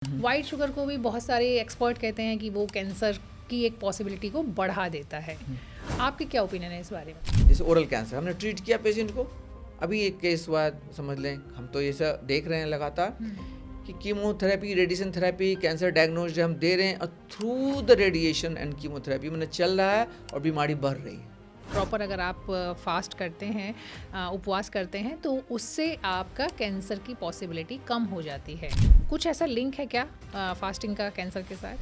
White sugar को भी बहुत सारे एक्सपर्ट कहते हैं कि वो कैंसर की एक पॉसिबिलिटी को बढ़ा देता है। आपकी क्या ओपिनियन है इस बारे में? जैसे ओरल कैंसर हमने ट्रीट किया पेशेंट को, अभी एक केस हुआ, समझ लें हम तो ये सब देख रहे हैं लगातार कि chemotherapy, radiation therapy, cancer diagnose हम दे रहे हैं और through the radiation and chemotherapy मैंने चल रहा है और बीमारी बढ़ रही है। प्रॉपर अगर आप फास्ट करते हैं, उपवास करते हैं, तो उससे आपका कैंसर की पॉसिबिलिटी कम हो जाती है। कुछ ऐसा लिंक है क्या फास्टिंग का कैंसर के साथ?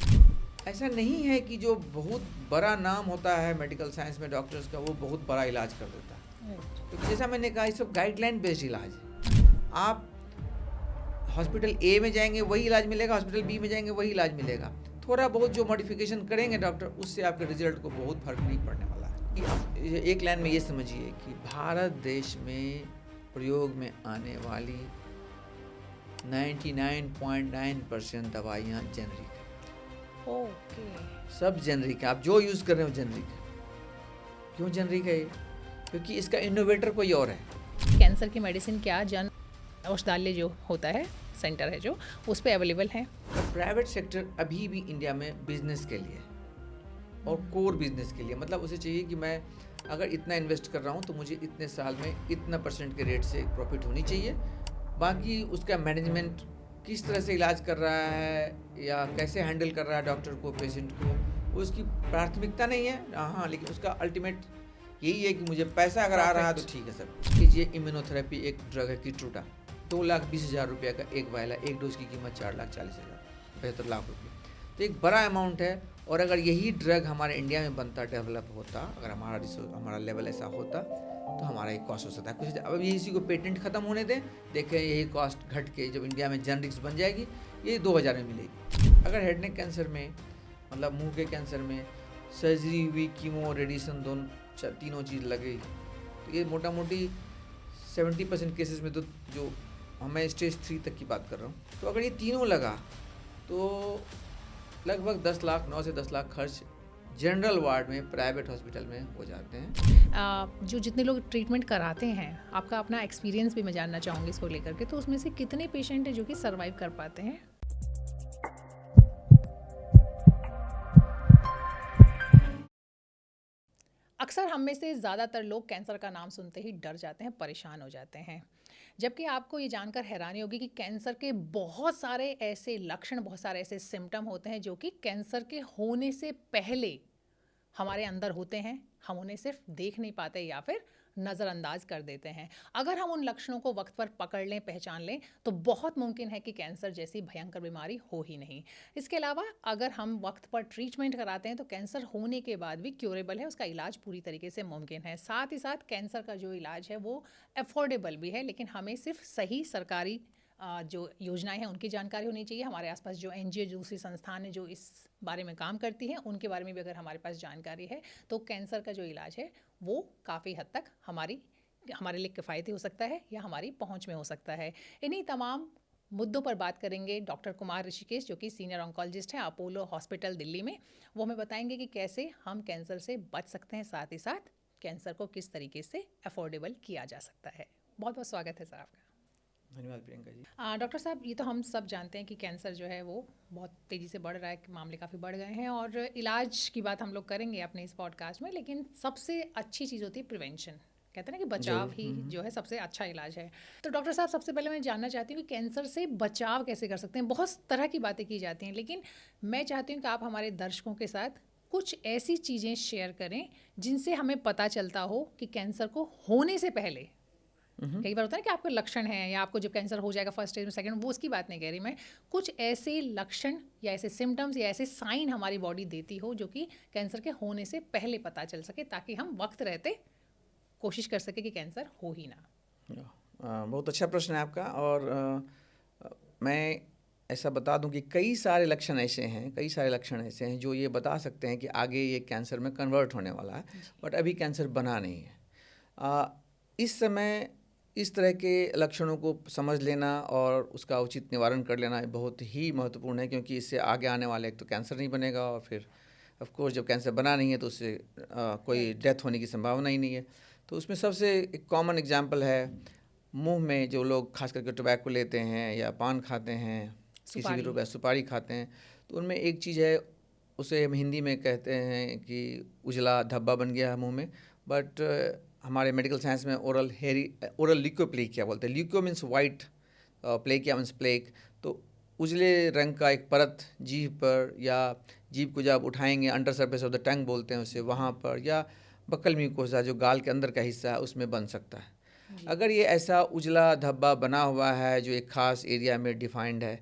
ऐसा नहीं है कि जो बहुत बड़ा नाम होता है मेडिकल साइंस में डॉक्टर्स का वो बहुत बड़ा इलाज कर देता है। तो जैसा मैंने कहा, ये सब गाइडलाइन बेस्ड इलाज है। आप हॉस्पिटल ए में जाएंगे वही इलाज मिलेगा, हॉस्पिटल बी में जाएंगे वही इलाज मिलेगा। थोड़ा बहुत जो मॉडिफिकेशन करेंगे डॉक्टर, उससे आपके रिजल्ट को बहुत फर्क नहीं पड़ने वाला है। एक लाइन में ये समझिए कि भारत देश में प्रयोग में आने वाली 99.9% दवाइयाँ जेनरिक है। ओके। सब जेनरिक है, आप जो यूज़ कर रहे हो जेनरिक है। क्यों जेनरिक है ये? क्योंकि इसका इनोवेटर कोई और है। कैंसर की मेडिसिन क्या जन औषधालय जो होता है, सेंटर है जो, उस पे अवेलेबल है? प्राइवेट सेक्टर अभी भी इंडिया में बिजनेस के लिए और कोर बिजनेस के लिए, मतलब उसे चाहिए कि मैं अगर इतना इन्वेस्ट कर रहा हूँ तो मुझे इतने साल में इतना % के रेट से प्रॉफिट होनी चाहिए। बाकी उसका मैनेजमेंट किस तरह से इलाज कर रहा है या कैसे हैंडल कर रहा है डॉक्टर को, पेशेंट को, वो उसकी प्राथमिकता नहीं है। हाँ, लेकिन उसका अल्टीमेट यही है कि मुझे पैसा अगर आ रहा है तो ठीक है सर। कीजिए इम्यूनोथेरेपी एक ड्रग है कीट्रूटा, 2,20,000 रुपये का एक वायला, एक डोज की कीमत 4,40,000, 75 लाख रुपये। तो एक बड़ा अमाउंट है। और अगर यही ड्रग हमारे इंडिया में बनता, डेवलप होता, अगर हमारा लेवल ऐसा होता तो हमारा एक कॉस्ट हो सकता है कुछ। अब ये इसी को पेटेंट ख़त्म होने दें, देखें यही कॉस्ट घट के जब इंडिया में जेनरिक्स बन जाएगी, ये 2,000 में मिलेगी। अगर हेड नेक कैंसर में, मतलब मुंह के कैंसर में सर्जरी हुई, कीमो, रेडिएशन तीनों चीज़ लगे, तो ये मोटा मोटी 70% केसेस में, तो जो मैं स्टेज 3 तक की बात कर रहा हूँ, तो अगर ये तीनों लगा तो लगभग 10 लाख, 9 से 10 लाख खर्च जनरल वार्ड में, प्राइवेट हॉस्पिटल में हो जाते हैं। जो जितने लोग ट्रीटमेंट कराते हैं, आपका अपना एक्सपीरियंस भी मैं जानना चाहूँगी इसको लेकर के, तो उसमें से कितने पेशेंट हैं जो कि सर्वाइव कर पाते हैं? अक्सर हम में से ज़्यादातर लोग कैंसर का नाम सुनते ही डर जाते हैं, परेशान हो जाते हैं। जबकि आपको ये जानकर हैरानी होगी कि कैंसर के बहुत सारे ऐसे लक्षण, बहुत सारे ऐसे सिम्टम होते हैं जो कि कैंसर के होने से पहले हमारे अंदर होते हैं। हम उन्हें सिर्फ देख नहीं पाते या फिर नज़रअंदाज कर देते हैं। अगर हम उन लक्षणों को वक्त पर पकड़ लें, पहचान लें, तो बहुत मुमकिन है कि कैंसर जैसी भयंकर बीमारी हो ही नहीं। इसके अलावा अगर हम वक्त पर ट्रीटमेंट कराते हैं तो कैंसर होने के बाद भी क्यूरेबल है, उसका इलाज पूरी तरीके से मुमकिन है। साथ ही साथ कैंसर का जो इलाज है वो अफोर्डेबल भी है, लेकिन हमें सिर्फ सही सरकारी जो योजनाएं हैं उनकी जानकारी होनी चाहिए। हमारे आसपास जो एनजीओ, दूसरी संस्थान है जो इस बारे में काम करती हैं, उनके बारे में भी अगर हमारे पास जानकारी है तो कैंसर का जो इलाज है वो काफ़ी हद तक हमारे लिए किफ़ायती हो सकता है या हमारी पहुंच में हो सकता है। इन्हीं तमाम मुद्दों पर बात करेंगे डॉक्टर कुमार ऋषिकेश, जो कि सीनियर ऑन्कोलॉजिस्ट हैं अपोलो हॉस्पिटल दिल्ली में। वो हमें बताएंगे कि कैसे हम कैंसर से बच सकते हैं, साथ ही साथ कैंसर को किस तरीके से अफोर्डेबल किया जा सकता है। बहुत बहुत स्वागत है सर आपका। धन्यवाद प्रियंका जी। डॉक्टर साहब, ये तो हम सब जानते हैं कि कैंसर जो है वो बहुत तेज़ी से बढ़ रहा है, मामले काफ़ी बढ़ गए हैं, और इलाज की बात हम लोग करेंगे अपने इस पॉडकास्ट में, लेकिन सबसे अच्छी चीज़ होती है प्रिवेंशन। कहते हैं ना कि बचाव ही जो है सबसे अच्छा इलाज है। तो डॉक्टर साहब, सबसे पहले मैं जानना चाहती हूँ कि कैंसर से बचाव कैसे कर सकते हैं। बहुत तरह की बातें की जाती हैं, लेकिन मैं चाहती हूँ कि आप हमारे दर्शकों के साथ कुछ ऐसी चीज़ें शेयर करें जिनसे हमें पता चलता हो कि कैंसर को होने से पहले, कई बार होता है कि आपके लक्षण हैं या आपको जब कैंसर हो जाएगा फर्स्ट स्टेज में, सेकंड, वो उसकी बात नहीं कह रही मैं, कुछ ऐसे लक्षण या ऐसे सिम्टम्स या ऐसे साइन हमारी बॉडी देती हो जो कि कैंसर के होने से पहले पता चल सके, ताकि हम वक्त रहते कोशिश कर सके कि कैंसर हो ही ना। बहुत अच्छा प्रश्न है आपका। और मैं ऐसा बता दूं कि कई सारे लक्षण ऐसे हैं जो ये बता सकते हैं कि आगे ये कैंसर में कन्वर्ट होने वाला है, बट अभी कैंसर बना नहीं है। इस समय इस तरह के लक्षणों को समझ लेना और उसका उचित निवारण कर लेना बहुत ही महत्वपूर्ण है, क्योंकि इससे आगे आने वाले एक तो कैंसर नहीं बनेगा, और फिर ऑफ कोर्स जब कैंसर बना नहीं है तो उससे कोई डेथ होने की संभावना ही नहीं है। तो उसमें सबसे एक कॉमन एग्जांपल है, मुंह में जो लोग खास करके टोबैको लेते हैं या पान खाते हैं, किसी भी सुपारी। रोग का सुपारी खाते हैं तो उनमें एक चीज़ है, उसे हम हिंदी में कहते हैं कि उजला धब्बा बन गया है मुंह में, बट हमारे मेडिकल साइंस में ओरल ल्यूकोप्लेकिया बोलते हैं। Leuko means white, plakia means plaque. तो उजले रंग का एक परत जीभ पर, या जीभ को जब उठाएंगे under surface of the tongue बोलते हैं उसे, वहाँ पर, या बक्कल म्यूकोसा जो गाल के अंदर का हिस्सा है उसमें बन सकता है। जी। अगर ये ऐसा उजला धब्बा बना हुआ है जो एक ख़ास एरिया में डिफाइंड है,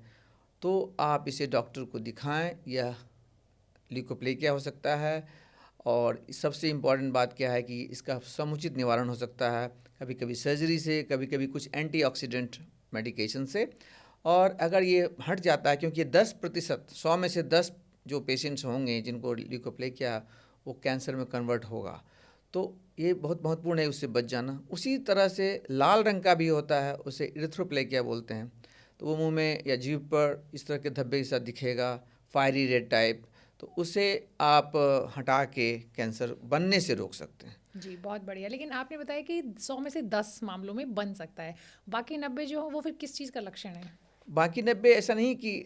तो आप इसे डॉक्टर को दिखाएं। यह ल्यूकोप्लेकिया हो सकता है, और सबसे इम्पॉर्टेंट बात क्या है कि इसका समुचित निवारण हो सकता है, कभी कभी सर्जरी से, कभी कभी कुछ एंटीऑक्सीडेंट मेडिकेशन से। और अगर ये हट जाता है, क्योंकि 10% 100 में से 10 जो पेशेंट्स होंगे जिनको ल्यूकोप्लेकिया, वो कैंसर में कन्वर्ट होगा। तो ये बहुत महत्वपूर्ण है उससे बच जाना। उसी तरह से लाल रंग का भी होता है, उसे इरिथ्रोप्लेकिया बोलते हैं। तो वो मुंह में या जीभ पर इस तरह के धब्बे के साथ दिखेगा, फायरी रेड टाइप। तो उसे आप हटा के कैंसर बनने से रोक सकते हैं। जी, बहुत बढ़िया। लेकिन आपने बताया कि 100 में से 10 मामलों में बन सकता है, बाकी 90 जो हो वो फिर किस चीज़ का लक्षण है? बाकी 90 ऐसा नहीं कि,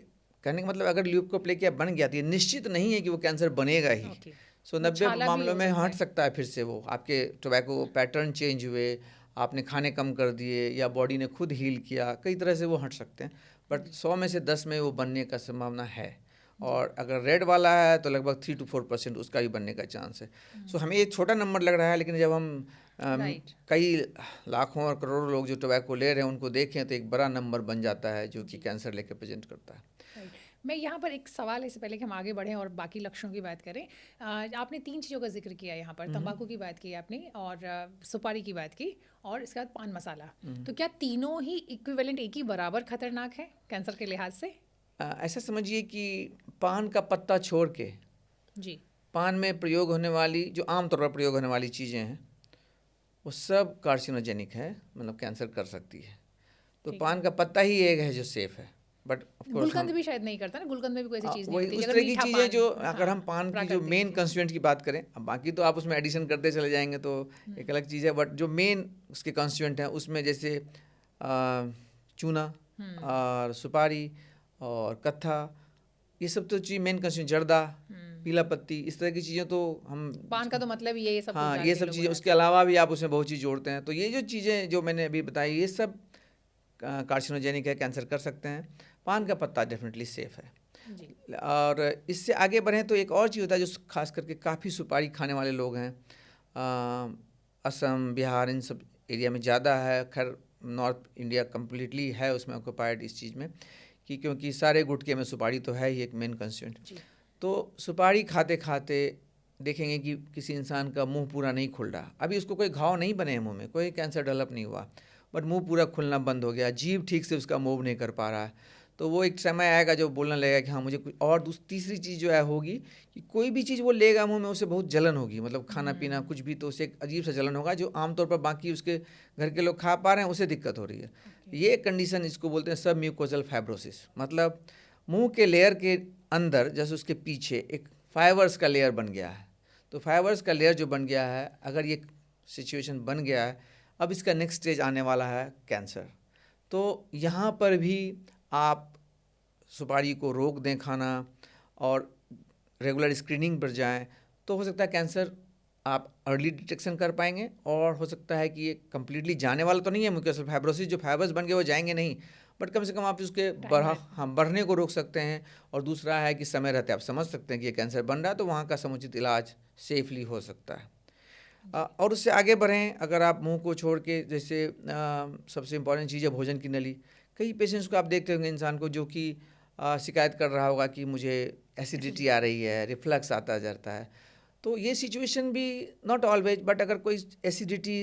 कहने का मतलब अगर ल्यूकोप्लेकिया बन गया तो ये निश्चित नहीं है कि वो कैंसर बनेगा ही। ओके। सो वो 90 छाला भी मामलों हो में सकता हट है। सकता है फिर से वो। आपके टोबैको पैटर्न चेंज हुए, आपने खाने कम कर दिए, या बॉडी ने खुद हील किया, कई तरह से वो हट सकते हैं। बट 100 में से 10 में वो बनने का संभावना है। और अगर रेड वाला है तो लगभग 3 to 4% उसका भी बनने का चांस है। सो हमें ये छोटा नंबर लग रहा है, लेकिन जब हम राइट। कई लाखों और करोड़ों लोग जो टोबैको ले रहे हैं उनको देखें तो एक बड़ा नंबर बन जाता है जो कि कैंसर लेके प्रेजेंट करता है। राइट। मैं यहाँ पर एक सवाल है, इससे पहले कि हम आगे बढ़ें और बाकी लक्षणों की बात करें। आपने 3 चीज़ों का जिक्र किया यहाँ पर, तंबाकू की बात की आपने, और सुपारी की बात की, और इसके बाद पान मसाला। तो क्या तीनों ही इक्विवेलेंट, एक ही बराबर खतरनाक है कैंसर के लिहाज से? ऐसा समझिए कि पान का पत्ता छोड़ के जी। पान में प्रयोग होने वाली, जो आमतौर पर प्रयोग होने वाली चीज़ें हैं, वो सब कार्सिनोजेनिक है, मतलब कैंसर कर सकती है। तो ठीक पान है। का पत्ता ही एक है जो सेफ है। बट ऑफ कोर्स गुलकंद भी शायद नहीं करता ना, गुलकंद में भी कोई ऐसी चीज़ नहीं वही होती उस अगर तरह की मीठा चीज़ें पान। जो, अगर हाँ, हम पान की जो प्राकृतिक मेन चीज़। कंस्टिट्यूएंट की बात करें, अब बाकी तो आप उसमें एडिशन करते चले जाएंगे तो एक अलग चीज़ है। बट जो मेन उसके कंस्टिट्यूएंट हैं उसमें जैसे चूना और सुपारी और कत्था, ये सब तो चीज़ मेन कंस्टिट्यूएंट, जर्दा, पीला पत्ती, इस तरह की चीज़ें तो हम, पान का तो मतलब ये सब कुछ हाँ डाल ये के सब लोग चीज़ें, बनाते उसके अलावा भी आप उसमें बहुत चीज़ जोड़ते हैं। तो ये जो चीज़ें जो मैंने अभी बताई, ये सब कार्सिनोजेनिक है, कैंसर कर सकते हैं। पान का पत्ता डेफिनेटली सेफ है। हैं। जी। और इससे आगे बढ़ें तो एक और चीज़ होता है जो खास करके काफ़ी सुपारी खाने वाले लोग हैं, असम, बिहार, इन सब एरिया में ज़्यादा है। खैर नॉर्थ इंडिया कम्प्लीटली है उसमें ऑक्यूपाइड इस चीज़ में, कि क्योंकि सारे गुटके में सुपारी तो है ही एक मेन कंस्टिट्यूएंट। जी। तो सुपारी खाते खाते देखेंगे कि किसी इंसान का मुंह पूरा नहीं खुल रहा। अभी उसको कोई घाव नहीं बने हैं मुंह में, कोई कैंसर डेवलप नहीं हुआ, बट मुंह पूरा खुलना बंद हो गया, जीभ ठीक से उसका मूव नहीं कर पा रहा है। तो वो एक समय आएगा जो बोलने लगेगा कि हाँ मुझे कुछ। और तीसरी चीज़ जो है होगी कि कोई भी चीज़ वो लेगा मुंह में, उसे बहुत जलन होगी, मतलब खाना पीना कुछ भी, तो उसे एक अजीब सा जलन होगा जो आमतौर पर बाकी उसके घर के लोग खा पा रहे हैं, उसे दिक्कत हो रही है। ये कंडीशन, इसको बोलते हैं सब म्यूकोजल फाइब्रोसिस। मतलब मुंह के लेयर के अंदर जैसे उसके पीछे एक फाइबर्स का लेयर बन गया है। तो फाइबर्स का लेयर जो बन गया है, अगर ये सिचुएशन बन गया है, अब इसका नेक्स्ट स्टेज आने वाला है कैंसर। तो यहाँ पर भी आप सुपारी को रोक दें खाना और रेगुलर स्क्रीनिंग पर जाएं, तो हो सकता है कैंसर आप अर्ली डिटेक्शन कर पाएंगे। और हो सकता है कि ये कम्प्लीटली जाने वाला तो नहीं है म्यूकोसल फाइब्रोसिस, जो फाइबर्स बन गए वो जाएंगे नहीं, बट कम से कम आप उसके बढ़ने को रोक सकते हैं। और दूसरा है कि समय रहते आप समझ सकते हैं कि ये कैंसर बन रहा है, तो वहाँ का समुचित इलाज सेफली हो सकता है। और उससे आगे बढ़ें, अगर आप मुंह को छोड़ के, जैसे सबसे इम्पॉर्टेंट चीज़ है भोजन की नली। कई पेशेंट्स को आप देखते होंगे, इंसान को जो कि शिकायत कर रहा होगा कि मुझे एसिडिटी आ रही है, रिफ्लक्स आता जाता है। तो ये सिचुएशन भी नॉट ऑलवेज, बट अगर कोई एसिडिटी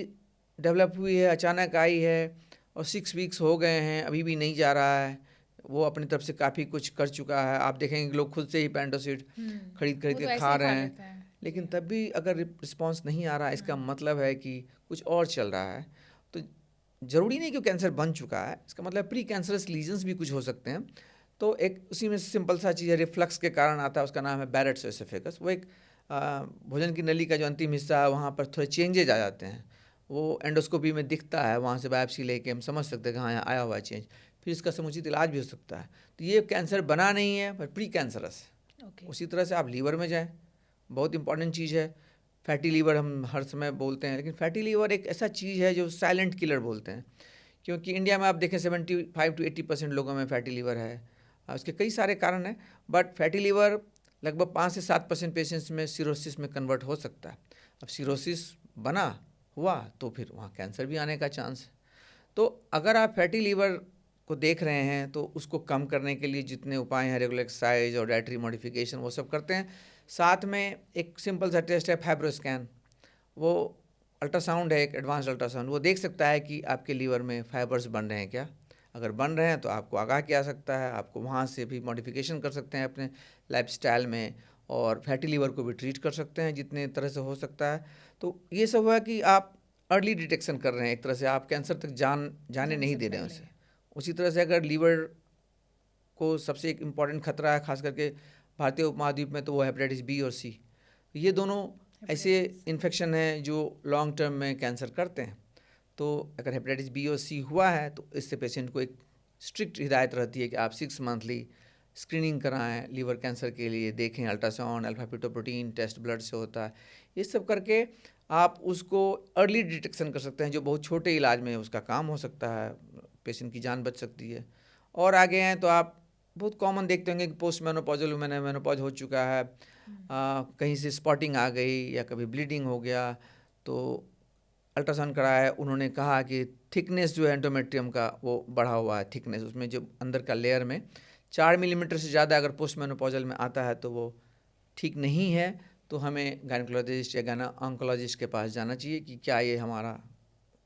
डेवलप हुई है, अचानक आई है और 6 वीक्स हो गए हैं, अभी भी नहीं जा रहा है, वो अपनी तरफ से काफ़ी कुछ कर चुका है, आप देखेंगे लोग खुद से ही पेंटोसिड खरीद वो तो के ऐसे खा ही रहे लेते हैं, हैं। लेकिन तब भी अगर रिस्पॉन्स नहीं आ रहा, इसका मतलब है कि कुछ और चल रहा है। तो ज़रूरी नहीं कि कैंसर बन चुका है, इसका मतलब प्री कैंसरस लीजन्स भी कुछ हो सकते हैं। तो एक उसी में सिंपल सा चीज़ है, रिफ्लक्स के कारण आता है, उसका नाम है बैरेट्स एसोफेगस। वो एक भोजन की नली का जो अंतिम हिस्सा है, वहाँ पर थोड़े चेंजेज आ जाते हैं, वो एंडोस्कोपी में दिखता है, वहाँ से बायोप्सी लेके हम समझ सकते हैं कि हाँ यहाँ आया हुआ है चेंज। फिर इसका समुचित इलाज भी हो सकता है। तो ये कैंसर बना नहीं है पर प्री कैंसरस है। ओके। उसी तरह से आप लीवर में जाएं, बहुत इंपॉर्टेंट चीज़ है। फैटी लीवर हम हर समय बोलते हैं, लेकिन फैटी लीवर एक ऐसा चीज़ है जो साइलेंट किलर बोलते हैं, क्योंकि इंडिया में आप देखें 75 to 80% लोगों में फैटी लीवर है। उसके कई सारे कारण हैं, बट फैटी लीवर लगभग 5 से 7% पेशेंट्स में सिरोसिस में कन्वर्ट हो सकता है। अब सिरोसिस बना हुआ तो फिर वहाँ कैंसर भी आने का चांस है। तो अगर आप फैटी लीवर को देख रहे हैं तो उसको कम करने के लिए जितने उपाय हैं, रेगुलर एक्सरसाइज और डाइटरी मॉडिफिकेशन, वो सब करते हैं। साथ में एक सिंपल सा टेस्ट है फाइब्रोस्कैन, वो अल्ट्रासाउंड है, एक एडवांस अल्ट्रासाउंड, वो देख सकता है कि आपके लीवर में फाइबर्स बन रहे हैं क्या। अगर बन रहे हैं तो आपको आगाह किया सकता है, आपको वहाँ से भी मॉडिफिकेशन कर सकते हैं अपने लाइफस्टाइल में, और फैटी लीवर को भी ट्रीट कर सकते हैं जितने तरह से हो सकता है। तो ये सब हुआ कि आप अर्ली डिटेक्शन कर रहे हैं, एक तरह से आप कैंसर तक जाने नहीं दे रहे हैं उसे। उसी तरह से अगर लीवर को सबसे एक इम्पॉर्टेंट खतरा है खास करके भारतीय उपमहाद्वीप में, तो वो हेपेटाइटिस बी और सी। ये दोनों ऐसे इन्फेक्शन हैं जो लॉन्ग टर्म में कैंसर करते हैं। तो अगर हेपेटाइटिस बी और सी हुआ है तो इससे पेशेंट को एक स्ट्रिक्ट हिदायत रहती है कि आप 6 मंथली स्क्रीनिंग कराएं लीवर कैंसर के लिए, देखें ultrasound, alpha fetoprotein test blood से होता है, ये सब करके आप उसको अर्ली डिटेक्शन कर सकते हैं, जो बहुत छोटे इलाज में उसका काम हो सकता है, पेशेंट की जान बच सकती है। और आगे हैं तो आप बहुत कॉमन देखते होंगे कि पोस्ट मेनोपॉजल वुमेन है, मेनोपॉज हो चुका है, कहीं से स्पॉटिंग आ गई या कभी ब्लीडिंग हो गया, तो अल्ट्रासाउंड कराया है, उन्होंने कहा कि थिकनेस जो है एंडोमेट्रियम का वो बढ़ा हुआ है, थिकनेस उसमें जो अंदर का लेयर में 4 मिलीमीटर से ज़्यादा अगर पोस्ट मेनोपॉजल में आता है तो वो ठीक नहीं है। तो हमें गायनेकोलॉजिस्ट या गायना ऑन्कोलॉजिस्ट के पास जाना चाहिए कि क्या ये हमारा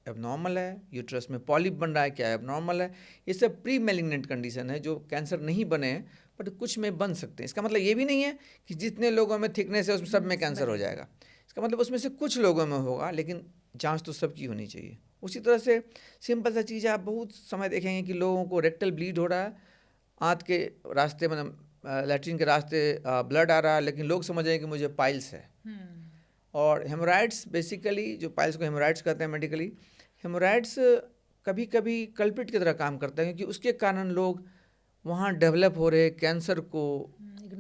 एबनॉर्मल है, यूट्रस में पॉलिप बन रहा है, क्या एबनॉर्मल है। ये सब प्री मैलिग्नेंट कंडीशन है जो कैंसर नहीं बने हैं बट कुछ में बन सकते हैं। इसका मतलब ये भी नहीं है कि जितने लोगों में थिकनेस है उसमें सब में कैंसर हो जाएगा। इसका मतलब उसमें से कुछ लोगों में होगा, लेकिन जांच तो सबकी होनी चाहिए। उसी तरह से सिंपल सा चीज़ है, आप बहुत समय देखेंगे कि लोगों को रेक्टल ब्लीड हो रहा है, आंत के रास्ते मतलब लैट्रिन के रास्ते ब्लड आ रहा है, लेकिन लोग समझ रहे हैं कि मुझे पाइल्स है। और हेमोराइड्स, बेसिकली जो पाइल्स को हेमोराइड्स कहते हैं मेडिकली, हेमोराइड्स कभी कभी कल्पिट की तरह काम करता है, क्योंकि उसके कारण लोग वहाँ डेवलप हो रहे कैंसर को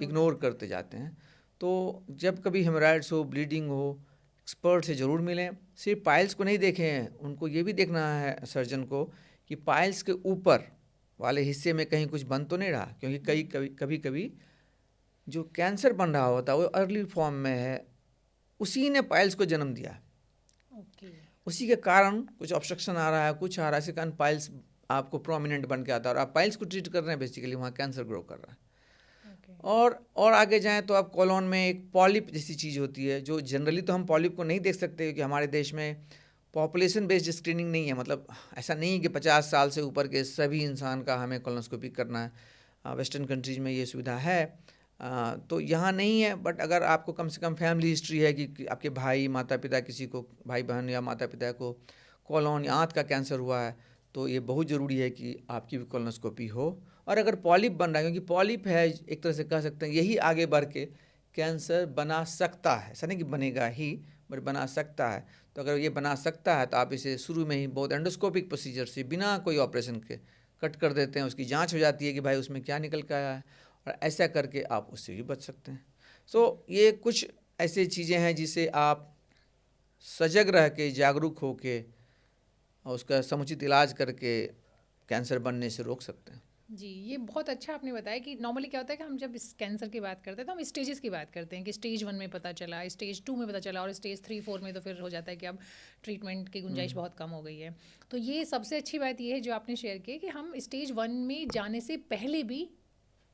इग्नोर करते जाते हैं। तो जब कभी हेमोराइड्स हो, ब्लीडिंग हो, एक्सपर्ट से ज़रूर मिलें। सिर्फ पाइल्स को नहीं देखें, उनको ये भी देखना है सर्जन को कि पाइल्स के ऊपर वाले हिस्से में कहीं कुछ बन तो नहीं रहा, क्योंकि कभी कभी जो कैंसर बन रहा होता है वो अर्ली फॉर्म में है, उसी ने पाइल्स को जन्म दिया। उसी के कारण कुछ ऑब्स्ट्रक्शन आ रहा है, कुछ आ रहा है, इसी कारण पाइल्स आपको प्रोमिनेंट बन के आता है और आप पाइल्स को ट्रीट कर रहे हैं, बेसिकली वहाँ कैंसर ग्रो कर रहा है। और आगे जाएं तो आप कॉलोन में एक पॉलिप जैसी चीज़ होती है, जो जनरली तो हम पॉलिप को नहीं देख सकते क्योंकि हमारे देश में पॉपुलेशन बेस्ड स्क्रीनिंग नहीं है। मतलब ऐसा नहीं कि 50 साल से ऊपर के सभी इंसान का हमें कोलोनोस्कोपी करना है। वेस्टर्न कंट्रीज में ये सुविधा है, तो यहाँ नहीं है। बट अगर आपको कम से कम फैमिली हिस्ट्री है कि आपके भाई माता पिता, किसी को भाई बहन या माता पिता को कॉलोन या आंत का कैंसर हुआ है, तो ये बहुत ज़रूरी है कि आपकी भी कोलोनोस्कोपी हो। और अगर पॉलिप बन रहा है, क्योंकि पॉलिप है एक तरह से कह सकते हैं यही आगे बढ़ के कैंसर बना सकता है, ऐसा नहीं कि बनेगा ही, बट बना सकता है। तो अगर ये बना सकता है तो आप इसे शुरू में ही बहुत एंडोस्कोपिक प्रोसीजर से बिना कोई ऑपरेशन के कट कर देते हैं, उसकी जांच हो जाती है कि भाई उसमें क्या निकल कर आया है, और ऐसा करके आप उससे भी बच सकते हैं। सो ये कुछ ऐसी चीज़ें हैं जिसे आप सजग रह के, जागरूक हो के और उसका समुचित इलाज करके कैंसर बनने से रोक सकते हैं। जी, ये बहुत अच्छा आपने बताया कि नॉर्मली क्या होता है कि हम जब इस कैंसर की बात करते हैं तो हम स्टेजेस की बात करते हैं कि स्टेज 1 में पता चला, स्टेज 2 में पता चला, और स्टेज 3, 4 में तो फिर हो जाता है कि अब ट्रीटमेंट की गुंजाइश बहुत कम हो गई है। तो ये सबसे अच्छी बात ये है जो आपने शेयर की कि हम स्टेज 1 में जाने से पहले भी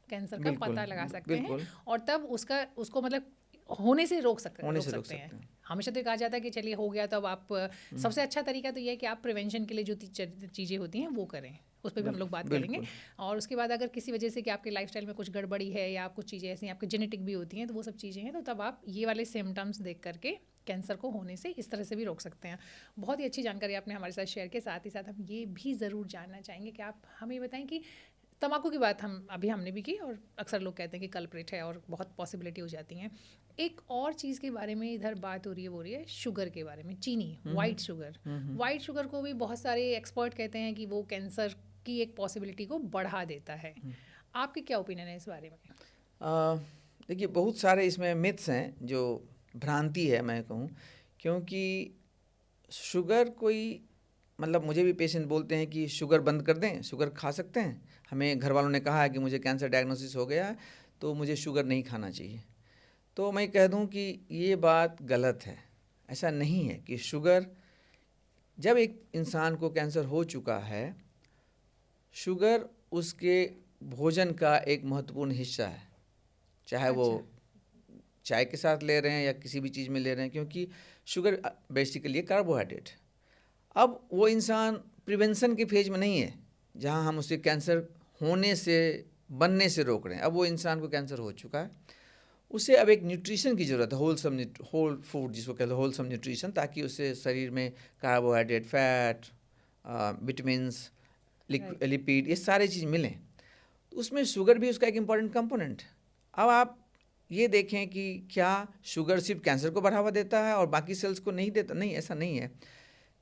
कैंसर का पता लगा सकते हैं और तब उसको मतलब होने से रोक सकते हैं। हमेशा तो कहा जाता है कि चलिए हो गया तो अब आप सबसे अच्छा तरीका तो ये है कि आप प्रिवेंशन के लिए जो चीज़ें होती हैं वो करें, उस पर भी हम लोग बात करेंगे। और उसके बाद अगर किसी वजह से कि आपके लाइफस्टाइल में कुछ गड़बड़ी है या कुछ चीज़ें ऐसी आपकी जेनेटिक भी होती हैं, तो वो सब चीज़ें हैं, तो तब आप ये वाले सिम्टम्स देख करके कैंसर को होने से इस तरह से भी रोक सकते हैं। बहुत ही अच्छी जानकारी आपने हमारे साथ शेयर की। साथ ही साथ हम ये भी ज़रूर जानना चाहेंगे कि आप हमें बताएं कि तंबाकू की बात हमने भी की और अक्सर लोग कहते हैं कि कल्प्रिट है और बहुत पॉसिबिलिटी हो जाती हैं। एक और चीज़ के बारे में इधर बात हो रही है शुगर के बारे में, चीनी, वाइट शुगर। वाइट शुगर को भी बहुत सारे एक्सपर्ट कहते हैं कि वो कैंसर की एक पॉसिबिलिटी को बढ़ा देता है। आपकी क्या ओपिनियन है इस बारे में? देखिए, बहुत सारे इसमें मिथ्स हैं जो भ्रांति है मैं कहूँ, क्योंकि शुगर कोई मतलब मुझे भी पेशेंट बोलते हैं कि शुगर बंद कर दें, शुगर खा सकते हैं। हमें घर वालों ने कहा है कि मुझे कैंसर डायग्नोसिस हो गया है तो मुझे शुगर नहीं खाना चाहिए। तो मैं कह दूं कि ये बात गलत है। ऐसा नहीं है कि शुगर, जब एक इंसान को कैंसर हो चुका है, शुगर उसके भोजन का एक महत्वपूर्ण हिस्सा है, चाहे वो चाय के साथ ले रहे हैं या किसी भी चीज़ में ले रहे हैं, क्योंकि शुगर बेसिकली कार्बोहाइड्रेट। अब वो इंसान प्रिवेंशन के फेज में नहीं है जहां हम उसे कैंसर होने से बनने से रोक रहे हैं। अब वो इंसान को कैंसर हो चुका है, उसे अब एक न्यूट्रिशन की ज़रूरत है, होल फूड जिसको कहते हैं होलसम न्यूट्रिशन, ताकि उसे शरीर में कार्बोहाइड्रेट, फैट, विटामिन्स, लिपिड, ये सारी चीज़ मिलें। तो उसमें शुगर भी उसका एक इम्पॉर्टेंट कंपोनेंट। अब आप ये देखें कि क्या शुगर सिर्फ कैंसर को बढ़ावा देता है और बाकी सेल्स को नहीं देता? नहीं, ऐसा नहीं है।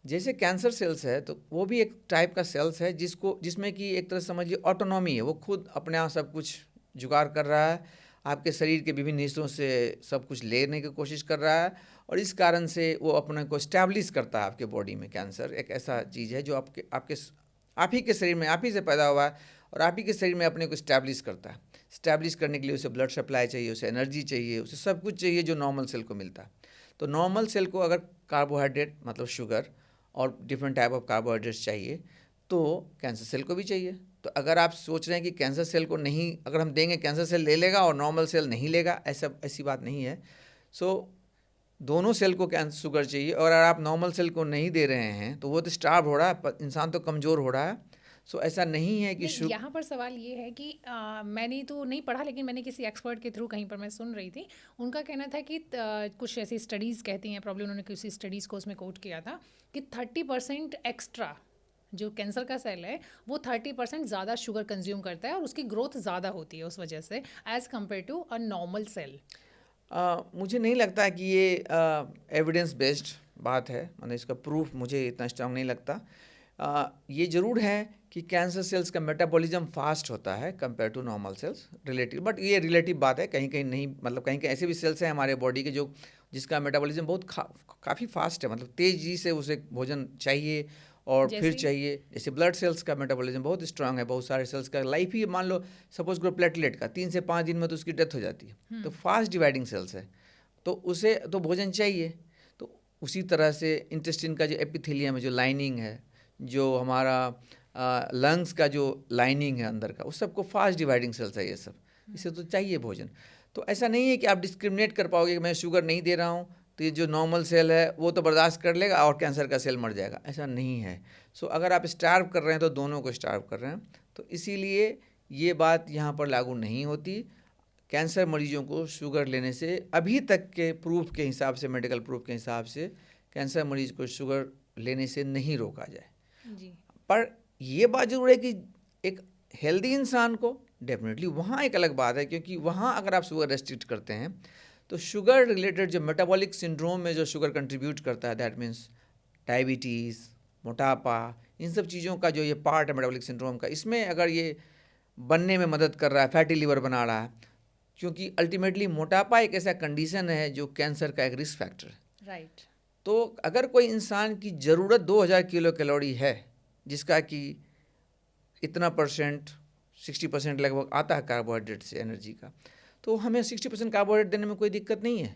जैसे कैंसर सेल्स है तो वो भी एक टाइप का सेल्स है जिसमें कि एक तरह समझिए ऑटोनॉमी है, वो खुद अपने आप सब कुछ जुगाड़ कर रहा है, आपके शरीर के विभिन्न हिस्सों से सब कुछ लेने की कोशिश कर रहा है, और इस कारण से वो अपने को स्टैब्लिश करता है आपके बॉडी में। कैंसर एक ऐसा चीज़ है जो आप ही के शरीर में, आप ही से पैदा हुआ है और आप ही के शरीर में अपने को स्टैब्लिश करता है। स्टैब्लिश करने के लिए उसे ब्लड सप्लाई चाहिए, उसे एनर्जी चाहिए, उसे सब कुछ चाहिए जो नॉर्मल सेल को मिलता है। तो नॉर्मल सेल को अगर कार्बोहाइड्रेट मतलब शुगर और डिफरेंट टाइप ऑफ कार्बोहाइड्रेट्स चाहिए, तो कैंसर सेल को भी चाहिए। तो अगर आप सोच रहे हैं कि कैंसर सेल को नहीं, अगर हम देंगे कैंसर सेल ले लेगा और नॉर्मल सेल नहीं लेगा, ऐसी बात नहीं है। दोनों सेल को कैंसर शुगर चाहिए, और अगर आप नॉर्मल सेल को नहीं दे रहे हैं तो वो तो स्टार्व हो रहा है, इंसान तो कमज़ोर हो रहा है। ऐसा नहीं है कि यहाँ पर सवाल ये है कि मैंने तो नहीं पढ़ा, लेकिन मैंने किसी एक्सपर्ट के थ्रू कहीं पर मैं सुन रही थी, उनका कहना था कि कुछ ऐसी स्टडीज़ कहती हैं, प्रॉब्लम उन्होंने किसी स्टडीज़ को उसमें कोट किया था कि 30% एक्स्ट्रा जो कैंसर का सेल है वो 30% ज़्यादा शुगर कंज्यूम करता है और उसकी ग्रोथ ज़्यादा होती है उस वजह से as compare to a normal cell. मुझे नहीं लगता कि ये एविडेंस बेस्ड बात है, मतलब इसका प्रूफ मुझे इतना स्ट्रांग नहीं लगता। ये ज़रूर है कि कैंसर सेल्स का मेटाबॉलिज्म फास्ट होता है compare to normal cells, relative, but ये रिलेटिव बात है। कहीं कहीं नहीं, मतलब कहीं कहीं ऐसे भी सेल्स हैं हमारे बॉडी के जिसका मेटाबॉलिज्म बहुत काफ़ी फास्ट है, मतलब तेज़ी से उसे भोजन चाहिए और फिर चाहिए। जैसे ब्लड सेल्स का मेटाबॉलिज्म बहुत स्ट्रांग है, बहुत सारे सेल्स का लाइफ ही मान लो सपोज करो प्लेटलेट का 3 से 5 दिन में तो उसकी डेथ हो जाती है। तो फास्ट डिवाइडिंग सेल्स है, तो उसे तो भोजन चाहिए। तो उसी तरह से इंटेस्टाइन का जो एपिथेलियम है, जो लाइनिंग है, जो हमारा लंग्स का जो लाइनिंग है अंदर का, उस सबको फास्ट डिवाइडिंग सेल्स है ये सब, इसे तो चाहिए भोजन। तो ऐसा नहीं है कि आप डिस्क्रिमिनेट कर पाओगे कि मैं शुगर नहीं दे रहा हूँ तो ये जो नॉर्मल सेल है वो तो बर्दाश्त कर लेगा और कैंसर का सेल मर जाएगा, ऐसा नहीं है। अगर आप स्टार्व कर रहे हैं तो दोनों को स्टार्व कर रहे हैं, तो इसीलिए ये बात यहाँ पर लागू नहीं होती। कैंसर मरीजों को शुगर लेने से अभी तक के प्रूफ के हिसाब से, मेडिकल प्रूफ के हिसाब से, कैंसर मरीज को शुगर लेने से नहीं रोका जाए जी। पर ये बात जरूर है कि एक हेल्दी इंसान को डेफिनेटली वहाँ एक अलग बात है, क्योंकि वहाँ अगर आप शुगर रेस्ट्रिक्ट करते हैं तो शुगर रिलेटेड जो मेटाबॉलिक सिंड्रोम में जो शुगर कंट्रीब्यूट करता है, दैट मीन्स डायबिटीज़, मोटापा, इन सब चीज़ों का जो ये पार्ट है मेटाबॉलिक सिंड्रोम का, इसमें अगर ये बनने में मदद कर रहा है, फैटी लिवर बना रहा है, क्योंकि अल्टीमेटली मोटापा एक ऐसा कंडीशन है जो कैंसर का एक रिस्क फैक्टर है। राइट। तो अगर कोई इंसान की ज़रूरत 2000 किलो कैलोरी है, जिसका कि इतना परसेंट 60% लगभग आता है कार्बोहाइड्रेट से एनर्जी का, तो हमें 60% कार्बोहाइड्रेट देने में कोई दिक्कत नहीं है,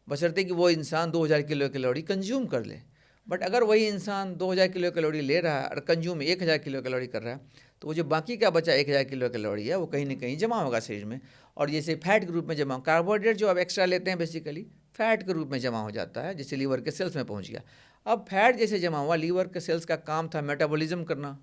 बशर्ते कि वो इंसान 2000 किलो कैलोरी कंज्यूम कर ले। बट अगर वही इंसान 2000 किलो कैलोरी ले रहा है और कंज्यूम 1000 किलो कैलोरी कर रहा है, तो वो जो बाकी का बचा 1000 किलो कैलोरी है वो कहीं ना कहीं जमा होगा शरीर में, और जैसे फैट के रूप में जमा, कार्बोहाइड्रेट जो आप एक्स्ट्रा लेते हैं बेसिकली फैट के रूप में जमा हो जाता है, जैसे लीवर के सेल्स में पहुंच गया। अब फैट जैसे जमा हुआ, लीवर के सेल्स का काम था मेटाबॉलिज्म करना,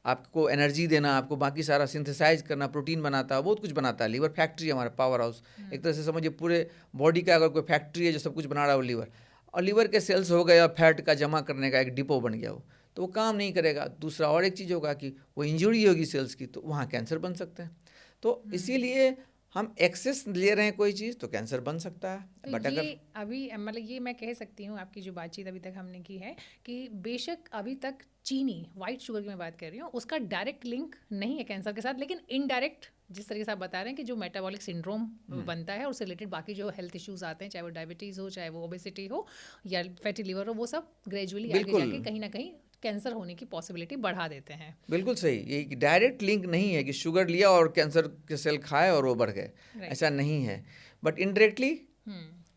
आपको एनर्जी देना, आपको बाकी सारा सिंथेसाइज करना, प्रोटीन बनाता है, बहुत कुछ बनाता है। लीवर फैक्ट्री हमारा पावर हाउस, एक तरह से समझिए पूरे बॉडी का अगर कोई फैक्ट्री है जो सब कुछ बना रहा है वो लीवर, और लीवर के सेल्स हो गए और फैट का जमा करने का एक डिपो बन गया हो, तो वो काम नहीं करेगा। दूसरा और एक चीज़ होगा कि वो इंजरी होगी सेल्स की, तो वहाँ कैंसर बन सकते हैं। तो इसीलिए हम एक्सेस ले रहे हैं कोई चीज़ तो कैंसर बन सकता है, तो बट ये अगर अभी मतलब ये मैं कह सकती हूँ आपकी जो बातचीत अभी तक हमने की है कि बेशक अभी तक चीनी वाइट शुगर की मैं बात कर रही हूँ उसका डायरेक्ट लिंक नहीं है कैंसर के साथ, लेकिन इनडायरेक्ट जिस तरीके से आप बता रहे हैं कि जो मेटाबॉलिक सिंड्रोम बनता है उससे रिलेटेड बाकी जो हेल्थ इश्यूज आते हैं, चाहे वो डायबिटीज़ हो, चाहे वो ओबेसिटी हो या फैटी लिवर हो, वो सब ग्रेजुअली आगे बिल्कुल जाके कहीं ना कहीं कैंसर होने की पॉसिबिलिटी बढ़ा देते हैं। बिल्कुल सही, ये डायरेक्ट लिंक नहीं है कि शुगर लिया और कैंसर के सेल खाए और वो बढ़ गए, राइट। ऐसा नहीं है, बट इनडायरेक्टली।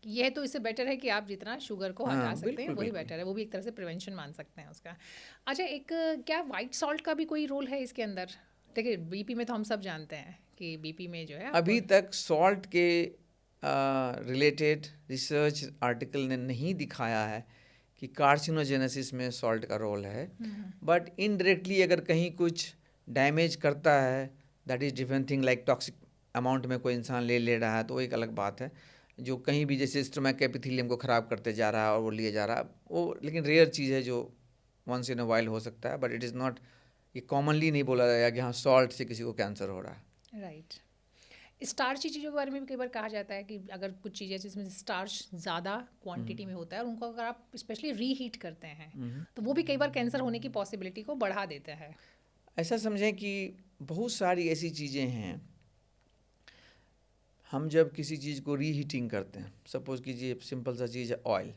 ये तो इससे बेटर है कि आप जितना शुगर को हटा हाँ, सकते हैं बिल्कुल वही बिल्कुल। बेटर है, वो भी एक तरह से प्रिवेंशन मान सकते हैं उसका। अच्छा, एक क्या वाइट सॉल्ट का भी कोई रोल है इसके अंदर? देखिए बीपी में तो हम सब जानते हैं कि बीपी में जो है आपको अभी तक सॉल्ट के रिलेटेड रिसर्च आर्टिकल ने नहीं दिखाया है कि कार्सिनोजेनेसिस में सॉल्ट का रोल है, बट इनडायरेक्टली अगर कहीं कुछ डैमेज करता है that is different thing, like toxic amount में कोई इंसान ले रहा है तो वो एक अलग बात है, जो कहीं भी जैसे स्टोमैक एपिथेलियम को ख़राब करते जा रहा है और वो लिए जा रहा है, वो लेकिन रेयर चीज़ है जो वंस इन अ वाइल हो सकता है, बट इट इज़ नॉट, ये कॉमनली नहीं बोला जाएगा कि हाँ सॉल्ट से किसी को कैंसर हो रहा है। राइट। स्टार्ची चीज़ों के बारे में भी कई बार कहा जाता है कि अगर कुछ चीज़ें जिसमें स्टार्च ज़्यादा क्वांटिटी में होता है और उनको अगर आप स्पेशली रीहीट करते हैं तो वो भी कई बार कैंसर होने की पॉसिबिलिटी को बढ़ा देता है। ऐसा समझें कि बहुत सारी ऐसी चीज़ें हैं, हम जब किसी चीज़ को रीहीटिंग करते हैं, सपोज कीजिए सिंपल सा चीज़ है ऑयल,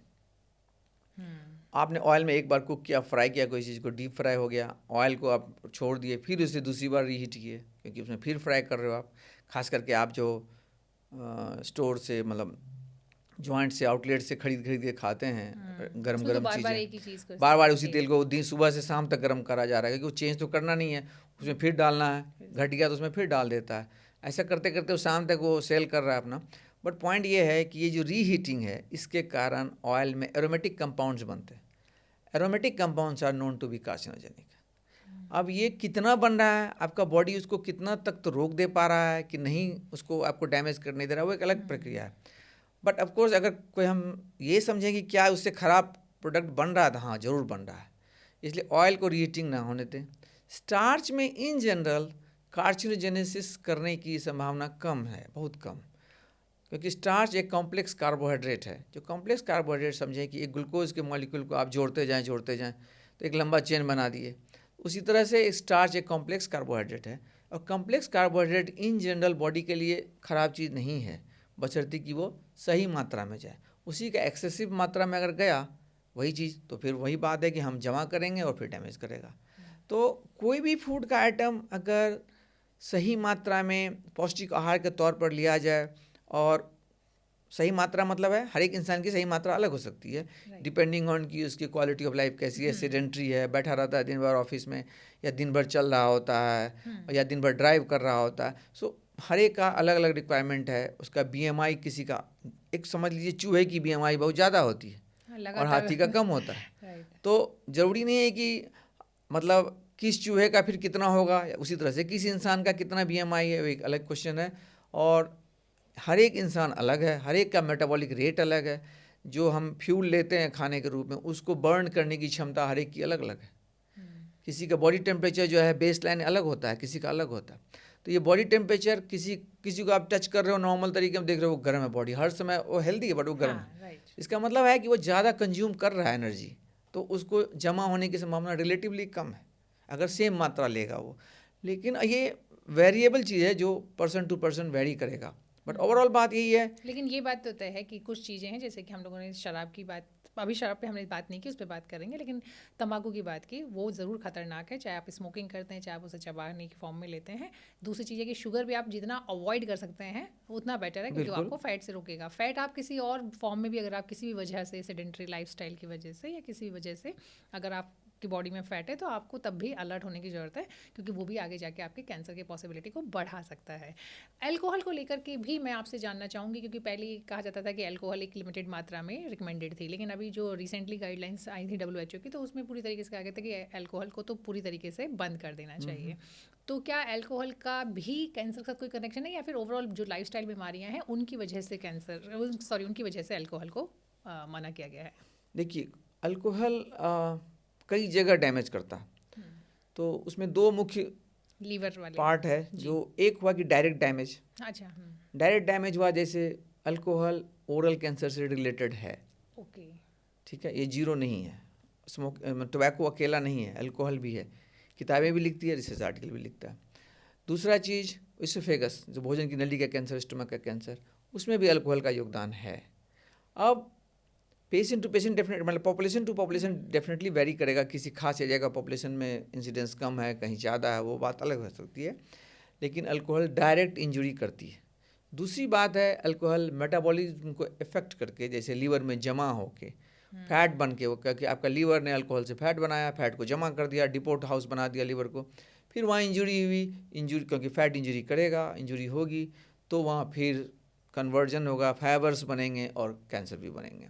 आपने ऑयल में एक बार कुक किया, फ्राई किया, कोई चीज़ को डीप फ्राई हो गया, ऑयल को आप छोड़ दिए, फिर उसे दूसरी बार रीहीट किए क्योंकि उसमें फिर फ्राई कर रहे हो आप, खास करके आप जो स्टोर से मतलब जॉइंट से आउटलेट से खरीद के खाते हैं गरम उसमें तो गरम बार बार चीज़ें, एक ही चीज़ को बार बार इस्तेमाल उसी किया तेल को दिन सुबह से शाम तक गर्म करा जा रहा है क्योंकि वो चेंज तो करना नहीं है, उसमें फिर डालना है, घट गया तो उसमें फिर डाल देता है, ऐसा करते करते वो शाम तक वो सेल कर रहा है अपना। बट पॉइंट ये है कि ये जो रीहीटिंग है इसके कारण ऑयल में एरोमेटिक कंपाउंड्स बनते हैं, aromatic compounds are known to be carcinogenic. अब ये कितना बन रहा है, आपका बॉडी उसको कितना तक तो रोक दे पा रहा है कि नहीं, उसको आपको डैमेज करने दे रहा है, वो एक अलग प्रक्रिया है। बट ऑफ कोर्स अगर कोई हम ये समझें कि क्या उससे ख़राब प्रोडक्ट बन रहा था, हाँ ज़रूर बन रहा है, इसलिए ऑयल को रीहीटिंग ना होने दें। स्टार्च में इन जनरल कार्सिनोजेनेसिस करने की संभावना कम है, बहुत कम, क्योंकि स्टार्च एक कॉम्प्लेक्स कार्बोहाइड्रेट है। जो कॉम्प्लेक्स कार्बोहाइड्रेट समझें कि एक ग्लूकोज के मॉलिक्यूल को आप जोड़ते जाएं तो एक लंबा चेन बना दिए, उसी तरह से स्टार्च एक कॉम्प्लेक्स कार्बोहाइड्रेट है, और complex carbohydrate in general body के लिए ख़राब चीज़ नहीं है बशर्ते कि वो सही मात्रा में जाए। उसी का एक्सेसिव मात्रा में अगर गया वही चीज़, तो फिर वही बात है कि हम जमा करेंगे और फिर डैमेज करेगा। तो कोई भी फूड का आइटम अगर सही मात्रा में पौष्टिक आहार के तौर पर लिया जाए, और सही मात्रा मतलब है हर एक इंसान की सही मात्रा अलग हो सकती है डिपेंडिंग ऑन कि उसकी क्वालिटी ऑफ लाइफ कैसी है, सेडेंट्री है, बैठा रहता है दिन भर ऑफिस में, या दिन भर चल रहा होता है, या दिन भर ड्राइव कर रहा होता है। सो हर एक का अलग अलग रिक्वायरमेंट है। उसका बीएमआई किसी का, एक समझ लीजिए चूहे की बीएमआई बहुत ज़्यादा होती है और हाथी का कम होता है, तो ज़रूरी नहीं है कि मतलब किस चूहे का फिर कितना होगा, उसी तरह से किसी इंसान का कितना बीएमआई है, वो एक अलग क्वेश्चन है। और हर एक इंसान अलग है, हर एक का मेटाबॉलिक रेट अलग है, जो हम फ्यूल लेते हैं खाने के रूप में उसको बर्न करने की क्षमता हर एक की अलग अलग है। किसी का बॉडी टेम्परेचर जो है बेस लाइन अलग होता है, किसी का अलग होता है। तो ये बॉडी टेम्परेचर किसी को आप टच कर रहे हो नॉर्मल तरीके में देख रहे हो वो गर्म है बॉडी, हर समय वो हेल्दी है बट वो गर्म है, इसका मतलब है कि वो ज़्यादा कंज्यूम कर रहा है एनर्जी, तो उसको जमा होने की संभावना रिलेटिवली कम है अगर सेम मात्रा लेगा वो। लेकिन ये वेरिएबल चीज़ है जो पर्सन टू पर्सन वेरी करेगा, बट ओवरऑल बात यही है। लेकिन ये बात तो तय है कि कुछ चीज़ें हैं, जैसे कि हम लोगों ने शराब की बात, अभी शराब पे हमने बात नहीं की, उस पर बात करेंगे, लेकिन तंबाकू की बात की, वो ज़रूर खतरनाक है, चाहे आप स्मोकिंग करते हैं, चाहे आप उसे चबाने की फॉर्म में लेते हैं। दूसरी चीज़ है कि शुगर भी आप जितना अवॉइड कर सकते हैं उतना बेटर है, क्योंकि आपको फैट से रोकेगा। फैट आप किसी और फॉर्म में भी अगर आप किसी भी वजह से, सेडेंटरी लाइफस्टाइल की वजह से या किसी भी वजह से अगर आप की बॉडी में फैट है तो आपको तब भी अलर्ट होने की ज़रूरत है, क्योंकि वो भी आगे जाके आपके कैंसर की पॉसिबिलिटी को बढ़ा सकता है। अल्कोहल को लेकर के भी मैं आपसे जानना चाहूँगी, क्योंकि पहले कहा जाता था कि अल्कोहल एक लिमिटेड मात्रा में रिकमेंडेड थी, लेकिन अभी जो रिसेंटली गाइडलाइंस आई थी WHO की, तो उसमें पूरी तरीके से कहा गया था कि अल्कोहल को तो पूरी तरीके से बंद कर देना चाहिए। तो क्या अल्कोहल का भी कैंसर के साथ कोई कनेक्शन है, या फिर ओवरऑल जो लाइफस्टाइल बीमारियाँ हैं उनकी वजह से उनकी वजह से अल्कोहल को मना किया गया है? देखिए, अल्कोहल कई जगह डैमेज करता है, तो उसमें दो मुख्य लीवर वाले पार्ट है। जो एक हुआ कि डायरेक्ट डैमेज, अच्छा, डायरेक्ट डैमेज हुआ, जैसे अल्कोहल ओरल कैंसर से रिलेटेड है, ओके। ठीक है, ये जीरो नहीं है। टोबैको अकेला नहीं है, अल्कोहल भी है, किताबें भी लिखती है, रिसर्च आर्टिकल भी लिखता है। दूसरा चीज़ इसोफेगस, जो भोजन की नली का कैंसर, स्टमक का कैंसर, उसमें भी अल्कोहल का योगदान है। अब पेशेंट टू पेशेंट डेफिनेट, मतलब population to population definitely vary करेगा। किसी खास एरिया का पॉपुलेशन में इंसिडेंस कम है, कहीं ज़्यादा है, वो बात अलग हो सकती है, लेकिन अल्कोहल डायरेक्ट इंजरी करती है। दूसरी बात है, अल्कोहल मेटाबॉलिज्म को इफेक्ट करके, जैसे लीवर में जमा होके फैट बन के, वो क्योंकि आपका लीवर ने अल्कोहल से फैट बनाया, फैट को जमा कर दिया, डिपोट हाउस बना दिया लीवर को, फिर वहाँ इंजरी हुई। इंजरी क्योंकि फैट इंजरी करेगा, इंजरी होगी तो वहाँ फिर कन्वर्जन होगा, फाइबर्स बनेंगे और कैंसर भी बनेंगे।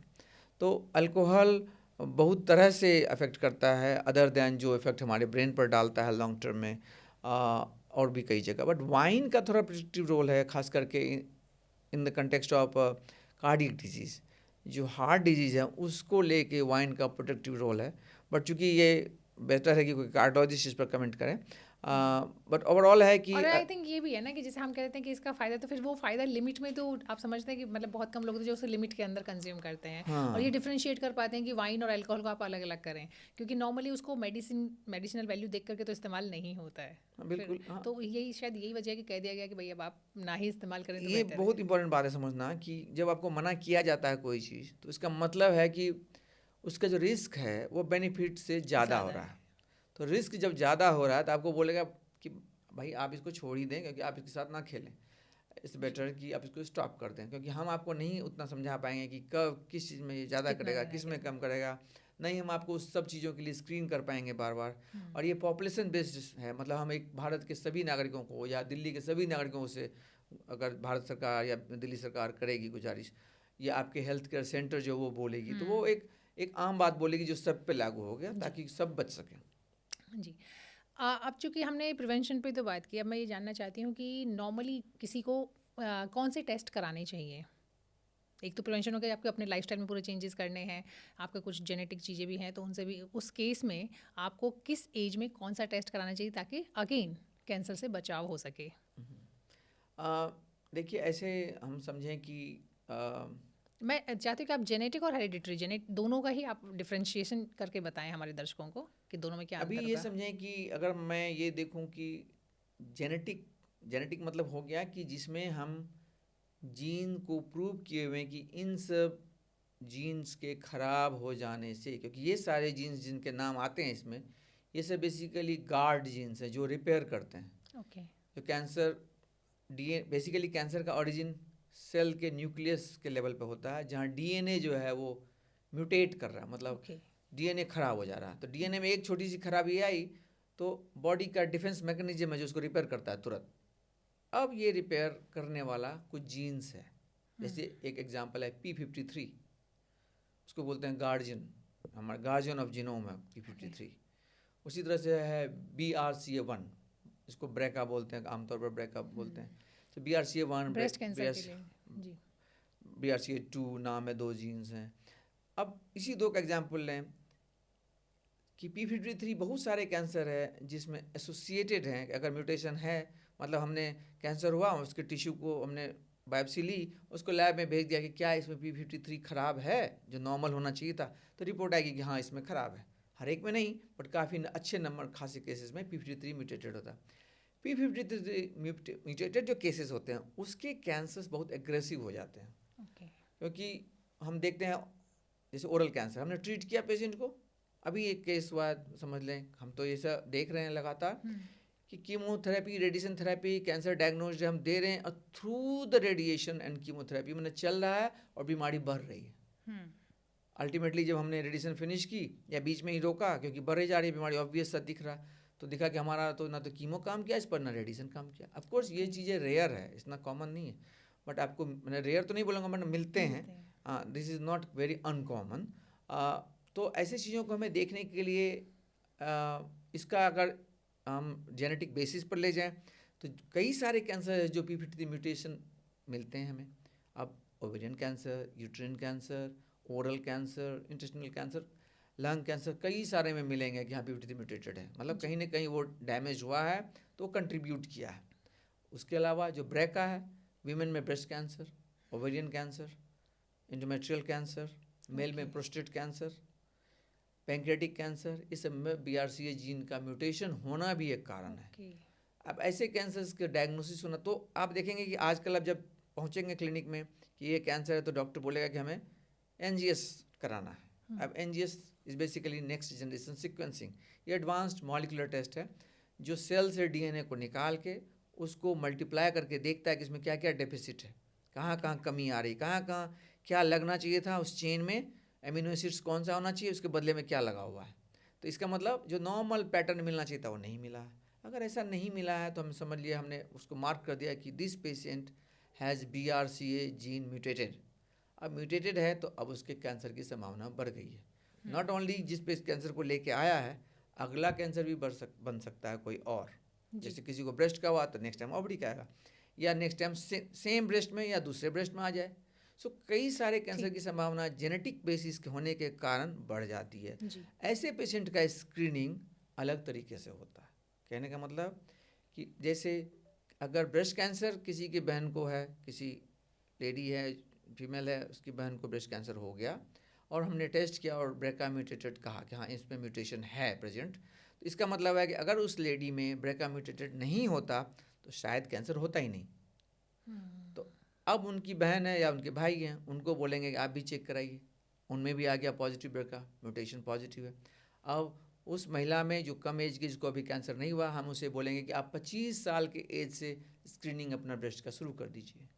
तो अल्कोहल बहुत तरह से अफेक्ट करता है, अदर दैन जो इफेक्ट हमारे ब्रेन पर डालता है लॉन्ग टर्म में, और भी कई जगह। बट वाइन का थोड़ा प्रोटेक्टिव रोल है, खास करके in the context of cardiac disease. जो हार्ट डिजीज़ है उसको लेके वाइन का प्रोटेक्टिव रोल है। बट चूँकि ये बेटर है कि कोई कार्डियोलॉजिस्ट इस पर कमेंट करें, बट ओवरऑल है कि और आई थिंक ये भी है ना कि जैसे हम कहते हैं कि इसका फ़ायदा, तो फिर वो फ़ायदा लिमिट में, तो आप समझते हैं कि मतलब बहुत कम लोग होते हैं जो उसे लिमिट के अंदर कंज्यूम करते हैं। हाँ। और ये डिफरेंशिएट कर पाते हैं कि वाइन और अल्कोहल को आप अलग अलग करें, क्योंकि नॉर्मली उसको मेडिसिनल वैल्यू देख करके तो इस्तेमाल नहीं होता है। बिल्कुल, हाँ। तो यही शायद यही वजह है कि कह दिया गया कि भाई अब आप ना ही इस्तेमाल करें तो ये बेहतर बहुत है। इंपॉर्टेंट बात है समझना कि जब आपको मना किया जाता है कोई चीज़, तो इसका मतलब है कि उसका जो रिस्क है वो बेनिफिट से ज़्यादा हो रहा है। तो रिस्क जब ज़्यादा हो रहा है तो आपको बोलेगा कि भाई आप इसको छोड़ ही दें, क्योंकि आप इसके साथ ना खेलें। इट्स बेटर कि आप इसको स्टॉप कर दें, क्योंकि हम आपको नहीं उतना समझा पाएंगे कि कब किस चीज़ में ये ज़्यादा कितना करेगा, ज़्यादा किस में करेगा। कम करेगा। नहीं, हम आपको उस सब चीज़ों के लिए स्क्रीन कर पाएंगे बार बार। और ये पॉपुलेशन बेस्ड है, मतलब हम एक भारत के सभी नागरिकों को या दिल्ली के सभी नागरिकों से, अगर भारत सरकार या दिल्ली सरकार करेगी गुजारिश, या आपके हेल्थ केयर सेंटर जो वो बोलेगी, तो वो एक आम बात बोलेगी जो सब पे लागू हो गया, ताकि सब बच सकें। जी। अब चूंकि हमने प्रिवेंशन पे तो बात की, अब मैं ये जानना चाहती हूँ कि नॉर्मली किसी को कौन से टेस्ट कराने चाहिए। एक तो प्रिवेंशन हो गया, आपके अपने लाइफस्टाइल में पूरे चेंजेस करने हैं, आपका कुछ जेनेटिक चीज़ें भी हैं, तो उनसे भी उस केस में आपको किस एज में कौन सा टेस्ट कराना चाहिए ताकि अगेन कैंसर से बचाव हो सके। देखिए, ऐसे हम समझें कि मैं चाहती हूँ कि आप जेनेटिक और हेरिडिटरी दोनों का ही आप डिफ्रेंशिएशन करके बताएं हमारे दर्शकों को कि दोनों में क्या अभी अंतर ये होगा। समझें कि अगर मैं ये देखूं कि जेनेटिक जेनेटिक मतलब हो गया कि जिसमें हम जीन को प्रूव किए हुए हैं कि इन सब जीन्स के खराब हो जाने से, क्योंकि ये सारे जीन्स जिनके नाम आते हैं इसमें, ये सब बेसिकली गार्ड जीन्स हैं जो रिपेयर करते हैं। ओके। तो कैंसर बेसिकली कैंसर का ओरिजिन सेल के न्यूक्लियस के लेवल पे होता है, जहाँ डीएनए जो है वो म्यूटेट कर रहा है, मतलब डीएनए खराब हो जा रहा है। तो डीएनए में एक छोटी सी खराबी आई तो बॉडी का डिफेंस मैकेनिज्म है जो उसको रिपेयर करता है तुरंत। अब ये रिपेयर करने वाला कुछ जीन्स है, जैसे एक एग्जांपल है P53, उसको बोलते हैं गार्जियन, हमारा गार्जियन ऑफ जीनोम है P53। उसी तरह से है BRCA1, इसको ब्रेका बोलते हैं, आमतौर पर ब्रेका बोलते हैं। तो BRCA1, ब्रेस्ट कैंसर के लिए जी, BRCA2 नाम है, दो जीन्स हैं। अब इसी दो का एग्जांपल लें कि P53 बहुत सारे कैंसर है जिसमें एसोसिएटेड हैं। अगर म्यूटेशन है, मतलब हमने कैंसर हुआ, उसके टिश्यू को हमने बायोप्सी ली, उसको लैब में भेज दिया कि क्या इसमें P53 खराब है जो नॉर्मल होना चाहिए था, तो रिपोर्ट आएगी कि हाँ इसमें खराब है। हर एक में नहीं, बट काफ़ी अच्छे नंबर खासे केसेस में P53 म्यूटेटेड होता है। P53 म्यूटेटेड जो केसेस होते हैं उसके कैंसर्स बहुत एग्रेसिव हो जाते हैं। क्योंकि हम देखते हैं जैसे ओरल कैंसर, हमने ट्रीट किया पेशेंट को, अभी एक केस हुआ, समझ लें हम तो ये सब देख रहे हैं लगातार कि chemotherapy, radiation therapy, cancer diagnose हम दे रहे हैं, और through the radiation and chemotherapy मैंने चल रहा है और बीमारी बढ़ रही है। अल्टीमेटली जब हमने रेडिएशन फिनिश की या बीच में ही रोका, क्योंकि बढ़ जा रही है बीमारी, ऑब्वियस सा दिख रहा, तो दिखा कि हमारा तो ना तो कीमो काम किया इस पर, ना रेडिएशन काम किया। ऑफ कोर्स ये चीज़ें रेयर है, इतना कॉमन नहीं है, बट आपको मैंने रेयर तो नहीं बोलूँगा, बट मिलते हैं। This is not very uncommon. तो ऐसी चीज़ों को हमें देखने के लिए इसका अगर हम जेनेटिक बेसिस पर ले जाएं तो कई सारे कैंसर है जो P53 म्यूटेशन मिलते हैं हमें। अब ovarian cancer, uterine cancer, oral cancer, intestinal cancer, lung cancer, कई सारे में मिलेंगे कि हाँ P53 म्यूटेटेड है, मतलब कहीं ना कहीं वो डैमेज हुआ है तो कंट्रीब्यूट किया है। उसके अलावा जो ब्रेका है, वीमेन में breast cancer, ovarian cancer, endometrial cancer, male में प्रोस्टेट कैंसर, पैंक्रियाटिक कैंसर, इस सब में BRCA जीन का म्यूटेशन होना भी एक कारण है। अब ऐसे कैंसर्स के डायग्नोसिस होना, तो आप देखेंगे कि आजकल अब जब पहुंचेंगे क्लिनिक में कि ये कैंसर है तो डॉक्टर बोलेगा कि हमें NGS कराना है। अब NGS is basically next generation sequencing. ये एडवांस्ड मॉलिक्यूलर टेस्ट है जो सेल से DNA को निकाल के उसको मल्टीप्लाई करके देखता है कि इसमें क्या क्या डेफिसिट है, कहाँ कहाँ कमी आ रही, कहाँ कहाँ क्या लगना चाहिए था उस चेन में, एमिनो एसिड्स कौन सा होना चाहिए, उसके बदले में क्या लगा हुआ है। तो इसका मतलब जो नॉर्मल पैटर्न मिलना चाहिए था वो नहीं मिला है। अगर ऐसा नहीं मिला है तो हम समझ लिए, हमने उसको मार्क कर दिया कि this patient has BRCA gene mutated. अब म्यूटेटेड है तो अब उसके कैंसर की संभावना बढ़ गई है। नॉट ओनली जिस पे कैंसर को लेके आया है, अगला कैंसर भी बन सकता है कोई और। जैसे किसी को ब्रेस्ट का हुआ तो नेक्स्ट टाइम ओवरी का आएगा, या नेक्स्ट टाइम सेम ब्रेस्ट में या दूसरे ब्रेस्ट में आ जाए। सो कई सारे कैंसर की संभावना जेनेटिक बेसिस के होने के कारण बढ़ जाती है। ऐसे पेशेंट का स्क्रीनिंग अलग तरीके से होता है। कहने का मतलब कि जैसे अगर ब्रेस्ट कैंसर किसी की बहन को है, किसी लेडी है, फीमेल है, उसकी बहन को ब्रेस्ट कैंसर हो गया और हमने टेस्ट किया और ब्रेका म्यूटेटेड कहा कि हाँ इसमें म्यूटेशन है प्रेजेंट, तो इसका मतलब है कि अगर उस लेडी में ब्रेका म्यूटेटेड नहीं होता तो शायद कैंसर होता ही नहीं। तो अब उनकी बहन है या उनके भाई हैं, उनको बोलेंगे कि आप भी चेक कराइए, उनमें भी आ गया पॉजिटिव, ब्रेका म्यूटेशन पॉजिटिव है। अब उस महिला में जो कम एज की, जिसको अभी कैंसर नहीं हुआ, हम उसे बोलेंगे कि आप 25 साल के एज से स्क्रीनिंग अपना ब्रेस्ट का शुरू कर दीजिए।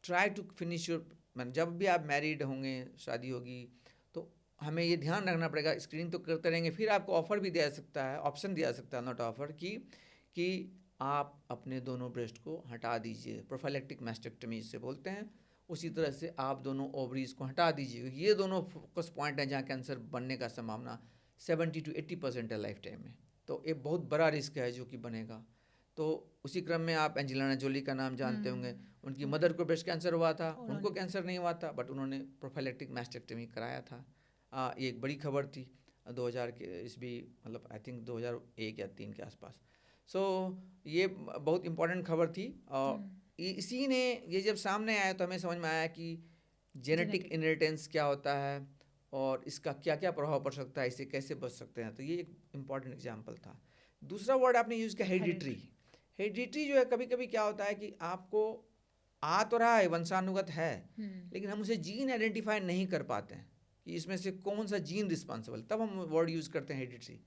ट्राई टू फिनिश योर, जब भी आप मैरिड होंगे, शादी होगी, तो हमें ये ध्यान रखना पड़ेगा, स्क्रीनिंग तो करते रहेंगे। फिर आपको ऑफ़र भी दिया सकता है, ऑप्शन दिया सकता है, नॉट ऑफर, कि आप अपने दोनों ब्रेस्ट को हटा दीजिए, प्रोफाइलेक्टिक मैस्टेक्टमी जिसे बोलते हैं। उसी तरह से आप दोनों ओवरीज को हटा दीजिए। ये दोनों फोकस पॉइंट हैं जहाँ कैंसर बनने का संभावना 70 to 80% है लाइफ टाइम में। तो एक बहुत बड़ा रिस्क है जो कि बनेगा। तो उसी क्रम में आप एंजेलिना जोली का नाम जानते होंगे। उनकी मदर को ब्रेस्ट कैंसर हुआ था, उनको कैंसर नहीं हुआ था, बट उन्होंने प्रोफाइलेक्टिक मैस्टेक्टमी कराया था। ये एक बड़ी खबर थी 2000 के ईस्वी, मतलब आई थिंक 2001 या 3 के आसपास। सो ये बहुत इम्पोर्टेंट खबर थी। और इसी ने ये जब सामने आया तो हमें समझ में आया कि जेनेटिक इनहेरिटेंस क्या होता है और इसका क्या क्या प्रभाव पड़ सकता है, इसे कैसे बच सकते हैं। तो ये एक इम्पॉर्टेंट एग्जाम्पल था। दूसरा वर्ड आपने यूज़ किया हेरिडिटरी। हेरिडिटरी जो है, कभी कभी क्या होता है कि आपको आ तो रहा है, वंशानुगत है, लेकिन हम उसे जीन आइडेंटिफाई नहीं कर पाते हैं कि इसमें से कौन सा जीन रिस्पॉन्सिबल, तब हम वर्ड यूज़ करते हैं हेरिडिटरी।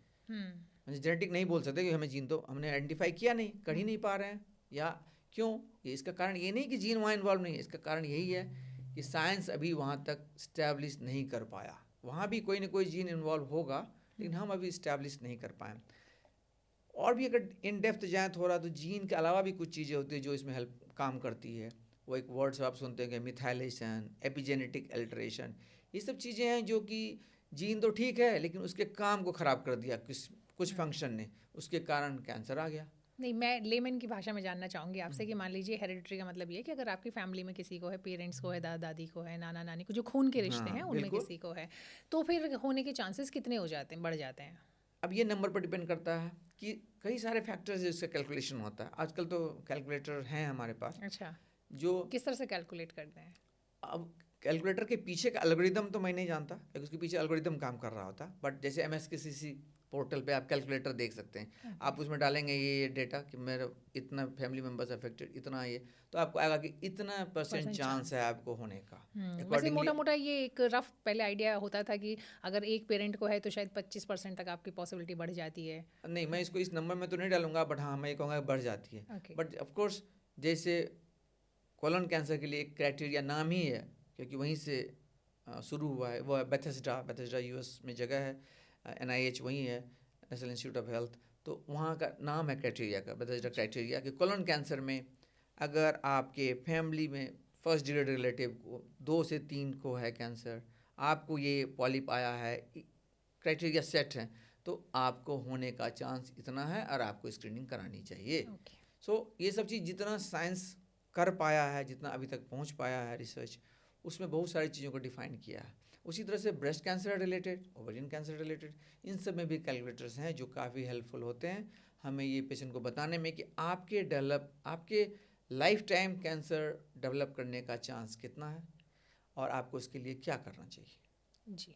जेनेटिक नहीं बोल सकते कि हमें जीन तो हमने आइडेंटिफाई किया नहीं, कर ही नहीं पा रहे हैं। या क्यों? ये इसका कारण ये नहीं कि जीन वहाँ इन्वॉल्व नहीं है, इसका कारण यही है कि साइंस अभी वहाँ तक स्टैब्लिश नहीं कर पाया। वहाँ भी कोई ना कोई जीन इन्वॉल्व होगा, लेकिन हम अभी स्टैब्लिश नहीं कर पाए। और भी अगर इन डेप्थ जाए थोड़ा, तो जीन के अलावा भी कुछ चीज़ें होती है जो इसमें हेल्प काम करती है। वो एक वर्ड्स आप सुनते हैं, मिथाइलेशन, एपिजेनेटिक अल्टरेशन, ये सब चीज़ें हैं जो कि जीन तो ठीक है लेकिन उसके काम को ख़राब कर दिया कुछ फंक्शन ने, उसके कारण कैंसर आ गया। नहीं, मैं लेमन की भाषा में जानना चाहूँगी आपसे कि मान लीजिए हेरिडिटरी का मतलब ये है कि अगर आपकी फैमिली में किसी को है, पेरेंट्स को है, दादा दादी को है, नाना नानी को, जो खून के रिश्ते हैं उनमें किसी को है, तो फिर होने के चांसेस कितने हो जाते हैं, बढ़ जाते हैं? अब ये नंबर पर डिपेंड करता है कि कई सारे फैक्टर्स जिसका कैलकुलेशन होता है। आजकल तो कैलकुलेटर हैं हमारे पास। अच्छा, जो किस तरह से कैलकुलेट करते हैं? अब कैलकुलेटर के पीछे का एल्गोरिदम तो मैं नहीं जानता, क्योंकि उसके पीछे एल्गोरिदम काम कर रहा होता। बट जैसे MSKCC पोर्टल पे आप कैलकुलेटर देख सकते हैं। आप उसमें डालेंगे ये डेटा कि मेरा इतना फैमिली मेम्बर्स अफेक्टेड, इतना ये, तो आपको आएगा कि इतना % चांस है आपको होने का। वैसे मोटा मोटा ये एक रफ पहले आइडिया होता था कि अगर एक पेरेंट को है तो शायद 25% तक आपकी पॉसिबिलिटी बढ़ जाती है। नहीं, मैं इसको इस नंबर में तो नहीं डालूंगा, बट हाँ मैं ये कहूँगा बढ़ जाती है। बट ऑफकोर्स जैसे कोलन कैंसर के लिए एक क्राइटेरिया नाम ही है, क्योंकि वहीं से शुरू हुआ है। वो बेथेस्डा US में जगह है, NIH वहीं है, नेशनल इंस्टीट्यूट ऑफ हेल्थ। तो वहाँ का नाम है क्राइटेरिया का, बेथेस्डा क्राइटेरिया, कि कोलन कैंसर में अगर आपके फैमिली में फर्स्ट डिग्री रिलेटिव को 2 से 3 को है कैंसर, आपको ये पॉलिप आया है, क्राइटेरिया सेट है, तो आपको होने का चांस इतना है और आपको स्क्रीनिंग करानी चाहिए। सो ये सब चीज़ जितना साइंस कर पाया है, जितना अभी तक पहुंच पाया है रिसर्च, उसमें बहुत सारी चीज़ों को डिफाइन किया है। उसी तरह से breast cancer related, ovarian cancer related, इन सब में भी कैलकुलेटर्स हैं जो काफ़ी हेल्पफुल होते हैं हमें ये पेशेंट को बताने में कि आपके लाइफ टाइम कैंसर डेवलप करने का चांस कितना है और आपको इसके लिए क्या करना चाहिए? जी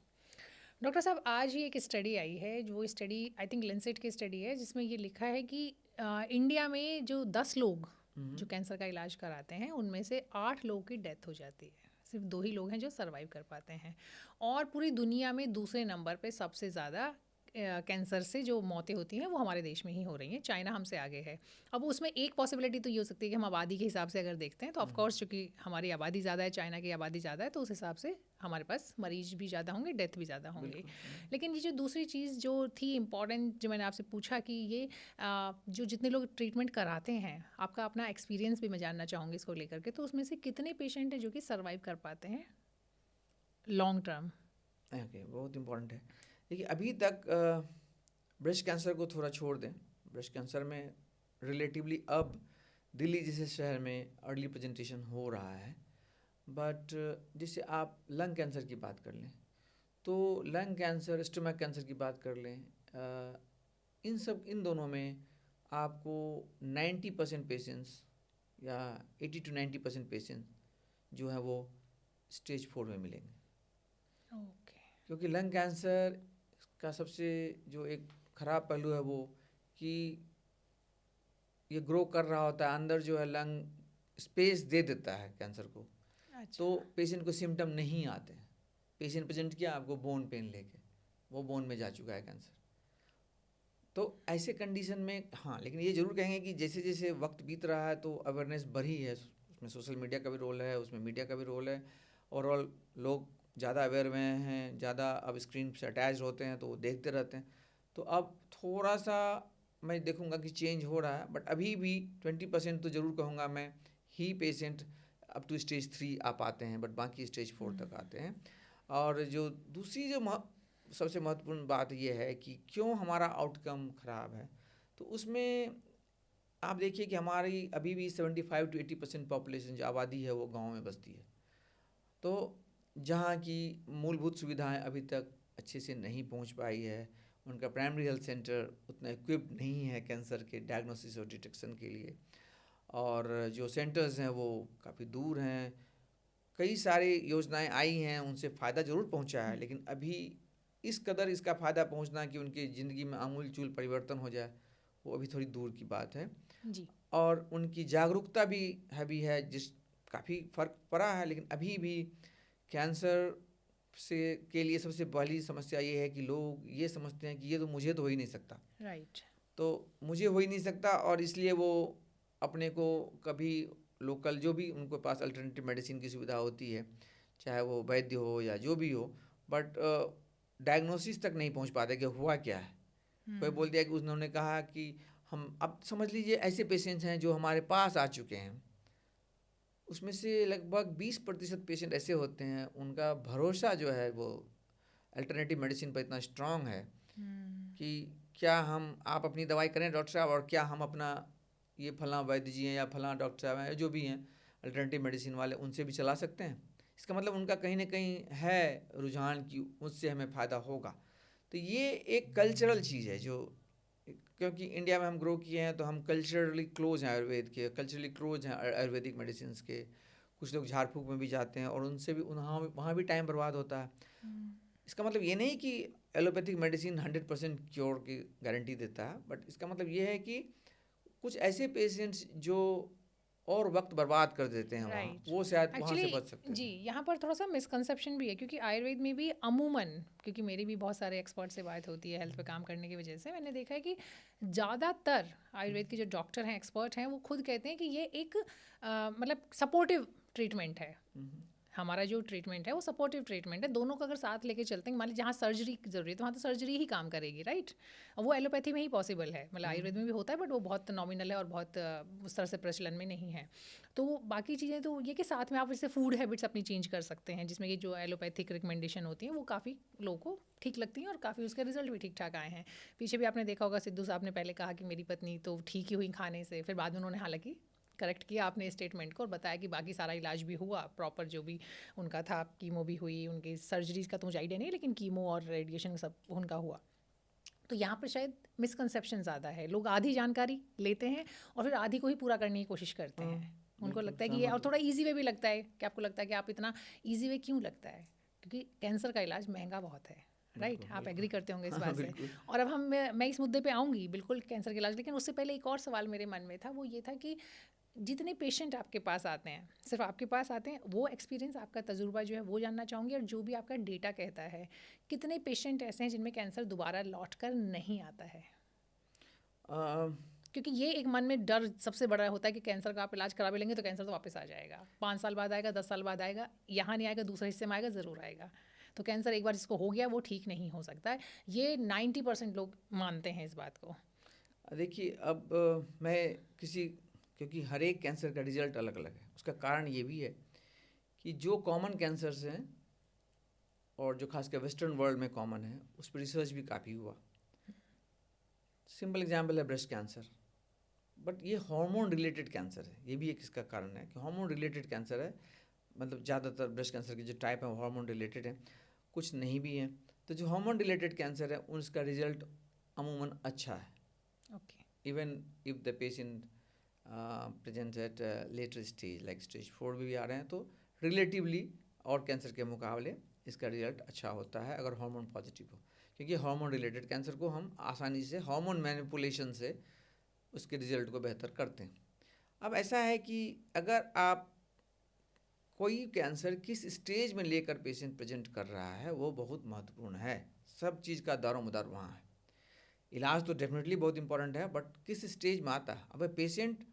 डॉक्टर साहब, आज ही एक स्टडी आई है, जो स्टडी आई थिंक लेंसेट की स्टडी है, जिसमें ये लिखा है कि इंडिया में जो 10 लोग जो कैंसर का इलाज कराते हैं, उनमें से 8 लोगों की डेथ हो जाती है। सिर्फ 2 ही लोग हैं जो सरवाइव कर पाते हैं। और पूरी दुनिया में दूसरे नंबर पे सबसे ज़्यादा कैंसर से जो मौतें होती हैं वो हमारे देश में ही हो रही हैं। चाइना हमसे आगे है। अब उसमें एक पॉसिबिलिटी तो ये हो सकती है कि हम आबादी के हिसाब से अगर देखते हैं तो ऑफ कोर्स चूँकि हमारी आबादी ज़्यादा है, चाइना की आबादी ज़्यादा है, तो उस हिसाब से हमारे पास मरीज भी ज़्यादा होंगे, डेथ भी ज़्यादा होंगे। लेकिन ये जो दूसरी चीज़ जो थी इम्पॉर्टेंट, जो मैंने आपसे पूछा कि ये जो जितने लोग ट्रीटमेंट कराते हैं, आपका अपना एक्सपीरियंस भी मैं जानना चाहूँगी इसको लेकर के, तो उसमें से कितने पेशेंट हैं जो कि सर्वाइव कर पाते हैं लॉन्ग टर्म? ओके, बहुत इम्पोर्टेंट है। देखिए, अभी तक ब्रेस्ट कैंसर को थोड़ा छोड़ दें। ब्रेस्ट कैंसर में रिलेटिवली अब दिल्ली जैसे शहर में अर्ली प्रेजेंटेशन हो रहा है, बट जैसे आप लंग कैंसर की बात कर लें, तो लंग कैंसर, स्टमक कैंसर की बात कर लें, इन दोनों में आपको 90% पेशेंट्स या 80 to 90% पेशेंट्स जो है वो स्टेज 4 में मिलेंगे। ओके। क्योंकि लंग कैंसर का सबसे जो एक ख़राब पहलू है वो कि ये ग्रो कर रहा होता है, अंदर जो है लंग स्पेस दे देता है कैंसर को। अच्छा। तो पेशेंट को सिम्टम नहीं आते हैं। पेशेंट प्रेजेंट किया आपको बोन पेन लेके, वो बोन में जा चुका है कैंसर। तो ऐसे कंडीशन में हाँ, लेकिन ये ज़रूर कहेंगे कि जैसे जैसे वक्त बीत रहा है तो अवेयरनेस बढ़ी है, उसमें सोशल मीडिया का भी रोल है, उसमें मीडिया का भी रोल है। ओवरऑल लोग ज़्यादा अवेयर हुए हैं, ज़्यादा अब स्क्रीन से अटैच होते हैं तो वो देखते रहते हैं। तो अब थोड़ा सा मैं देखूंगा कि चेंज हो रहा है, बट अभी भी 20% तो ज़रूर कहूँगा मैं ही पेशेंट अप टू स्टेज 3 आ पाते हैं, बट बाकी स्टेज 4 तक आते हैं। और जो दूसरी जो सबसे महत्वपूर्ण बात यह है कि क्यों हमारा आउटकम ख़राब है, तो उसमें आप देखिए कि हमारी अभी भी 75 to 80% पॉपुलेशन जो आबादी है वो गाँव में बसती है। तो जहाँ की मूलभूत सुविधाएं अभी तक अच्छे से नहीं पहुँच पाई है, उनका प्राइमरी हेल्थ सेंटर उतना इक्विप्ड नहीं है कैंसर के डायग्नोसिस और डिटेक्शन के लिए, और जो सेंटर्स हैं वो काफ़ी दूर हैं। कई सारी योजनाएं आई हैं, उनसे फ़ायदा ज़रूर पहुंचा है, लेकिन अभी इस कदर इसका फ़ायदा पहुंचना कि उनकी ज़िंदगी में आमूल चूल परिवर्तन हो जाए, वो अभी थोड़ी दूर की बात है। जी। और उनकी जागरूकता भी है जिस काफ़ी फ़र्क पड़ा है, लेकिन अभी भी कैंसर से के लिए सबसे पहली समस्या ये है कि लोग ये समझते हैं कि ये तो मुझे तो हो ही नहीं सकता, राइट। तो मुझे हो ही नहीं सकता, और इसलिए वो अपने को कभी लोकल जो भी उनके पास अल्टरनेटिव मेडिसिन की सुविधा होती है, चाहे वो वैद्य हो या जो भी हो, बट डायग्नोसिस तक नहीं पहुंच पाते कि हुआ क्या है। कोई बोल दिया कि उन्होंने कहा कि हम, अब समझ लीजिए ऐसे पेशेंट्स हैं जो हमारे पास आ चुके हैं, उसमें से लगभग 20% पेशेंट ऐसे होते हैं उनका भरोसा जो है वो अल्टरनेटिव मेडिसिन पर इतना स्ट्रांग है कि क्या आप अपनी दवाई करें डॉक्टर साहब, और क्या हम अपना ये फलां वैद्य जी हैं या फलां डॉक्टर साहब हैं जो भी हैं अल्टरनेटिव मेडिसिन वाले, उनसे भी चला सकते हैं। इसका मतलब उनका कहीं ना कहीं है रुझान कि उससे हमें फ़ायदा होगा। तो ये एक कल्चरल चीज़ है जो, क्योंकि इंडिया में हम ग्रो किए हैं तो हम कल्चरली क्लोज हैं आयुर्वेद के, कल्चरली क्लोज हैं आयुर्वेदिक मेडिसिन के। कुछ लोग झाड़ फूक में भी जाते हैं और उनसे भी वहाँ भी टाइम बर्बाद होता है। इसका मतलब ये नहीं कि एलोपैथिक मेडिसिन 100% क्योर की गारंटी देता है, बट इसका मतलब ये है कि कुछ ऐसे पेशेंट्स जो और वक्त बर्बाद कर देते हैं वहाँ, राइट। वो शायद वहाँ से एक्चुअली बच सकते जी, हैं। यहाँ पर थोड़ा सा मिसकंसेप्शन भी है, क्योंकि आयुर्वेद में भी अमूमन, क्योंकि मेरी भी बहुत सारे एक्सपर्ट से बात होती है हेल्थ पे काम करने की वजह से, मैंने देखा है कि ज़्यादातर आयुर्वेद के जो डॉक्टर हैं, एक्सपर्ट हैं, वो खुद कहते हैं कि ये एक मतलब सपोर्टिव ट्रीटमेंट है। हमारा जो ट्रीटमेंट है वो सपोर्टिव ट्रीटमेंट है। दोनों को अगर साथ लेके चलते हैं, मान लीजिए जहाँ सर्जरी की ज़रूरत है वहाँ तो सर्जरी ही काम करेगी, राइट। वो एलोपैथी में ही पॉसिबल है, मतलब आयुर्वेद में भी होता है, बट वो बहुत नॉमिनल है और बहुत उस तरह से प्रचलन में नहीं है। तो बाकी चीज़ें तो ये कि साथ में आप इससे फूड हैबिट्स अपनी चेंज कर सकते हैं, जिसमें ये जो एलोपैथिक रिकमेंडेशन होती हैं वो काफ़ी लोगों को ठीक लगती हैं और काफ़ी उसके रिजल्ट भी ठीक ठाक आए हैं। पीछे भी आपने देखा होगा, सिद्धू साहब ने पहले कहा कि मेरी पत्नी तो ठीक ही हुई खाने से, फिर बाद में उन्होंने हालांकि करेक्ट किया आपने स्टेटमेंट को और बताया कि बाकी सारा इलाज भी हुआ प्रॉपर, जो भी उनका था, कीमो भी हुई, उनकी सर्जरीज का तो मुझे आइडिया नहीं, लेकिन कीमो और रेडिएशन सब उनका हुआ। तो यहाँ पर शायद मिसकंसेप्शन ज़्यादा है, लोग आधी जानकारी लेते हैं और फिर आधी को ही पूरा करने की कोशिश करते हैं। उनको बिल्कुल लगता है कि ये, सहमत और हूँ। थोड़ा इजी वे भी लगता है कि आपको लगता है कि आप इतना इजी वे क्यों लगता है, क्योंकि कैंसर का इलाज महंगा बहुत है, राइट? बिल्कुल आप बिल्कुल एग्री करते होंगे इस हाँ बात से। बिल्कुल। और अब मैं इस मुद्दे पे आऊँगी बिल्कुल, कैंसर के इलाज, लेकिन उससे पहले एक और सवाल मेरे मन में था, वो ये था कि जितने पेशेंट आपके पास आते हैं, सिर्फ आपके पास आते हैं, वो एक्सपीरियंस, आपका तजुर्बा जो है वो जानना चाहूँगी, और जो भी आपका डेटा कहता है, कितने पेशेंट ऐसे हैं जिनमें कैंसर दोबारा लौट कर नहीं आता है? अ, क्योंकि ये एक मन में डर सबसे बड़ा होता है कि कैंसर का आप इलाज करा भी लेंगे तो कैंसर तो वापस आ जाएगा, 5 साल बाद आएगा, 10 साल बाद आएगा, यहाँ नहीं आएगा, दूसरे हिस्से में आएगा, ज़रूर आएगा। तो कैंसर एक बार जिसको हो गया वो ठीक नहीं हो सकता है, ये 90% लोग मानते हैं इस बात को। देखिए अब मैं किसी, क्योंकि हर एक कैंसर का रिजल्ट अलग अलग है, उसका कारण ये भी है कि जो कॉमन कैंसर्स हैं और जो खासकर वेस्टर्न वर्ल्ड में कॉमन है, उस पर रिसर्च भी काफ़ी हुआ। सिंपल एग्जांपल है ब्रेस्ट कैंसर, बट ये हार्मोन रिलेटेड कैंसर है, ये भी एक इसका कारण है कि हार्मोन रिलेटेड कैंसर है। मतलब ज़्यादातर ब्रेस्ट कैंसर के जो टाइप है वो हार्मोन रिलेटेड है, कुछ नहीं भी हैं। तो जो हार्मोन रिलेटेड कैंसर है उसका रिजल्ट अमूमन अच्छा है, okay. even if the patient presents at a later stage like stage 4 भी आ रहे हैं, तो रिलेटिवली और कैंसर के मुकाबले इसका रिजल्ट अच्छा होता है अगर हार्मोन पॉजिटिव हो, क्योंकि हार्मोन रिलेटेड कैंसर को हम आसानी से हार्मोन मैनिपुलेशन से उसके रिजल्ट को बेहतर करते हैं। अब ऐसा है कि अगर आप कोई कैंसर किस स्टेज में लेकर पेशेंट प्रेजेंट कर रहा है वो बहुत महत्वपूर्ण है। सब चीज़ का दारोमदार वहाँ है। इलाज तो डेफिनेटली बहुत इंपॉर्टेंट है, बट किस स्टेज में आता है। अब पेशेंट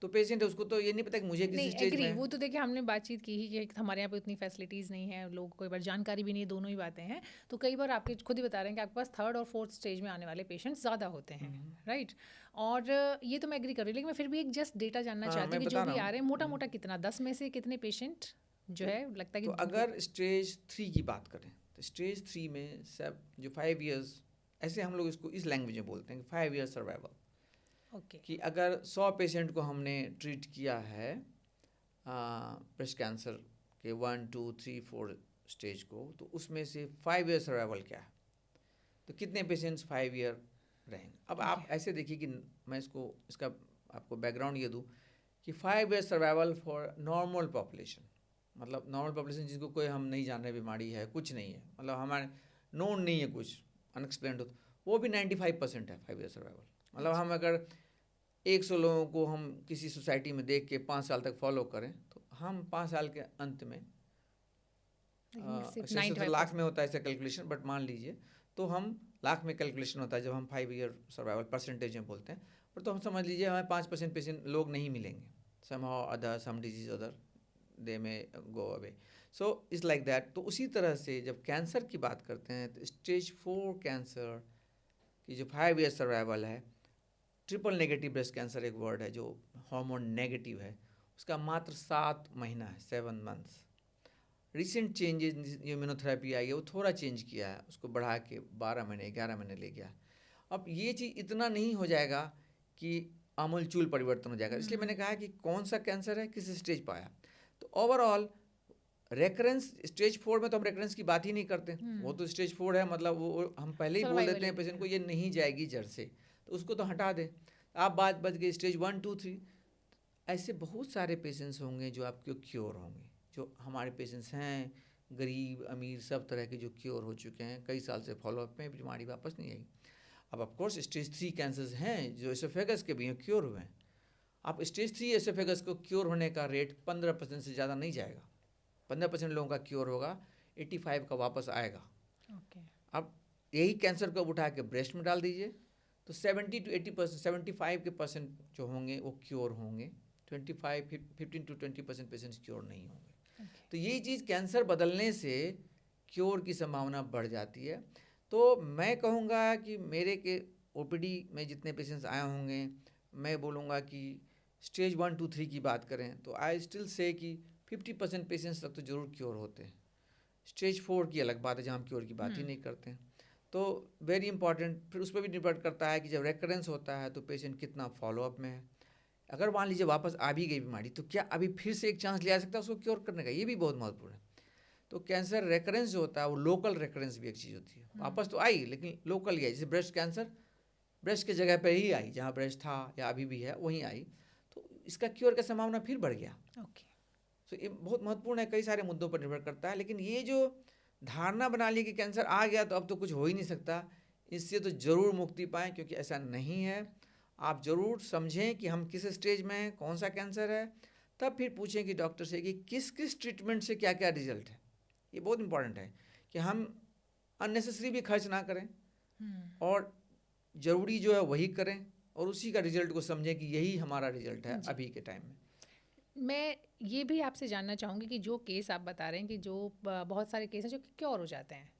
तो पेशेंट है, उसको तो ये नहीं पता कि मुझे किस नहीं, स्टेज में एग्री, है। वो तो देखिए हमने बातचीत की ही कि हमारे यहाँ पे उतनी फैसिलिटीज़ नहीं है, लोगों को कई बार जानकारी भी नहीं है, दोनों ही बातें हैं। तो कई बार आपके खुद ही बता रहे हैं कि आपके पास 3rd और 4th स्टेज में आने वाले पेशेंट्स ज़्यादा होते हैं, राइट? और ये तो मैं एग्री कर रही हूँ, लेकिन मैं फिर भी एक जस्ट डेटा जानना हाँ, चाहती मैं हूँ कि बता जो भी रहा आ रहे हैं हूँ। मोटा मोटा कितना, 10 में से कितने पेशेंट जो है लगता है कि तो जिनको, अगर स्टेज 3 की बात करें तो स्टेज 3 में सब जो 5 इयर्स, ऐसे हम लोग इसको इस लैंग्वेज में बोलते हैं कि 5 इयर्स सर्वाइवल, ओके, कि अगर 100 पेशेंट को हमने ट्रीट किया है ब्रेस्ट कैंसर के 1 2 3 4 स्टेज को, तो उसमें से 5 ईयर सर्वाइवल क्या है, तो कितने पेशेंट्स 5 ईयर रहेंगे। अब आप ऐसे देखिए कि मैं इसका आपको बैकग्राउंड ये दूँ कि 5 year survival for normal population, मतलब नॉर्मल पॉपुलेशन जिसको कोई हम नहीं जान रहे बीमारी है, कुछ नहीं है, मतलब हमारे नोन नहीं है, कुछ अनएक्सप्लेन्ड हो, वो भी 95% है 5 ईयर सर्वाइवल। मतलब हम अगर 100 लोगों को हम किसी सोसाइटी में देख के 5 साल तक फॉलो करें, तो हम 5 साल के अंत में सिर्फ वैसे तो लाख 95%। में होता है ऐसा कैलकुलेशन, बट मान लीजिए तो हम लाख में कैलकुलेशन होता है जब हम 5 ईयर सर्वाइवल परसेंटेज में बोलते हैं। पर तो हम समझ लीजिए हमें 5% पेशेंट लोग नहीं मिलेंगे, somehow other some disease other they may go away, so is like that. तो उसी तरह से जब कैंसर की बात करते हैं तो स्टेज 4 कैंसर की जो 5 ईयर सर्वाइवल है, ट्रिपल नेगेटिव ब्रेस्ट कैंसर एक वर्ड है जो हार्मोन नेगेटिव है, उसका मात्र 7 महीना है, 7 मंथ्स। रिसेंट चेंजेस जो इम्यूनोथेरेपी आई है वो थोड़ा चेंज किया है, उसको बढ़ा के 12 महीने 11 महीने ले गया। अब ये चीज़ इतना नहीं हो जाएगा कि आमूलचूल परिवर्तन हो जाएगा, इसलिए मैंने कहा कि कौन सा कैंसर है, किस स्टेज पाया। तो ओवरऑल रेकरेंस स्टेज 4 में तो हम रेकरेंस की बात ही नहीं करते, वो तो स्टेज 4 है, मतलब वो हम पहले ही बोल देते हैं पेशेंट को ये नहीं जाएगी जड़ से, तो उसको तो हटा दें। आप बात बच गई स्टेज 1 2 3, ऐसे बहुत सारे पेशेंट्स होंगे जो आपके क्योर होंगे, जो हमारे पेशेंट्स हैं गरीब अमीर सब तरह के जो क्योर हो चुके हैं, कई साल से फॉलोअप में बीमारी वापस नहीं आई। अब ऑफकोर्स स्टेज 3 कैंसर्स हैं जो एसोफेगस के भी हैं, क्योर हुए हैं। आप स्टेज 3 एसोफेगस को क्योर होने का रेट 15% से ज़्यादा नहीं जाएगा, 15% लोगों का क्योर होगा, 85 का वापस आएगा। अब यही कैंसर को उठा के ब्रेस्ट में डाल दीजिए तो 70 to 80%, 75% जो होंगे वो क्योर होंगे, 15 to 20% पेशेंट्स क्योर नहीं होंगे। तो यही चीज़ कैंसर बदलने से क्योर की संभावना बढ़ जाती है। तो मैं कहूँगा कि मेरे के ओपीडी में जितने पेशेंट्स आए होंगे, मैं बोलूँगा कि स्टेज 1 2 3 की बात करें तो आई स्टिल से कि 50% पेशेंट्स तक तो ज़रूर क्योर होते हैं। स्टेज 4 की अलग बात है जहाँ हम क्योर की बात ही नहीं करते हैं। तो वेरी इंपॉर्टेंट, फिर उस पर भी डिपेंड करता है कि जब रेकरेंस होता है तो पेशेंट कितना फॉलोअप में है। अगर मान लीजिए वापस आ भी गई बीमारी तो क्या अभी फिर से एक चांस लिया जा सकता है उसको क्योर करने का, ये भी बहुत महत्वपूर्ण है। तो कैंसर रेकरेंस जो होता है वो लोकल रेकरेंस भी एक चीज़ होती है, वापस तो आई लेकिन लोकल ही आई। जैसे ब्रेस्ट कैंसर ब्रेस्ट की जगह पे ही आई, जहाँ ब्रेस्ट था या अभी भी है वहीं आई, तो इसका क्योर का संभावना फिर बढ़ गया। ओके। तो ये बहुत महत्वपूर्ण है, कई सारे मुद्दों पर निर्भर करता है। लेकिन ये जो धारणा बना ली कि कैंसर आ गया तो अब तो कुछ हो ही नहीं सकता, इससे तो ज़रूर मुक्ति पाएँ, क्योंकि ऐसा नहीं है। आप ज़रूर समझें कि हम किस स्टेज में हैं, कौन सा कैंसर है, तब फिर पूछें कि डॉक्टर से कि किस किस ट्रीटमेंट से क्या क्या रिजल्ट है। ये बहुत इंपॉर्टेंट है कि हम अननेसेसरी भी खर्च ना करें और ज़रूरी जो है वही करें, और उसी का रिजल्ट को समझें कि यही हमारा रिजल्ट है अभी के टाइम में। मैं ये भी आपसे जानना चाहूँगी कि जो केस आप बता रहे हैं कि जो बहुत सारे केस हैं जो कि क्योर हो जाते हैं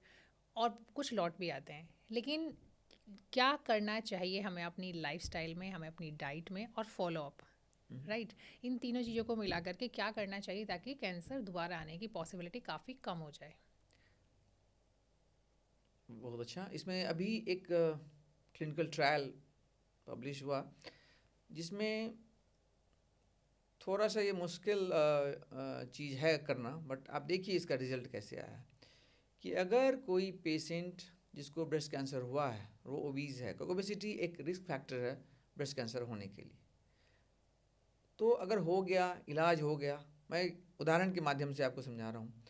और कुछ लौट भी आते हैं, लेकिन क्या करना चाहिए हमें अपनी लाइफस्टाइल में, हमें अपनी डाइट में और फॉलोअप, राइट, इन तीनों चीज़ों को मिला करके क्या करना चाहिए ताकि कैंसर दोबारा आने की पॉसिबिलिटी काफ़ी कम हो जाए? बहुत अच्छा। इसमें अभी एक क्लिनिकल ट्रायल पब्लिश हुआ जिसमें थोड़ा सा ये मुश्किल चीज़ है करना, बट आप देखिए इसका रिजल्ट कैसे आया है। कि अगर कोई पेशेंट जिसको ब्रेस्ट कैंसर हुआ है वो ओबीज है, क्योंकि ओबेसिटी एक रिस्क फैक्टर है ब्रेस्ट कैंसर होने के लिए, तो अगर हो गया, इलाज हो गया, मैं उदाहरण के माध्यम से आपको समझा रहा हूँ,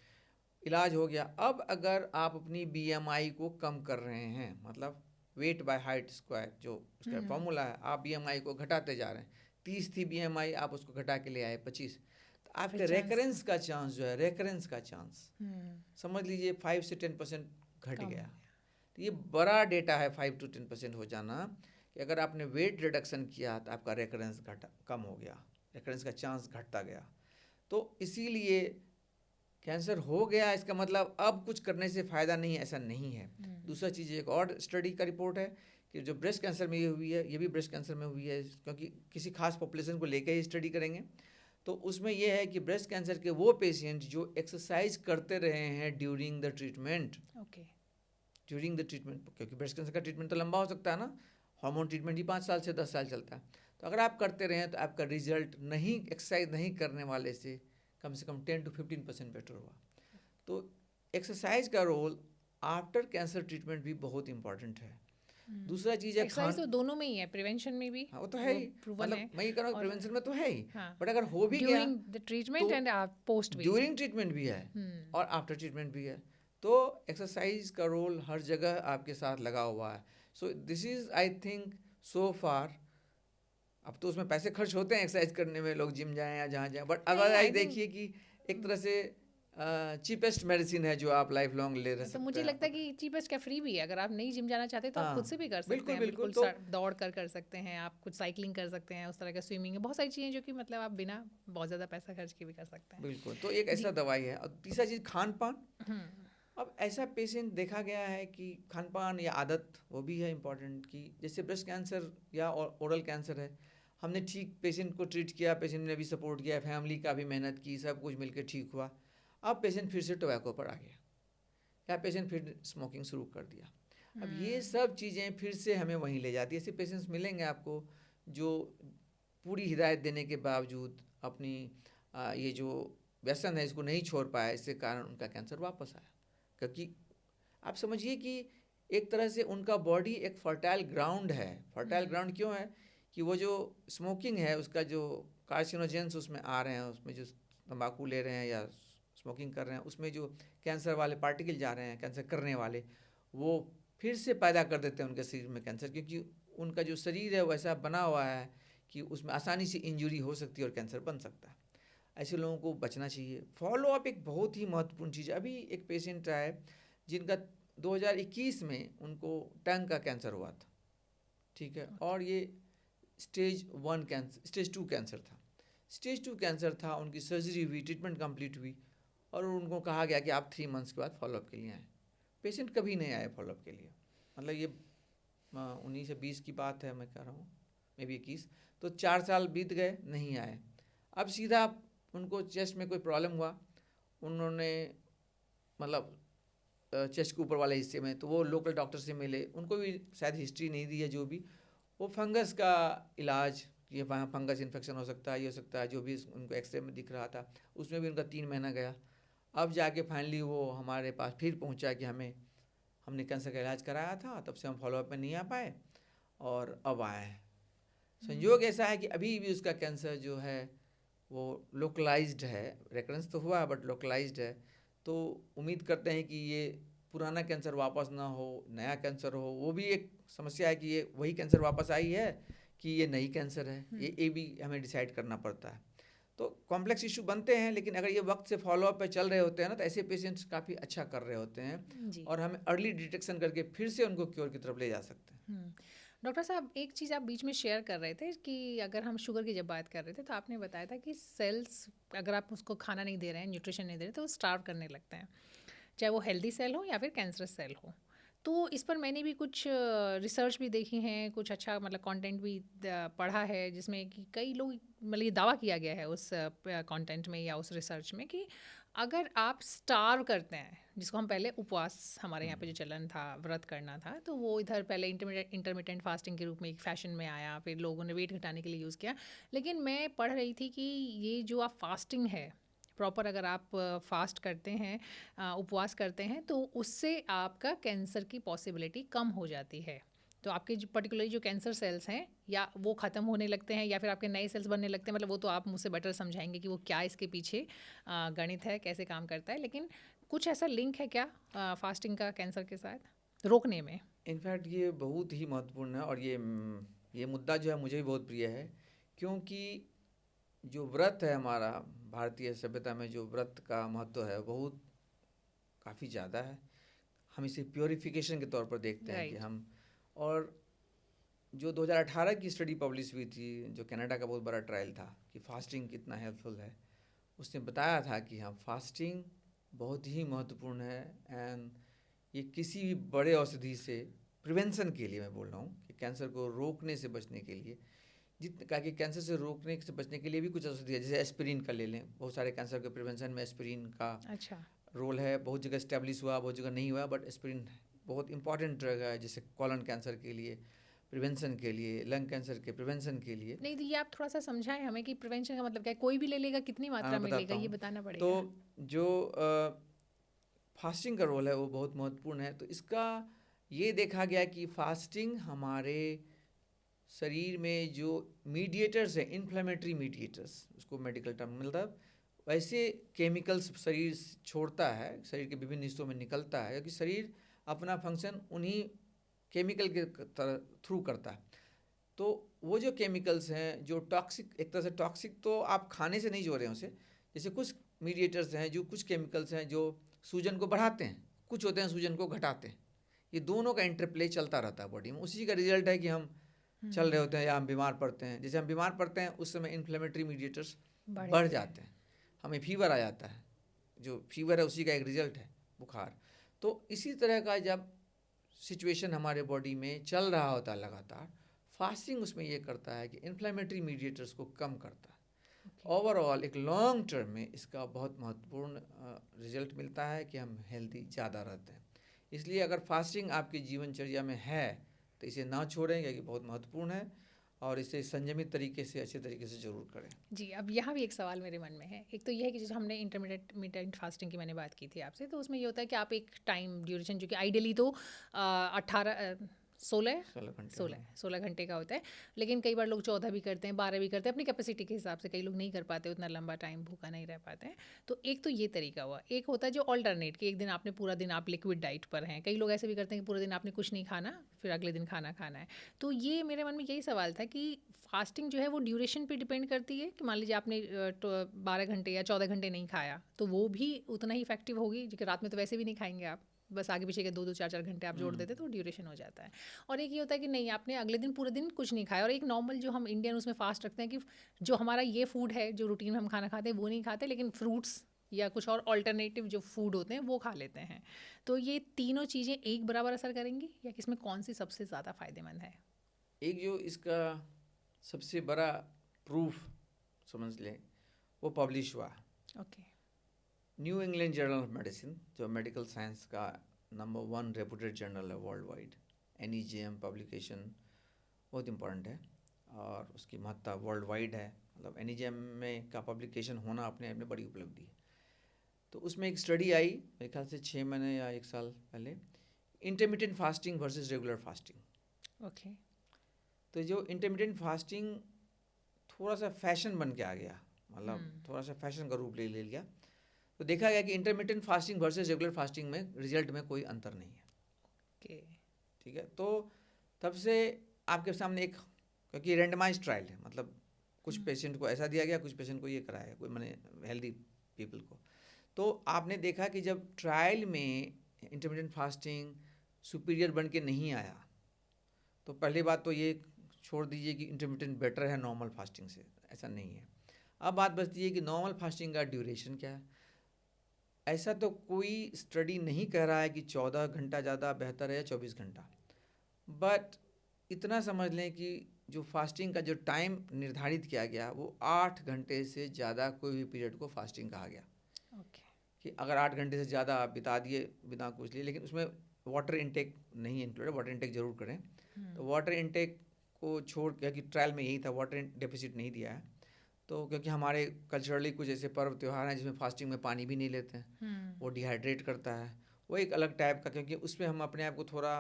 इलाज हो गया, अब अगर आप अपनी बीएमआई को कम कर रहे हैं, मतलब वेट बाय हाइट स्क्वायर जो उसका फॉर्मूला है, आप बीएमआई को घटाते जा रहे हैं, 30 थी बीएमआई, आप उसको घटा के ले आए 25, तो आपके रेकरेंस का चांस जो है, रेकरेंस का चांस समझ लीजिए 5 से 10% घट गया। तो ये बड़ा डेटा है 5 to 10% हो जाना, कि अगर आपने वेट रिडक्शन किया तो आपका रेकरेंस कम हो गया, रेकरेंस का चांस घटता गया। तो इसीलिए कैंसर हो गया इसका मतलब अब कुछ करने से फ़ायदा नहीं है, ऐसा नहीं है। दूसरा चीज़, एक और स्टडी का रिपोर्ट है कि जो ब्रेस्ट कैंसर में ये हुई है, ये भी ब्रेस्ट कैंसर में हुई है, क्योंकि किसी खास पॉपुलेशन को लेकर ही स्टडी करेंगे, तो उसमें यह है कि ब्रेस्ट कैंसर के वो पेशेंट जो एक्सरसाइज करते रहे हैं during the treatment, during the treatment, क्योंकि ब्रेस्ट कैंसर का ट्रीटमेंट तो लंबा हो सकता है ना, हार्मोन ट्रीटमेंट ही 5 साल से 10 साल चलता है, तो अगर आप करते रहें तो आपका रिजल्ट नहीं एक्सरसाइज नहीं करने वाले से कम 10 to 15% बेटर हुआ। तो एक्सरसाइज का रोल आफ्टर कैंसर ट्रीटमेंट भी बहुत इंपॉर्टेंट है। दूसरा चीज़ है एक्सरसाइज तो दोनों में ही है, प्रिवेंशन में भी। हाँ, वो तो है ही, मतलब मैं ये कह रहा हूँ प्रिवेंशन में तो है ही, हाँ, बट अगर हो भी गया during the treatment and post भी, ड्यूरिंग ट्रीटमेंट भी है और आफ्टर ट्रीटमेंट भी है, तो एक्सरसाइज का रोल हर जगह आपके साथ लगा हुआ है। So this is I think so far, अब तो उसमें पैसे खर्च होते हैं एक्सरसाइज करने में, लोग जिम जाएं या जहाँ जाएं, बट अगर आई देखिए कि एक तरह से चीपेस्ट मेडिसिन है जो आप लाइफ लॉन्ग ले रहे सकते तो हैं। मुझे लगता है कि चीपेस्ट क्या फ्री भी है, अगर आप नहीं जिम जाना चाहते तो आप खुद से भी कर सकते हैं, बिल्कुल, बिल्कुल दौड़ कर सकते हैं, आप कुछ साइकिलिंग कर सकते हैं, उस तरह का स्विमिंग है, बहुत सारी चीज़ें जो कि मतलब आप बिना बहुत ज़्यादा पैसा खर्च के भी कर सकते हैं। बिल्कुल, तो एक ऐसा दवाई है। और तीसरा चीज़ खान पान। अब ऐसा पेशेंट देखा गया है कि खान पान या आदत वो भी है इम्पॉर्टेंट, कि जैसे ब्रेस्ट कैंसर या ओरल कैंसर है, हमने ठीक पेशेंट को ट्रीट किया, पेशेंट ने भी सपोर्ट किया, फैमिली का भी मेहनत की, सब कुछ मिलकर ठीक हुआ, अब पेशेंट फिर से टोबैको पर आ गया या पेशेंट फिर स्मोकिंग शुरू कर दिया। अब ये सब चीज़ें फिर से हमें वहीं ले जाती है। ऐसे पेशेंट्स मिलेंगे आपको जो पूरी हिदायत देने के बावजूद अपनी ये जो व्यसन है इसको नहीं छोड़ पाया, इसके कारण उनका कैंसर वापस आया। क्योंकि आप समझिए कि एक तरह से उनका बॉडी एक फर्टाइल ग्राउंड है। फर्टाइल ग्राउंड क्यों है कि वो जो स्मोकिंग है उसका जो कार्सिनोजेंस उसमें आ रहे हैं, उसमें जो तंबाकू ले रहे हैं या स्मोकिंग कर रहे हैं, उसमें जो कैंसर वाले पार्टिकल जा रहे हैं, कैंसर करने वाले, वो फिर से पैदा कर देते हैं उनके शरीर में कैंसर, क्योंकि उनका जो शरीर है वैसा बना हुआ है कि उसमें आसानी से इंजरी हो सकती है और कैंसर बन सकता है। ऐसे लोगों को बचना चाहिए। फॉलो अप एक बहुत ही महत्वपूर्ण चीज़ है। अभी एक पेशेंट आए जिनका 2021 में उनको टंग का कैंसर हुआ था, ठीक है, और ये स्टेज 1 कैंसर, स्टेज 2 कैंसर था। स्टेज 2 कैंसर था, उनकी सर्जरी हुई, ट्रीटमेंट कंप्लीट हुई और उनको कहा गया कि आप 3 मंथ्स के बाद फॉलोअप के लिए आएँ। पेशेंट कभी नहीं आए फॉलोअप के लिए, मतलब ये 19 से 20 की बात है, मैं कह रहा हूँ मे बी 21, तो 4 साल बीत गए, नहीं आए। अब सीधा उनको चेस्ट में कोई प्रॉब्लम हुआ, उन्होंने मतलब चेस्ट के ऊपर वाले हिस्से में, तो वो लोकल डॉक्टर से मिले, उनको भी शायद हिस्ट्री नहीं दी है, जो भी वो फंगस का इलाज, ये वहाँ फंगस इन्फेक्शन हो सकता है, ये हो सकता है, जो भी उनको एक्सरे में दिख रहा था उसमें भी उनका 3 महीना गया। अब जाके फाइनली वो हमारे पास फिर पहुंचा कि हमने कैंसर का इलाज कराया था, तब से हम फॉलोअप में नहीं आ पाए और अब आए हैं। संयोग ऐसा है कि अभी भी उसका कैंसर जो है वो लोकलाइज्ड है, रेकरेंस तो हुआ है बट लोकलाइज्ड है। तो उम्मीद करते हैं कि ये पुराना कैंसर वापस ना हो, नया कैंसर हो। वो भी एक समस्या है कि ये वही कैंसर वापस आई है कि ये नई कैंसर है, ये भी हमें डिसाइड करना पड़ता है। तो कॉम्प्लेक्स इशू बनते हैं, लेकिन अगर ये वक्त से फॉलोअप पे चल रहे होते हैं ना, तो ऐसे पेशेंट्स काफ़ी अच्छा कर रहे होते हैं जी। और हमें अर्ली डिटेक्शन करके फिर से उनको क्योर की तरफ ले जा सकते हैं। डॉक्टर साहब, एक चीज़ आप बीच में शेयर कर रहे थे कि अगर हम शुगर की जब बात कर रहे थे तो आपने बताया था कि सेल्स अगर आप उसको खाना नहीं दे रहे हैं, न्यूट्रिशन नहीं दे रहे, तो वो स्टार्व करने लगते हैं, चाहे वो हेल्दी सेल हो या फिर कैंसरस सेल हो। तो इस पर मैंने भी कुछ रिसर्च भी देखी हैं, कुछ अच्छा मतलब कंटेंट भी पढ़ा है, जिसमें कि कई लोग मतलब ये दावा किया गया है उस कंटेंट में या उस रिसर्च में कि अगर आप स्टार्व करते हैं, जिसको हम पहले उपवास, हमारे यहाँ पे जो चलन था व्रत करना था, तो वो इधर पहले इंटरमिटेंट फास्टिंग के रूप में एक फैशन में आया, फिर लोगों ने वेट घटाने के लिए यूज़ किया। लेकिन मैं पढ़ रही थी कि ये जो आप फास्टिंग है प्रॉपर, अगर आप फास्ट करते हैं, उपवास करते हैं, तो उससे आपका कैंसर की पॉसिबिलिटी कम हो जाती है। तो आपके जो पर्टिकुलरली जो कैंसर सेल्स हैं, या वो ख़त्म होने लगते हैं या फिर आपके नए सेल्स बनने लगते हैं, मतलब वो तो आप मुझसे बेटर समझाएंगे कि वो क्या इसके पीछे गणित है, कैसे काम करता है। लेकिन कुछ ऐसा लिंक है क्या फास्टिंग का कैंसर के साथ रोकने में? इनफैक्ट ये बहुत ही महत्वपूर्ण है और ये मुद्दा जो है मुझे भी बहुत प्रिय है, क्योंकि जो व्रत है हमारा भारतीय सभ्यता में, जो व्रत का महत्व है बहुत काफ़ी ज़्यादा है। हम इसे प्योरिफिकेशन के तौर पर देखते हैं कि हम, और जो 2018 की स्टडी पब्लिश हुई थी, जो कनाडा का बहुत बड़ा ट्रायल था कि फास्टिंग कितना हेल्पफुल है, उसने बताया था कि हाँ, फास्टिंग बहुत ही महत्वपूर्ण है। एंड ये किसी भी बड़े औषधि से प्रिवेंशन के लिए, मैं बोल रहा हूँ कि कैंसर को रोकने से बचने के लिए, कहा कि कैंसर से रोकने से बचने के लिए भी कुछ औषधि है, जैसे एस्पिरिन का ले लें। बहुत सारे कैंसर के प्रिवेंशन में एस्पिरिन का रोल है। बहुत जगह स्टैब्लिश हुआ, बहुत जगह नहीं हुआ, बट एस्पिरिन बहुत इंपॉर्टेंट ड्रग है, जैसे कॉलन कैंसर के लिए प्रिवेंशन के लिए, लंग कैंसर के प्रिवेंशन के लिए। नहीं, तो ये आप थोड़ा सा समझाएं हमें कि प्रिवेंशन का मतलब क्या है, कोई भी ले लेगा, कितनी मात्रा में लेगा, ये बताना पड़ेगा। तो जो फास्टिंग का रोल है वो बहुत महत्वपूर्ण है। तो इसका ये देखा गया कि फास्टिंग हमारे शरीर में जो मीडिएटर्स हैं, इन्फ्लेमेटरी मीडिएटर्स, उसको मेडिकल टर्म मिलता है, वैसे केमिकल्स शरीर छोड़ता है, शरीर के विभिन्न हिस्सों में निकलता है, क्योंकि शरीर अपना फंक्शन उन्हीं केमिकल के थ्रू करता है। तो वो जो केमिकल्स हैं जो टॉक्सिक, एक तरह से टॉक्सिक, तो आप खाने से नहीं जोड़ रहे हैं उसे। जैसे कुछ मीडिएटर्स हैं, जो कुछ केमिकल्स हैं जो सूजन को बढ़ाते हैं, कुछ होते हैं सूजन को घटाते हैं। ये दोनों का इंटरप्ले चलता रहता है बॉडी में। उसी का रिजल्ट है कि हम चल रहे होते हैं या हम बीमार पड़ते हैं। जैसे हम बीमार पड़ते हैं उस समय इन्फ्लेमेटरी मीडिएटर्स बढ़ जाते हैं, हमें फीवर आ जाता है। जो फीवर है उसी का एक रिजल्ट है बुखार। तो इसी तरह का जब सिचुएशन हमारे बॉडी में चल रहा होता है लगातार, फास्टिंग उसमें ये करता है कि इन्फ्लेमेटरी मीडिएटर्स को कम करता है। ओवरऑल एक लॉन्ग टर्म में इसका बहुत महत्वपूर्ण रिजल्ट मिलता है कि हम हेल्दी ज़्यादा रहते हैं। इसलिए अगर फास्टिंग आपकी जीवनचर्या में है तो इसे ना छोड़ें, क्योंकि बहुत महत्वपूर्ण है, और इसे संयमित तरीके से, अच्छे तरीके से ज़रूर करें। जी, अब यहाँ भी एक सवाल मेरे मन में है। एक तो ये है कि जैसे हमने इंटरमिटेंट फास्टिंग की मैंने बात की थी आपसे, तो उसमें ये होता है कि आप एक टाइम ड्यूरेशन, जो कि आइडियली तो 16 घंटे का होता है, लेकिन कई बार लोग 14 भी करते हैं, 12 भी करते हैं, अपनी कैपेसिटी के हिसाब से। कई लोग नहीं कर पाते, उतना लंबा टाइम भूखा नहीं रह पाते हैं। तो एक तो ये तरीका हुआ। एक होता है जो ऑल्टरनेट, कि एक दिन आपने पूरा दिन आप लिक्विड डाइट पर हैं। कई लोग ऐसे भी करते हैं कि पूरे दिन आपने कुछ नहीं खाना, फिर अगले दिन खाना खाना है। तो ये मेरे मन में यही सवाल था कि फास्टिंग जो है वो ड्यूरेशन पे डिपेंड करती है, कि मान लीजिए आपने 12 घंटे या 14 घंटे नहीं खाया, तो वो भी उतना ही इफेक्टिव होगी, क्योंकि रात में तो वैसे भी नहीं खाएंगे आप, बस आगे पीछे के 2-2, 4-4 घंटे आप जोड़ देते तो ड्यूरेशन हो जाता है। और एक ये होता है कि नहीं, आपने अगले दिन पूरे दिन कुछ नहीं खाया, और एक नॉर्मल जो हम इंडियन उसमें फास्ट रखते हैं कि जो हमारा ये फूड है, जो रूटीन में हम खाना खाते हैं वो नहीं खाते, लेकिन फ्रूट्स या कुछ और ऑल्टरनेटिव जो फूड होते हैं वो खा लेते हैं। तो ये तीनों चीज़ें एक बराबर असर करेंगी, या किसमें कौन सी सबसे ज़्यादा फायदेमंद है? एक जो इसका सबसे बड़ा प्रूफ समझ लें, वो पब्लिश हुआ new England journal of medicine, जो मेडिकल साइंस का नंबर 1 रेपुटेड जर्नल है वर्ल्ड वाइड। NEJM पब्लिकेशन बहुत इम्पोर्टेंट है और उसकी महत्ता वर्ल्ड वाइड है। मतलब NEJM में का पब्लिकेशन होना अपने आप में बड़ी उपलब्धि है। तो उसमें एक स्टडी आई मेरे ख्याल से 6 महीने या 1 साल पहले, intermittent fasting versus regular fasting. Okay. तो जो इंटरमिटेंट फास्टिंग थोड़ा सा फैशन बन के आ गया, मतलब थोड़ा सा फैशन का रूप ले लिया, तो देखा गया कि intermittent fasting versus regular fasting में रिजल्ट में कोई अंतर नहीं है। ओके। ठीक है, तो तब से आपके सामने एक, क्योंकि रेंडमाइज ट्रायल है, मतलब कुछ पेशेंट को ऐसा दिया गया, कुछ पेशेंट को ये कराया गया, कोई मैंने हेल्दी पीपल को। तो आपने देखा कि जब ट्रायल में इंटरमिटेंट फास्टिंग सुपीरियर बन के नहीं आया, तो पहली बात तो ये छोड़ दीजिए कि इंटरमिटेंट बेटर है नॉर्मल फास्टिंग से, ऐसा नहीं है। अब बात बचती है कि नॉर्मल फास्टिंग का ड्यूरेशन क्या है। ऐसा तो कोई स्टडी नहीं कह रहा है कि 14 घंटा ज़्यादा बेहतर है या 24 घंटा, बट इतना समझ लें कि जो फास्टिंग का जो टाइम निर्धारित किया गया वो 8 घंटे से ज़्यादा कोई भी पीरियड को फास्टिंग कहा गया। ओके। कि अगर 8 घंटे से ज़्यादा आप बिता दिए बिना कुछ लिए, लेकिन उसमें वाटर इनटेक नहीं इंक्लूडेड, वाटर इनटेक ज़रूर करें। तो वाटर इनटेक को छोड़, क्योंकि ट्रायल में यही था, वाटर डेफिसिट नहीं दिया है। तो क्योंकि हमारे कल्चरली कुछ ऐसे पर्व त्यौहार हैं जिसमें फास्टिंग में पानी भी नहीं लेते हैं, वो डिहाइड्रेट करता है, वो एक अलग टाइप का, क्योंकि उसमें हम अपने आप को थोड़ा,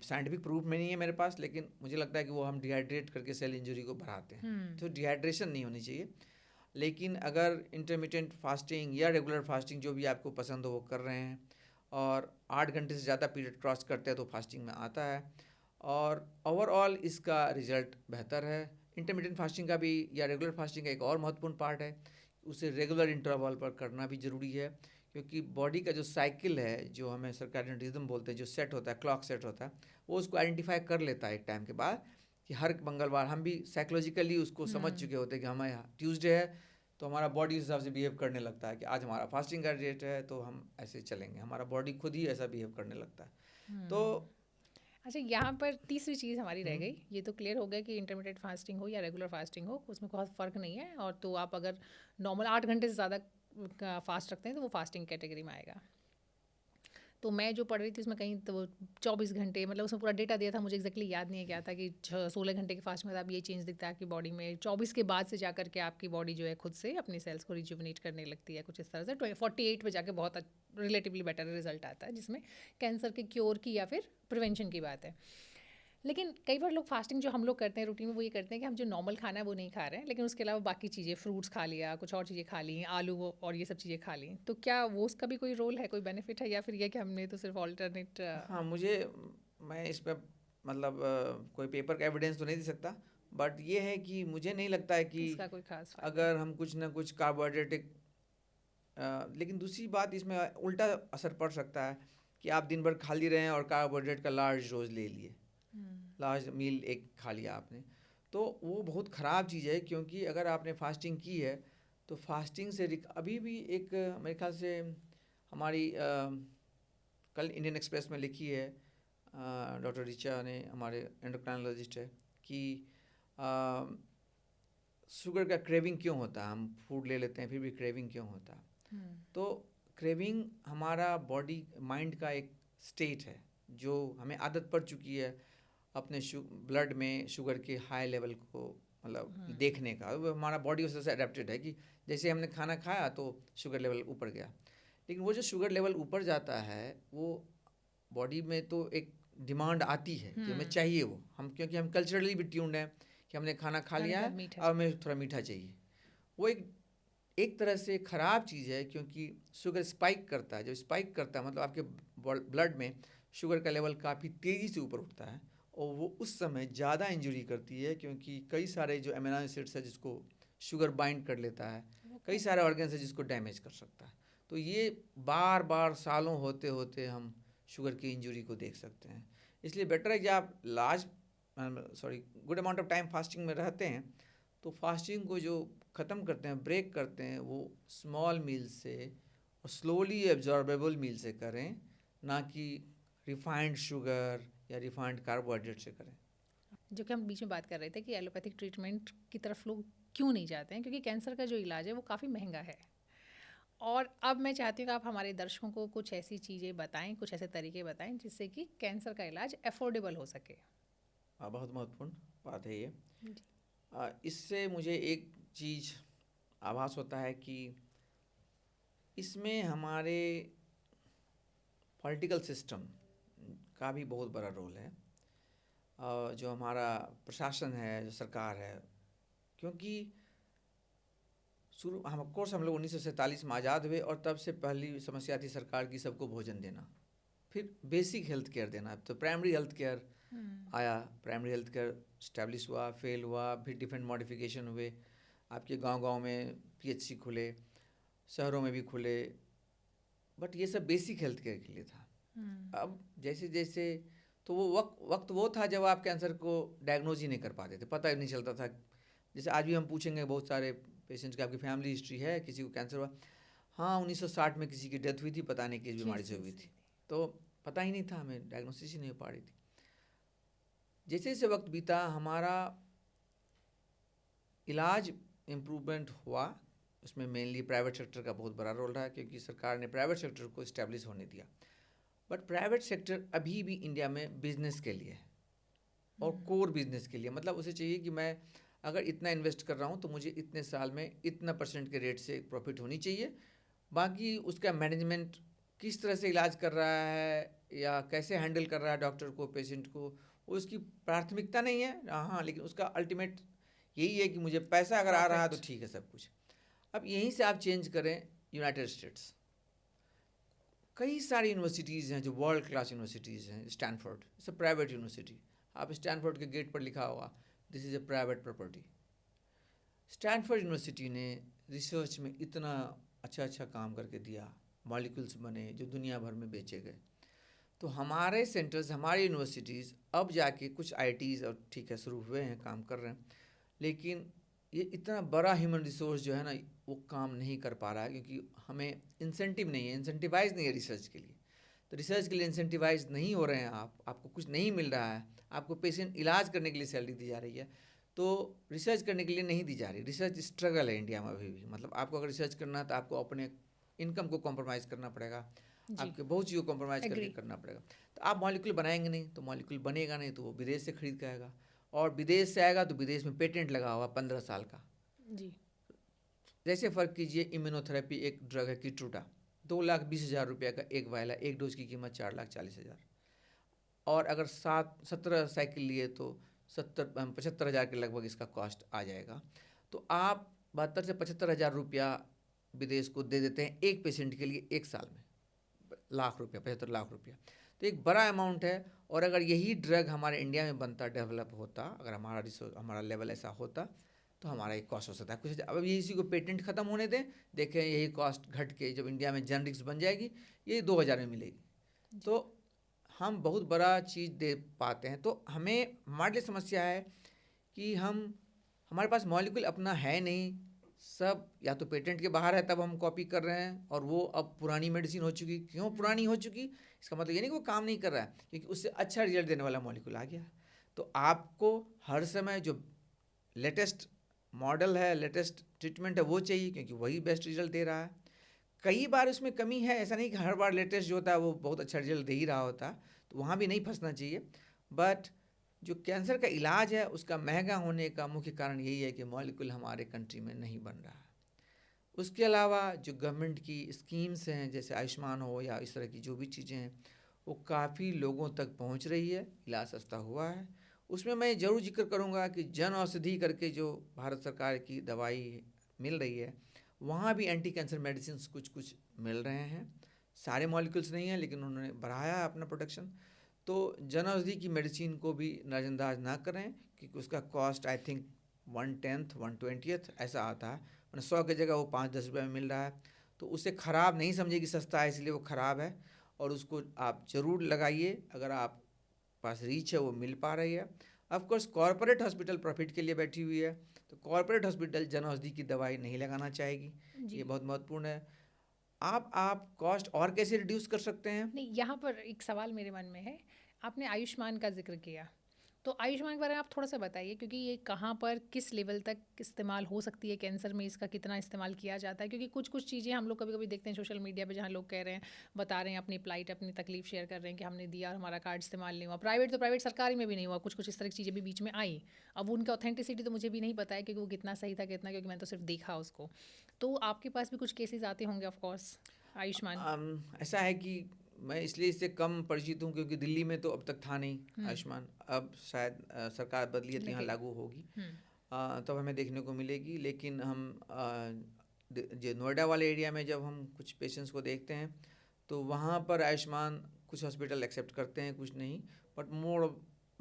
साइंटिफिक प्रूफ में नहीं है मेरे पास, लेकिन मुझे लगता है कि वो हम डिहाइड्रेट करके सेल इंजरी को बढ़ाते हैं, तो डिहाइड्रेशन नहीं होनी चाहिए। लेकिन अगर इंटरमिटेंट फास्टिंग या रेगुलर फास्टिंग जो भी आपको पसंद हो वो कर रहे हैं और 8 घंटे से ज़्यादा पीरियड क्रॉस करते हैं तो फास्टिंग में आता है, और ओवरऑल इसका रिजल्ट बेहतर है। इंटरमिटेंट फास्टिंग का भी या रेगुलर फास्टिंग का एक और महत्वपूर्ण पार्ट है, उसे रेगुलर इंटरवल पर करना भी ज़रूरी है, क्योंकि बॉडी का जो साइकिल है, जो हमें सर्कैडियन रिदम बोलते हैं, जो सेट होता है, क्लॉक सेट होता है, वो उसको आइडेंटिफाई कर लेता है एक टाइम के बाद कि हर मंगलवार, हम भी साइकोलॉजिकली उसको समझ चुके होते हैं कि हमें ट्यूसडे है, तो हमारा बॉडी उस हिसाब से बिहेव करने लगता है कि आज हमारा फास्टिंग का डेट है तो हम ऐसे चलेंगे, हमारा बॉडी खुद ही ऐसा बिहेव करने लगता है। तो अच्छा, यहाँ पर तीसरी चीज़ हमारी रह गई। ये तो क्लियर हो गया कि इंटरमिटेंट फास्टिंग हो या रेगुलर फास्टिंग हो, उसमें बहुत फ़र्क नहीं है, और तो आप अगर नॉर्मल 8 घंटे से ज़्यादा का फास्ट रखते हैं तो वो फास्टिंग कैटेगरी में आएगा। तो मैं जो पढ़ रही थी उसमें कहीं तो 24 घंटे, मतलब उसमें पूरा डेटा दिया था, मुझे एग्जैक्टली याद नहीं है क्या था, कि 16 घंटे के फास्ट में आप ये चेंज दिखता है आपकी बॉडी में, 24 के बाद से जाकर के आपकी बॉडी जो है खुद से अपनी सेल्स को रिजुविनेट करने लगती है कुछ इस तरह से। 48 पे जाके बहुत रिलेटिवली बेटर रिजल्ट आता है, जिसमें कैंसर के क्योर की या फिर प्रिवेंशन की बात है। लेकिन कई बार लोग फास्टिंग जो हम लोग करते हैं रूटीन में, वो ये करते हैं कि हम जो नॉर्मल खाना है वो नहीं खा रहे हैं, लेकिन उसके अलावा बाकी चीज़ें, फ्रूट्स खा लिया, कुछ और चीज़ें खा ली, आलू और ये सब चीज़ें खा ली। तो क्या वो उसका भी कोई रोल है, कोई बेनिफिट है, या फिर ये कि हमने तो सिर्फ ऑल्टरनेट? हाँ, मैं इस पर मतलब कोई पेपर का एविडेंस तो नहीं दे सकता, बट ये है कि मुझे नहीं लगता है कि इसका कोई खास फायदा? अगर हम कुछ ना कुछ कार्बोहाइड्रेटिक, लेकिन दूसरी बात इसमें उल्टा असर पड़ सकता है कि आप दिन भर खाली रहें और कार्बोहाइड्रेट का लार्ज डोज ले लिए, लार्ज मील एक खा लिया आपने, तो वो बहुत ख़राब चीज़ है। क्योंकि अगर आपने फास्टिंग की है तो फास्टिंग से अभी भी एक मेरे ख्याल से हमारी कल इंडियन एक्सप्रेस में लिखी है, डॉक्टर रिचा ने, हमारे एंडोक्राइनोलॉजिस्ट है, कि शुगर का क्रेविंग क्यों होता है, हम फूड ले लेते हैं फिर भी क्रेविंग क्यों होता है। तो क्रेविंग हमारा बॉडी माइंड का एक स्टेट है जो हमें आदत पड़ चुकी है अपने ब्लड में शुगर के हाई लेवल को मतलब देखने का। वो हमारा बॉडी उस तरह से अडेप्टेड है कि जैसे हमने खाना खाया तो शुगर लेवल ऊपर गया, लेकिन वो जो शुगर लेवल ऊपर जाता है वो बॉडी में तो एक डिमांड आती है कि हमें चाहिए वो, हम क्योंकि हम कल्चरली भी ट्यून्ड हैं कि हमने खाना खा लिया है और हमें थोड़ा मीठा चाहिए। वो एक तरह से ख़राब चीज़ है, क्योंकि शुगर स्पाइक करता है, जो स्पाइक करता है मतलब आपके ब्लड में शुगर का लेवल काफ़ी तेज़ी से ऊपर उठता है, और वो उस समय ज़्यादा इंजरी करती है, क्योंकि कई सारे जो अमीनो एसिड्स है जिसको शुगर बाइंड कर लेता है, कई सारे ऑर्गन्स है जिसको डैमेज कर सकता है। तो ये बार बार सालों होते होते हम शुगर की इंजरी को देख सकते हैं। इसलिए बेटर है कि आप good amount of time fasting में रहते हैं तो फास्टिंग को जो ख़त्म करते हैं, ब्रेक करते हैं, वो स्मॉल मील से और स्लोली एब्जॉर्बेबल मील से करें, ना कि रिफाइंड शुगर या रिफाइंड कार्बोहाइड्रेट से करें। जो कि हम बीच में बात कर रहे थे कि एलोपैथिक ट्रीटमेंट की तरफ लोग क्यों नहीं जाते हैं, क्योंकि कैंसर का जो इलाज है वो काफ़ी महंगा है। और अब मैं चाहती हूँ कि आप हमारे दर्शकों को कुछ ऐसी चीज़ें बताएं, कुछ ऐसे तरीके बताएं जिससे कि कैंसर का इलाज अफोर्डेबल हो सके। बहुत महत्वपूर्ण बात है ये। इससे मुझे एक चीज़ आभास होता है कि इसमें हमारे पॉलिटिकल सिस्टम का भी बहुत बड़ा रोल है, जो हमारा प्रशासन है, जो सरकार है, क्योंकि शुरू हम कोर्स हम लोग 1947 में आज़ाद हुए और तब से पहली समस्या थी सरकार की सबको भोजन देना, फिर बेसिक हेल्थ केयर देना। तो प्राइमरी हेल्थ केयर आया, प्राइमरी हेल्थ केयर स्टैब्लिश हुआ, फेल हुआ, फिर डिफरेंट मॉडिफिकेशन हुए, आपके गांव-गांव में पीएचसी खुले, शहरों में भी खुले, बट ये सब बेसिक हेल्थ केयर के लिए था। अब जैसे जैसे तो वो वक्त वो था जब आप कैंसर को डायग्नोज ही नहीं कर पाते थे, पता ही नहीं चलता था। जैसे आज भी हम पूछेंगे बहुत सारे पेशेंट्स की आपकी फैमिली हिस्ट्री है, किसी को कैंसर हुआ, हाँ 1960 में किसी की डेथ हुई थी, पता नहीं किस बीमारी से हुई थी, तो पता ही नहीं था, हमें डायग्नोसिस ही नहीं हो पा रही थी। जैसे जैसे वक्त बीता हमारा इलाज इम्प्रूवमेंट हुआ, उसमें मेनली प्राइवेट सेक्टर का बहुत बड़ा रोल रहा, क्योंकि सरकार ने प्राइवेट सेक्टर को इस्टेब्लिश होने दिया। बट प्राइवेट सेक्टर अभी भी इंडिया में बिजनेस के लिए और कोर बिजनेस के लिए, मतलब उसे चाहिए कि मैं अगर इतना इन्वेस्ट कर रहा हूँ तो मुझे इतने साल में इतना % के रेट से प्रॉफिट होनी चाहिए। बाकी उसका मैनेजमेंट किस तरह से इलाज कर रहा है या कैसे हैंडल कर रहा है डॉक्टर को, पेशेंट को, वो उसकी प्राथमिकता नहीं है। हाँ, लेकिन उसका अल्टीमेट यही है कि मुझे पैसा अगर आ रहा है तो ठीक है सब कुछ। अब यहीं से आप चेंज करें यूनाइटेड स्टेट्स, कई सारी यूनिवर्सिटीज़ हैं जो वर्ल्ड क्लास यूनिवर्सिटीज़ हैं। Stanford it's a private university, आप स्टैनफोर्ड के गेट पर लिखा होगा this is a private property. Stanford university ने रिसर्च में इतना अच्छा काम करके दिया, मॉलिक्यूल्स बने जो दुनिया भर में बेचे गए। तो हमारे सेंटर्स, हमारी यूनिवर्सिटीज़ अब जाके कुछ IITs और ठीक है शुरू हुए हैं, काम कर रहे हैं, लेकिन ये इतना बड़ा ह्यूमन रिसोर्स जो है ना वो काम नहीं कर पा रहा है, क्योंकि हमें इंसेंटिव नहीं है, इंसेंटिवाइज नहीं है रिसर्च के लिए। तो रिसर्च के लिए इंसेंटिवाइज नहीं हो रहे हैं आपको कुछ नहीं मिल रहा है, आपको पेशेंट इलाज करने के लिए सैलरी दी जा रही है, तो रिसर्च करने के लिए नहीं दी जा रही। रिसर्च स्ट्रगल है इंडिया में अभी भी, मतलब आपको अगर रिसर्च करना है तो आपको अपने इनकम को कॉम्प्रोमाइज़ करना पड़ेगा, आपके बहुत चीज़ों को कॉम्प्रोमाइज़ करके करना पड़ेगा। तो आप मॉलिक्यूल बनाएंगे नहीं तो मॉलिक्यूल बनेगा नहीं, तो वो विदेश से खरीद के आएगा, और विदेश से आएगा तो विदेश में पेटेंट लगा हुआ 15 साल का जी। जैसे फ़र्क कीजिए, इम्यूनोथेरेपी एक ड्रग है कीट्रूटा, 2,20,000 रुपये का एक वायल है, एक डोज की कीमत 4,40,000, और अगर 17 साइकिल लिए तो 75,000 के लगभग इसका कॉस्ट आ जाएगा। तो आप 72 से 75,000 रुपया विदेश को दे देते हैं एक पेशेंट के लिए एक साल में, लाख रुपया, 75 लाख रुपया, तो एक बड़ा अमाउंट है। और अगर यही ड्रग हमारे इंडिया में बनता, डेवलप होता, अगर हमारा रिसोर्स, हमारा लेवल ऐसा होता, तो हमारा एक कॉस्ट हो सकता है कुछ। अब ये इसी को पेटेंट ख़त्म होने दें, देखें यही कॉस्ट घट के जब इंडिया में जेनरिक्स बन जाएगी, ये 2,000 में मिलेगी, तो हम बहुत बड़ा चीज़ दे पाते हैं। तो हमें, हमारे लिए समस्या है कि हमारे पास मॉलिक्यूल अपना है नहीं, सब या तो पेटेंट के बाहर है तब हम कॉपी कर रहे हैं, और वो अब पुरानी मेडिसिन हो चुकी। क्यों पुरानी हो चुकी? इसका मतलब ये नहीं कि वो काम नहीं कर रहा है, क्योंकि उससे अच्छा रिजल्ट देने वाला मॉलिक्यूल आ गया। तो आपको हर समय जो लेटेस्ट मॉडल है, लेटेस्ट ट्रीटमेंट है, वो चाहिए, क्योंकि वही बेस्ट रिजल्ट दे रहा है। कई बार उसमें कमी है, ऐसा नहीं कि हर बार लेटेस्ट जो होता है वो बहुत अच्छा रिजल्ट दे ही रहा होता, तो वहाँ भी नहीं फंसना चाहिए। बट जो कैंसर का इलाज है उसका महंगा होने का मुख्य कारण यही है कि मॉलिक्यूल हमारे कंट्री में नहीं बन रहा है। उसके अलावा जो गवर्नमेंट की स्कीम्स हैं, जैसे आयुष्मान हो या इस तरह की जो भी चीज़ें हैं, वो काफ़ी लोगों तक पहुंच रही है, इलाज सस्ता हुआ है। उसमें मैं ज़रूर जिक्र करूंगा कि जन औषधि करके जो भारत सरकार की दवाई मिल रही है, वहाँ भी एंटी कैंसर मेडिसिन कुछ मिल रहे हैं। सारे मॉलिक्यूल्स नहीं हैं, लेकिन उन्होंने बढ़ाया है अपना प्रोडक्शन। तो जन औषधि की मेडिसिन को भी नज़रअंदाज ना करें, क्योंकि उसका कॉस्ट आई थिंक 1/10 1/20 ऐसा आता है, मैंने 100 की जगह वो 5-10 रुपये में मिल रहा है। तो उसे ख़राब नहीं समझिए कि सस्ता है इसलिए वो ख़राब है, और उसको आप ज़रूर लगाइए अगर आप पास रीच है, वो मिल पा रही है। ऑफकोर्स कॉर्पोरेट हॉस्पिटल प्रॉफिट के लिए बैठी हुई है, तो कॉर्पोरेट हॉस्पिटल जन औषधि की दवाई नहीं लगाना चाहेगी, ये बहुत महत्वपूर्ण है। आप कॉस्ट और कैसे रिड्यूस कर सकते हैं? नहीं, यहाँ पर एक सवाल मेरे मन में है। आपने आयुष्मान का जिक्र किया, तो आयुष्मान के बारे में आप थोड़ा सा बताइए, क्योंकि ये कहाँ पर किस लेवल तक इस्तेमाल हो सकती है कैंसर में, इसका कितना इस्तेमाल किया जाता है? क्योंकि कुछ कुछ चीज़ें हम लोग कभी कभी देखते हैं सोशल मीडिया पे, जहाँ लोग कह रहे हैं, बता रहे हैं अपनी प्लाइट, अपनी तकलीफ शेयर कर रहे हैं कि हमने दिया और हमारा कार्ड इस्तेमाल नहीं हुआ। प्राइवेट तो प्राइवेट, सरकारी में भी नहीं हुआ, कुछ कुछ इस तरह की चीज़ें भी बीच में आई। अब उनका ऑथेंटिसिटी तो मुझे भी नहीं पता है क्योंकि वो कितना सही था कितना, क्योंकि मैंने तो सिर्फ देखा उसको। तो आपके पास भी कुछ केसेस आते होंगे ऑफकोर्स आयुष्मान। ऐसा है कि मैं इसलिए इससे कम परिचित हूँ क्योंकि दिल्ली में तो अब तक था नहीं आयुष्मान। अब शायद सरकार बदली है तो यहाँ लेकिन लागू होगी, तब हमें देखने को मिलेगी। लेकिन हम जो नोएडा वाले एरिया में जब हम कुछ पेशेंट्स को देखते हैं तो वहाँ पर आयुष्मान कुछ हॉस्पिटल एक्सेप्ट करते हैं, कुछ नहीं, बट मोर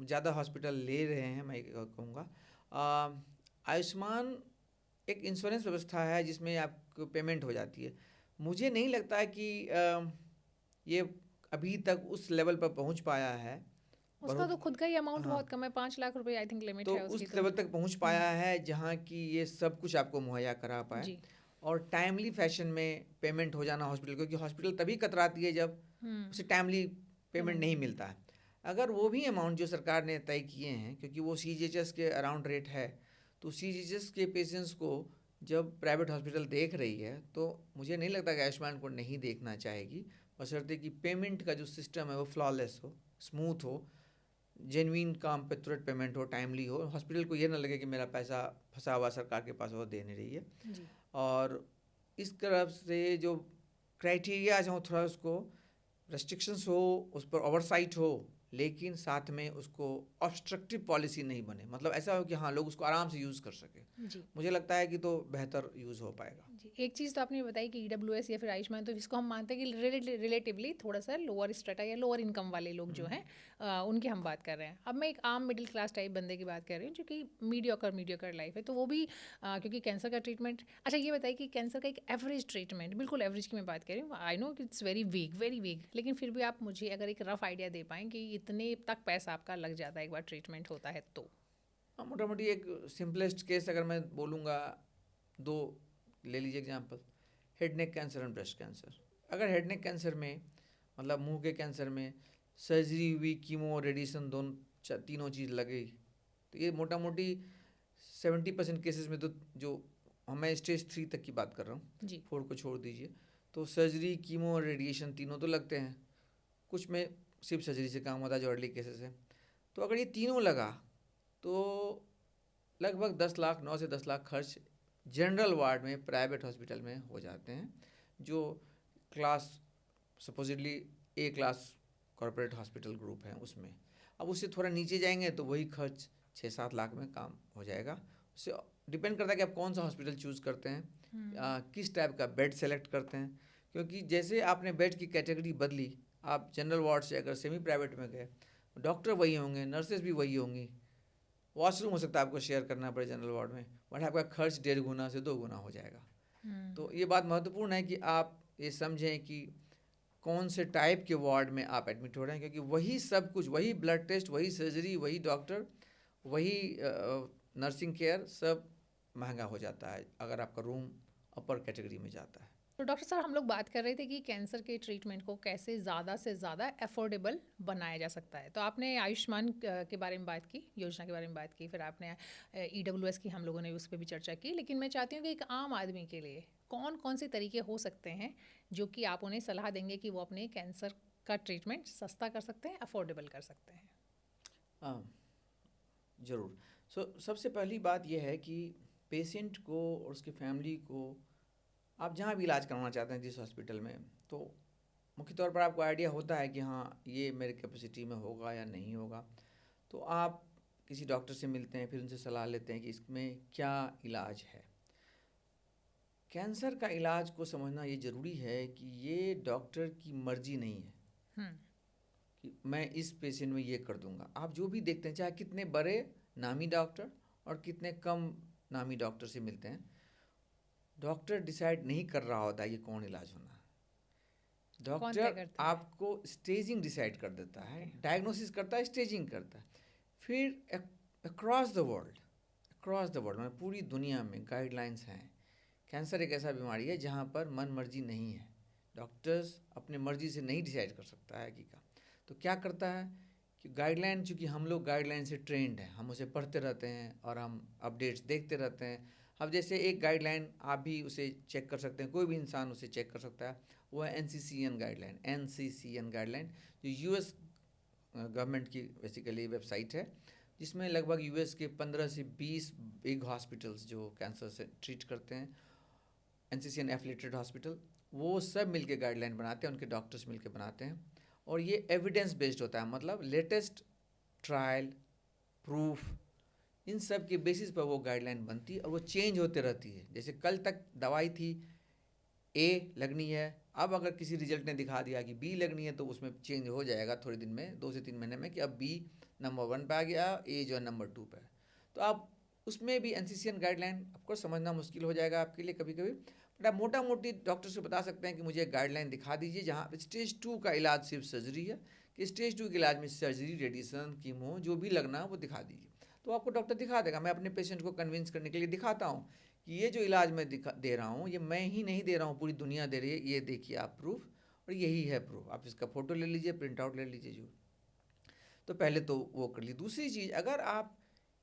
ज़्यादा हॉस्पिटल ले रहे हैं, मैं कहूँगा। आयुष्मान एक इंश्योरेंस व्यवस्था है जिसमें आपको पेमेंट हो जाती है। मुझे नहीं लगता है कि ये अभी तक उस लेवल पर पहुंच पाया है। उसका तो खुद का ही अमाउंट हाँ, बहुत कम है, 5 लाख रुपए आई थिंक लिमिट तो है उसकी। उस तो लेवल तक पहुंच पाया है जहां की ये सब कुछ आपको मुहैया करा पाए जी। और टाइमली फैशन में पेमेंट हो जाना हॉस्पिटल, क्योंकि हॉस्पिटल तभी कतराती है जब उसे टाइमली पेमेंट नहीं मिलता है। अगर वो भी अमाउंट जो सरकार ने तय किए हैं, क्योंकि वो CGHS के अराउंड रेट है, तो CGHS के पेशेंट्स को जब प्राइवेट हॉस्पिटल देख रही है तो मुझे नहीं लगता कि आयुष्मान को नहीं देखना चाहेगी, बशर्ते कि पेमेंट का जो सिस्टम है वो फ्लॉलेस हो, स्मूथ हो, जेन्युइन काम पे तुरंत पेमेंट हो, टाइमली हो। हॉस्पिटल को ये ना लगे कि मेरा पैसा फंसा हुआ सरकार के पास वो दे नहीं रही है। जी। और इस तरफ से जो क्राइटेरियाज हों थोड़ा उसको रेस्ट्रिक्शंस हो, उस पर ओवरसाइट हो, लेकिन साथ में उसको ऑब्स्ट्रक्टिव पॉलिसी नहीं बने। मतलब ऐसा हो कि हाँ लोग उसको आराम से यूज़ कर सके। जी। मुझे लगता है कि तो बेहतर यूज़ हो पाएगा। जी, एक चीज़ तो आपने बताई कि EWS या फिर आयुष्मान, तो इसको हम मानते हैं कि रिलेटिवली थोड़ा सा लोअर स्ट्रेटा या लोअर इनकम वाले लोग जो हैं, उनकी हम बात कर रहे हैं। अब मैं एक आम मिडिल क्लास टाइप बंदे की बात कर रही हूँ जो कि मीडियोकर लाइफ है, तो वो भी क्योंकि कैंसर का ट्रीटमेंट, अच्छा ये बताइए कि कैंसर का एक एवरेज ट्रीटमेंट, बिल्कुल एवरेज की मैं बात कर रही हूँ, आई नो कि इट्स वेरी वीक, लेकिन फिर भी आप मुझे अगर एक रफ आइडिया दे पाएँ कि इतने तक पैसा आपका लग जाता है एक बार ट्रीटमेंट होता है तो। मोटा मोटी एक सिंपलेस्ट केस अगर मैं बोलूँगा, दो ले लीजिए example, head neck cancer and breast cancer. अगर हेड नेक कैंसर में, मतलब मुंह के कैंसर में, सर्जरी हुई, कीमो, रेडिएशन, दोनों तीनों चीज़ लगी, तो ये मोटा मोटी 70% केसेस में, तो जो मैं स्टेज 3 तक की बात कर रहा हूँ, जी। 4 को छोड़ दीजिए, तो सर्जरी, कीमो और रेडिएशन तीनों तो लगते हैं। कुछ में सिर्फ सर्जरी से काम होता है जो अर्ली केसेस है। तो अगर ये तीनों लगा तो लगभग 10 लाख, 9 से 10 लाख खर्च जनरल वार्ड में प्राइवेट हॉस्पिटल में हो जाते हैं, जो class supposedly A class corporate hospital group है उसमें। अब उससे थोड़ा नीचे जाएंगे तो वही खर्च 6-7 लाख में काम हो जाएगा। उससे डिपेंड करता है कि आप कौन सा हॉस्पिटल चूज़ करते हैं, किस टाइप का बेड सेलेक्ट करते हैं, क्योंकि जैसे आपने बेड की कैटेगरी बदली, आप जनरल वार्ड से अगर सेमी प्राइवेट में गए, डॉक्टर वही होंगे, नर्सेज भी वही होंगी, वॉशरूम हो सकता है आपको शेयर करना पड़े जनरल वार्ड में, बट आपका खर्च 1.5 गुना से 2 गुना हो जाएगा। तो ये बात महत्वपूर्ण है कि आप ये समझें कि कौन से टाइप के वार्ड में आप एडमिट हो रहे हैं, क्योंकि वही सब कुछ, वही ब्लड टेस्ट, वही सर्जरी, वही डॉक्टर, वही नर्सिंग केयर, सब महंगा हो जाता है अगर आपका रूम अपर कैटेगरी में जाता है। तो डॉक्टर साहब, हम लोग बात कर रहे थे कि कैंसर के ट्रीटमेंट को कैसे ज़्यादा से ज़्यादा अफोर्डेबल बनाया जा सकता है। तो आपने आयुष्मान के बारे में बात की, योजना के बारे में बात की, फिर आपने EWS की हम लोगों ने उस पर भी चर्चा की, लेकिन मैं चाहती हूँ कि एक आम आदमी के लिए कौन कौन से तरीके हो सकते हैं जो कि आप उन्हें सलाह देंगे कि वो अपने कैंसर का ट्रीटमेंट सस्ता कर सकते हैं, अफोर्डेबल कर सकते हैं? ज़रूर। सबसे पहली बात यह है कि पेशेंट को और उसकी फैमिली को, आप जहाँ भी इलाज करवाना चाहते हैं जिस हॉस्पिटल में, तो मुख्य तौर पर आपको आइडिया होता है कि हाँ ये मेरे कैपेसिटी में होगा या नहीं होगा। तो आप किसी डॉक्टर से मिलते हैं, फिर उनसे सलाह लेते हैं कि इसमें क्या इलाज है। कैंसर का इलाज को समझना ये ज़रूरी है कि ये डॉक्टर की मर्जी नहीं है कि मैं इस पेशेंट में ये कर दूंगा। आप जो भी देखते हैं, चाहे कितने बड़े नामी डॉक्टर और कितने कम नामी डॉक्टर से मिलते हैं, डॉक्टर डिसाइड नहीं कर रहा होता है कि कौन इलाज होना है। डॉक्टर आपको स्टेजिंग डिसाइड कर देता है, डायग्नोसिस करता है, स्टेजिंग करता है। फिर अक्रॉस द वर्ल्ड मतलब पूरी दुनिया में गाइडलाइंस हैं। कैंसर एक ऐसा बीमारी है जहाँ पर मन मर्जी नहीं है, डॉक्टर्स अपने मर्जी से नहीं डिसाइड कर सकता है कि का। तो क्या करता है कि गाइडलाइन, चूँकि हम लोग गाइडलाइन से ट्रेंड हैं, हम उसे पढ़ते रहते हैं और हम अपडेट्स देखते रहते हैं। अब जैसे एक गाइडलाइन आप भी उसे चेक कर सकते हैं, कोई भी इंसान उसे चेक कर सकता है, वो है NCCN गाइडलाइन। NCCN गाइडलाइन जो यूएस गवर्नमेंट की बेसिकली वेबसाइट है, जिसमें लगभग यूएस के 15 से 20 बिग हॉस्पिटल्स जो कैंसर से ट्रीट करते हैं, NCCN एफिलिएटेड हॉस्पिटल, वो सब मिलके गाइडलाइन बनाते हैं, उनके डॉक्टर्स मिलके बनाते हैं। और ये एविडेंस बेस्ड होता है, मतलब लेटेस्ट ट्रायल, प्रूफ, इन सब के बेसिस पर वो गाइडलाइन बनती है और वो चेंज होते रहती है। जैसे कल तक दवाई थी ए लगनी है, अब अगर किसी रिजल्ट ने दिखा दिया कि बी लगनी है तो उसमें चेंज हो जाएगा थोड़े दिन में, 2 से 3 महीने में, कि अब बी नंबर 1 पे आ गया, ए जो है नंबर 2 पे है। तो आप उसमें भी NCCN गाइडलाइन आपको समझना मुश्किल हो जाएगा आपके लिए कभी कभी, बट आप मोटा मोटी डॉक्टर से बता सकते हैं कि मुझे एक गाइडलाइन दिखा दीजिए जहाँ स्टेज 2 का इलाज सिर्फ सर्जरी है, कि स्टेज 2 के इलाज में सर्जरी, रेडिएशन, कीमो जो भी लगना है वो दिखा दीजिए। तो आपको डॉक्टर दिखा देगा। मैं अपने पेशेंट को कन्विंस करने के लिए दिखाता हूँ कि ये जो इलाज मैं दे रहा हूँ, ये मैं ही नहीं दे रहा हूँ, पूरी दुनिया दे रही है, ये देखिए आप प्रूफ, और यही है प्रूफ, आप इसका फ़ोटो ले लीजिए, प्रिंट आउट ले लीजिए जो। तो पहले तो वो कर ली। दूसरी चीज़, अगर आप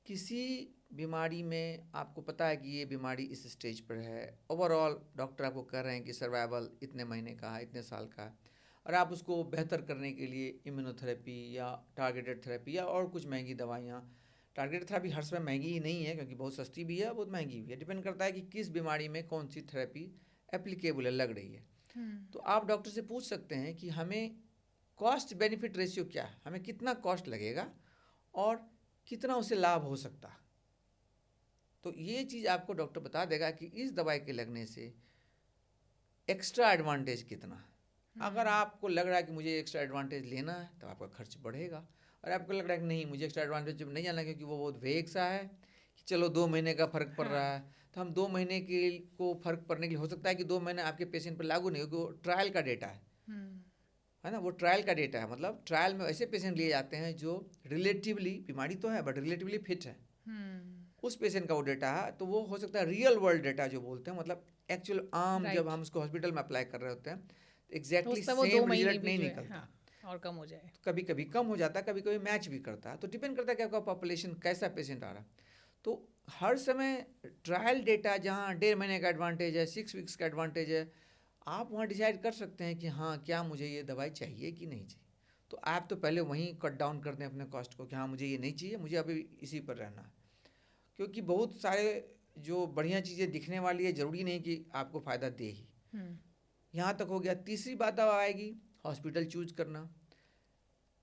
किसी बीमारी में आपको पता है कि ये बीमारी इस स्टेज पर है, ओवरऑल डॉक्टर आपको कह रहे हैं कि सर्वाइवल इतने महीने का है, इतने साल का है, और आप उसको बेहतर करने के लिए इम्यूनोथेरेपी या टारगेटेड थेरेपी या और कुछ महंगी दवाइयाँ, टारगेटेड थेरेपी हर समय महंगी ही नहीं है, क्योंकि बहुत सस्ती भी है, बहुत महंगी भी है, डिपेंड करता है कि किस बीमारी में कौन सी थेरेपी एप्लीकेबल है, लग रही है। तो आप डॉक्टर से पूछ सकते हैं कि हमें कॉस्ट बेनिफिट रेशियो क्या है, हमें कितना कॉस्ट लगेगा और कितना उसे लाभ हो सकता। तो ये चीज़ आपको डॉक्टर बता देगा कि इस दवाई के लगने से एक्स्ट्रा एडवांटेज कितना। अगर आपको लग रहा है कि मुझे एक्स्ट्रा एडवांटेज लेना है तो आपका खर्च बढ़ेगा, और आपको लग रहा है कि नहीं मुझे एक्स्ट्रा एडवांटेज नहीं जाना क्योंकि वो बहुत वेग सा है कि चलो 2 महीने का फ़र्क पड़ रहा है, तो हम 2 महीने के को फ़र्क पड़ने के लिए हो सकता है कि 2 महीने आपके पेशेंट पर लागू नहीं हो, क्योंकि वो ट्रायल का डेटा है ना, वो ट्रायल का डेटा है। मतलब ट्रायल में ऐसे पेशेंट लिए जाते हैं जो रिलेटिवली, बीमारी तो है बट रिलेटिवली फिट है, उस पेशेंट का वो डेटा है। तो वो हो सकता है रियल वर्ल्ड डेटा जो बोलते हैं, मतलब एक्चुअल आम जब हम उसको हॉस्पिटल में अप्लाई कर रहे होते हैं एग्जैक्टली सेम रिजल्ट नहीं निकलता, और कम हो जाए, कभी कभी कम हो जाता है, कभी कभी मैच भी करता है। तो डिपेंड करता है कि आपका पॉपुलेशन कैसा पेशेंट आ रहा है। तो हर समय ट्रायल डेटा जहाँ 1.5 महीने का एडवांटेज है, 6 वीक्स का एडवांटेज है, आप वहाँ डिसाइड कर सकते हैं कि हाँ क्या मुझे ये दवाई चाहिए कि नहीं चाहिए। तो आप तो पहले वहीं कट डाउन कर दें अपने कॉस्ट को कि हाँ मुझे ये नहीं चाहिए, मुझे अभी इसी पर रहना है। क्योंकि बहुत सारे जो बढ़िया चीज़ें दिखने वाली है, ज़रूरी नहीं कि आपको फ़ायदा दे ही। यहाँ तक हो गया। तीसरी बात अब आएगी हॉस्पिटल चूज करना।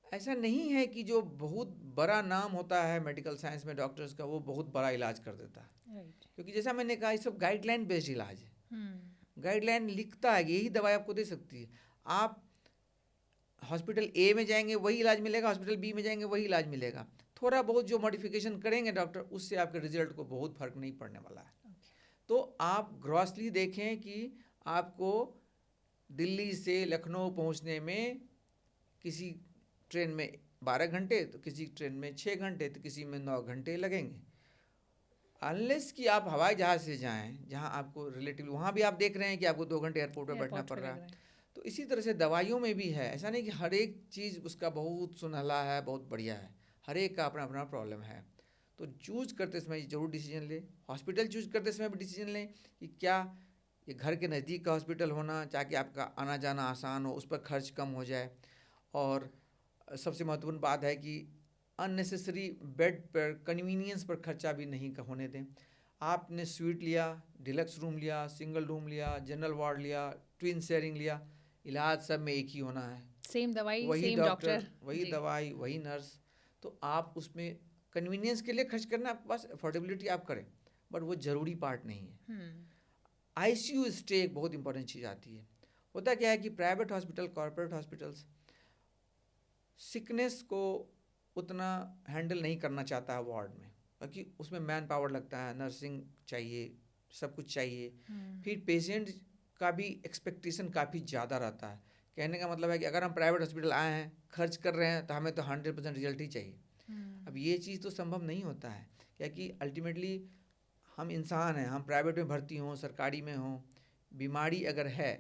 ऐसा नहीं है कि जो बहुत बड़ा नाम होता है मेडिकल साइंस में डॉक्टर्स का, वो बहुत बड़ा इलाज कर देता है, क्योंकि जैसा मैंने कहा ये सब गाइडलाइन बेस्ड इलाज है। गाइडलाइन लिखता है यही दवाई आपको दे सकती है। आप हॉस्पिटल ए में जाएंगे वही इलाज मिलेगा, हॉस्पिटल बी में जाएंगे वही इलाज मिलेगा, थोड़ा बहुत जो मॉडिफिकेशन करेंगे डॉक्टर, उससे आपके रिजल्ट को बहुत फर्क नहीं पड़ने वाला है। तो आप ग्रॉसली देखें कि आपको दिल्ली से लखनऊ पहुंचने में किसी ट्रेन में 12 घंटे, तो किसी ट्रेन में 6 घंटे, तो किसी में 9 घंटे लगेंगे। अनलेस कि आप हवाई जहाज़ से जाएं जहां आपको रिलेटिवली, वहाँ भी आप देख रहे हैं कि आपको 2 घंटे एयरपोर्ट पर बैठना पड़ रहा है। तो इसी तरह से दवाइयों में भी है, ऐसा नहीं कि हर एक चीज़ उसका बहुत सुनहला है, बहुत बढ़िया है, हर एक का अपना अपना प्रॉब्लम है। तो चूज करते समय ज़रूर डिसीजन लें। हॉस्पिटल चूज करते समय भी डिसीजन लें कि क्या ये घर के नज़दीक का हॉस्पिटल होना, ताकि आपका आना जाना आसान हो, उस पर खर्च कम हो जाए। और सबसे महत्वपूर्ण बात है कि अननेसेसरी बेड पर, कन्वीनियंस पर खर्चा भी नहीं होने दें। आपने स्वीट लिया, डिलक्स रूम लिया, सिंगल रूम लिया, जनरल वार्ड लिया, ट्विन शेयरिंग लिया, इलाज सब में एक ही होना है, सेम दवाई, वही सेम डॉक्टर, वही दवाई, वही नर्स। तो आप उसमें कन्वीनियंस के लिए खर्च करना, आपके पास अफोर्डेबिलिटी आप करें, बट वो ज़रूरी पार्ट नहीं है। ICU स्टे एक बहुत इंपॉर्टेंट चीज़ आती है। होता क्या है कि private hospital, corporate hospitals sickness को उतना हैंडल नहीं करना चाहता है वार्ड में, क्योंकि उसमें मैन पावर लगता है, नर्सिंग चाहिए, सब कुछ चाहिए। फिर पेशेंट का भी एक्सपेक्टेशन काफ़ी ज़्यादा रहता है। कहने का मतलब है कि अगर हम प्राइवेट हॉस्पिटल आए हैं, खर्च कर रहे हैं, तो हमें तो 100% रिजल्ट ही चाहिए। अब ये चीज़ तो संभव नहीं होता है, क्योंकि अल्टीमेटली हम इंसान हैं, हम प्राइवेट में भर्ती हों, सरकारी में हों, बीमारी अगर है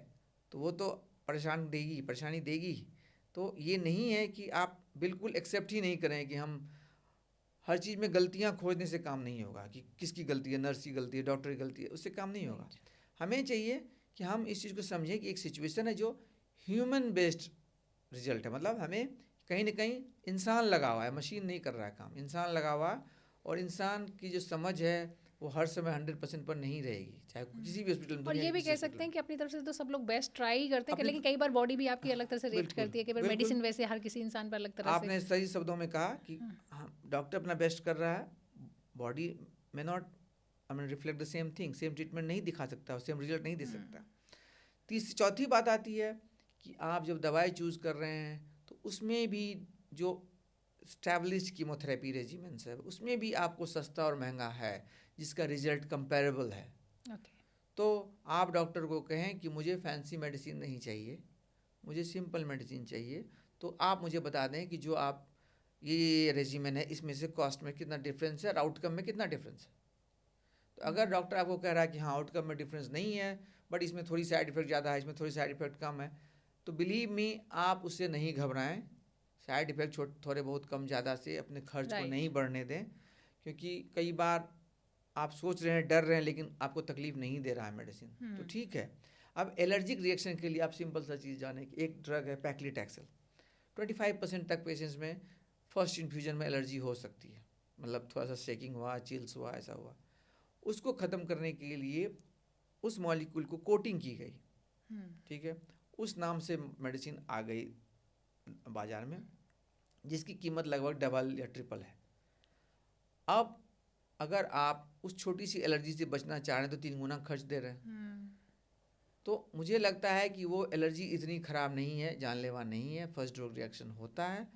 तो वो तो परेशानी देगी। तो ये नहीं है कि आप बिल्कुल एक्सेप्ट ही नहीं करें कि हम हर चीज़ में गलतियां खोजने से काम नहीं होगा कि किसकी गलती है, नर्स की गलती है, डॉक्टर की गलती है, उससे काम नहीं होगा। हमें चाहिए कि हम इस चीज़ को समझें कि एक सिचुएशन है जो ह्यूमन बेस्ड रिजल्ट है, मतलब हमें कहीं ना कहीं इंसान लगा हुआ है, मशीन नहीं कर रहा है काम, इंसान लगा हुआ है, और इंसान की जो समझ है वो हर समय 100% पर नहीं रहेगी, चाहे किसी भी हॉस्पिटल में, और दुनिया ये के भी किसी कह हॉस्पिटल सकते हैं में। कि अपनी तरफ से तो सब लोग बेस्ट ट्राई ही करते हैं, अपने लेकिन कई बार बॉडी भी आपकी अलग तरह से रिएक्ट बिल्कुल करती है, कई बार बिल्कुल मेडिसिन वैसे हर किसी इंसान पर अलग तरह से। आपने सही शब्दों में कहा कि हाँ, डॉक्टर अपना बेस्ट कर रहा है, बॉडी में not I mean reflect the same thing, same treatment नहीं दिखा सकता, सेम रिजल्ट नहीं दे सकता। चौथी बात आती है कि आप जब दवाई चूज़ कर रहे हैं तो उसमें भी जो स्टैब्लिश्ड कीमोथेरेपी रेजिमेंट्स है उसमें भी आपको सस्ता और महंगा है जिसका रिजल्ट कंपैरेबल है। तो आप डॉक्टर को कहें कि मुझे फैंसी मेडिसिन नहीं चाहिए, मुझे सिंपल मेडिसिन चाहिए, तो आप मुझे बता दें कि जो आप ये रेजिमेन है इसमें से कॉस्ट में कितना डिफरेंस है और आउटकम में कितना डिफरेंस है। तो अगर डॉक्टर आपको कह रहा है कि हाँ आउटकम में डिफरेंस नहीं है बट इसमें थोड़ी साइड इफेक्ट ज़्यादा है, इसमें थोड़ी साइड इफेक्ट कम है, तो बिलीव मी आप उससे नहीं घबराएं। साइड इफेक्ट थोड़े बहुत कम ज़्यादा से अपने खर्च को नहीं बढ़ने दें, क्योंकि कई बार आप सोच रहे हैं, डर रहे हैं, लेकिन आपको तकलीफ नहीं दे रहा है मेडिसिन, तो ठीक है। अब एलर्जिक रिएक्शन के लिए आप सिंपल सा चीज़ जाने कि एक ड्रग है पैक्लिटैक्सेल, 25% तक पेशेंट्स में फर्स्ट इन्फ्यूजन में एलर्जी हो सकती है, मतलब थोड़ा सा शेकिंग हुआ, चिल्स हुआ, ऐसा हुआ। उसको ख़त्म करने के लिए उस मॉलिक्यूल को कोटिंग की गई, ठीक है, उस नाम से मेडिसिन आ गई बाज़ार में, जिसकी कीमत लगभग डबल या ट्रिपल है। अब अगर आप उस छोटी सी एलर्जी से बचना चाह रहे हैं तो 3 गुना खर्च दे रहे हैं। तो मुझे लगता है कि वो एलर्जी इतनी ख़राब नहीं है, जानलेवा नहीं है, फर्स्ट ड्रग रिएक्शन होता है,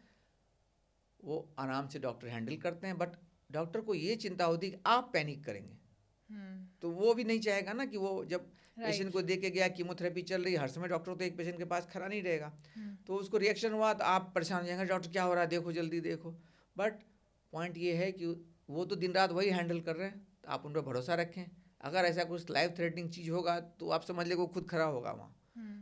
वो आराम से डॉक्टर हैंडल करते हैं। बट डॉक्टर को ये चिंता होती है कि आप पैनिक करेंगे, तो वो भी नहीं चाहेगा ना कि वो जब पेशेंट को दे के गया, कीमोथेरेपी चल रही है, हर समय डॉक्टर तो एक पेशेंट के पास खड़ा नहीं रहेगा, तो उसको रिएक्शन हुआ तो आप परेशान हो जाएंगे, डॉक्टर क्या हो रहा है, देखो जल्दी देखो। बट पॉइंट ये है कि वो तो दिन रात वही हैंडल कर रहे हैं, तो आप उन पर भरोसा रखें। अगर ऐसा कुछ लाइफ थ्रेटनिंग चीज़ होगा तो आप समझ ले वो खुद खड़ा होगा वहाँ,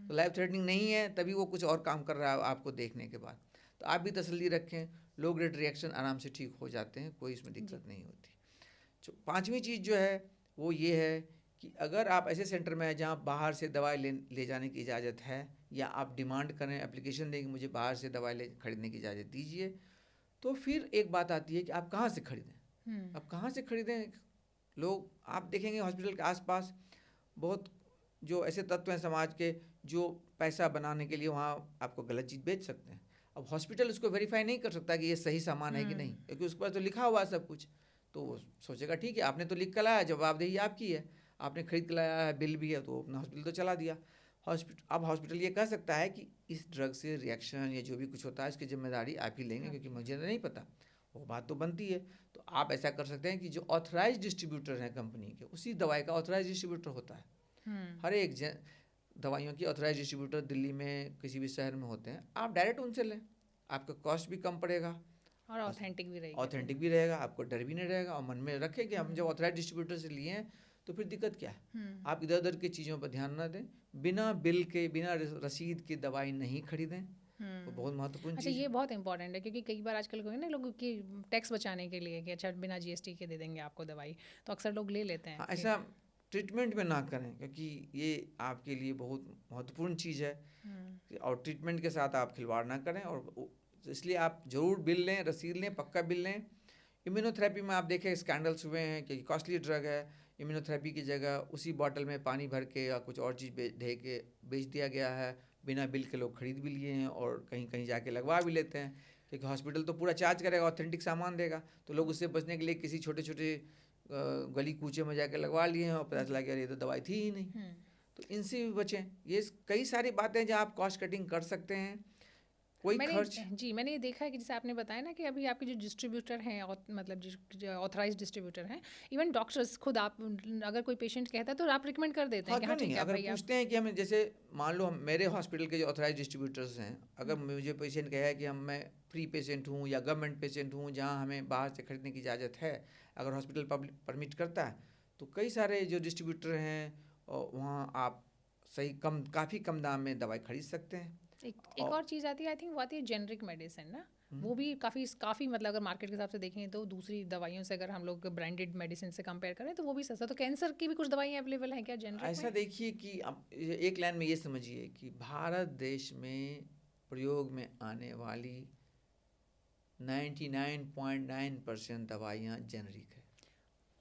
तो लाइफ थ्रेटनिंग नहीं है तभी वो कुछ और काम कर रहा है आपको देखने के बाद, तो आप भी तसल्ली रखें। लो ग्रेड रिएक्शन आराम से ठीक हो जाते हैं, कोई इसमें दिक्कत नहीं होती। तो 5वीं चीज़ जो है वो ये है कि अगर आप ऐसे सेंटर में हैं जहाँ बाहर से दवाई ले जाने की इजाज़त है, या आप डिमांड करें, एप्लीकेशन दें कि मुझे बाहर से दवाई खरीदने की इजाज़त दीजिए, तो फिर एक बात आती है कि आप कहाँ से खरीदें। अब कहाँ से खरीदें, लोग आप देखेंगे हॉस्पिटल के आसपास बहुत जो ऐसे तत्व हैं समाज के जो पैसा बनाने के लिए वहाँ आपको गलत चीज़ बेच सकते हैं। अब हॉस्पिटल उसको वेरीफाई नहीं कर सकता कि ये सही सामान है कि नहीं, क्योंकि उसके पास तो लिखा हुआ है सब कुछ, तो वो सोचेगा ठीक है आपने तो लिख कर लाया, जवाबदेही आपकी है, आपने खरीद कर लाया है, बिल भी है, तो अपना हॉस्पिटल तो चला दिया। अब हॉस्पिटल ये कह सकता है कि इस ड्रग से रिएक्शन या जो भी कुछ होता है इसकी जिम्मेदारी आप ही लेंगे, क्योंकि मुझे नहीं पता, वो बात तो बनती है। तो आप ऐसा कर सकते हैं कि जो ऑथराइज डिस्ट्रीब्यूटर हैं कंपनी के, उसी दवाई का ऑथराइज डिस्ट्रीब्यूटर होता है, हर एक दवाइयों की ऑथराइज डिस्ट्रीब्यूटर दिल्ली में किसी भी शहर में होते हैं, आप डायरेक्ट उनसे लें, आपका कॉस्ट भी कम पड़ेगा और ऑथेंटिक भी रहेगा, आपको डर भी नहीं रहेगा, और मन में रखें कि हम जब ऑथराइज डिस्ट्रीब्यूटर से लिए हैं तो फिर दिक्कत क्या है। आप इधर उधर की चीज़ों पर ध्यान ना दें, बिना बिल के, बिना रसीद की दवाई नहीं खरीदें, वो बहुत महत्वपूर्ण चीज़ है। ये बहुत इंपॉर्टेंट है, क्योंकि कई बार आजकल ना लोग की टैक्स बचाने के लिए कि अच्छा बिना जीएसटी के दे देंगे आपको दवाई, तो अक्सर लोग ले लेते हैं। हाँ, ऐसा ट्रीटमेंट में ना करें, क्योंकि ये आपके लिए बहुत महत्वपूर्ण चीज़ है, और ट्रीटमेंट के साथ आप खिलवाड़ ना करें, और इसलिए आप ज़रूर बिल लें, रसीद लें, पक्का बिल लें। इम्यूनोथेरेपी में आप देखें स्कैंडल्स हुए हैं कि कॉस्टली ड्रग है, इम्यूनोथेरेपी की जगह उसी बॉटल में पानी भर के या कुछ और चीज़ दे के बेच दिया गया है, बिना बिल के लोग खरीद भी लिए हैं और कहीं कहीं जाके लगवा भी लेते हैं, क्योंकि हॉस्पिटल तो पूरा चार्ज करेगा, ऑथेंटिक सामान देगा, तो लोग उससे बचने के लिए किसी छोटे छोटे गली कूचे में जाके लगवा लिए हैं और पता चला कि ये तो दवाई थी ही नहीं। तो इनसे भी बचें। ये कई सारी बातें जहाँ आप कॉस्ट कटिंग कर सकते हैं, कोई खर्च। मैंने ये देखा है कि जैसे आपने बताया ना कि अभी आपके जो डिस्ट्रीब्यूटर हैं, मतलब जो ऑथराइज डिस्ट्रीब्यूटर हैं, इवन डॉक्टर्स खुद, आप अगर कोई पेशेंट कहता है तो आप रिकमेंड कर देते हैं कि हाँ ठीक है। अगर पूछते हैं कि हमें, जैसे मान लो मेरे हॉस्पिटल के जो ऑथराइज डिस्ट्रीब्यूटर्स हैं, अगर मुझे पेशेंट कहे है कि मैं फ्री पेशेंट हूँ या गवर्नमेंट पेशेंट हूँ जहाँ हमें बाहर से खरीदने की इजाज़त है, अगर हॉस्पिटल परमिट करता है, तो कई सारे जो डिस्ट्रीब्यूटर हैं वहाँ आप काफ़ी कम दाम में दवाई खरीद सकते हैं। एक और चीज़ आती है, आई थिंक वो आती है जेनरिक मेडिसिन ना, वो भी काफ़ी मतलब अगर मार्केट के हिसाब से देखें तो दूसरी दवाइयों से अगर हम लोग ब्रांडेड मेडिसिन से कंपेयर करें तो वो भी सस्ता। तो कैंसर की भी कुछ दवाइयाँ अवेलेबल हैं क्या जेनरिक ऐसा में? देखिए कि अब एक लाइन में ये समझिए कि भारत देश में प्रयोग में आने वाली 99.9% दवाइयाँ जेनरिक है।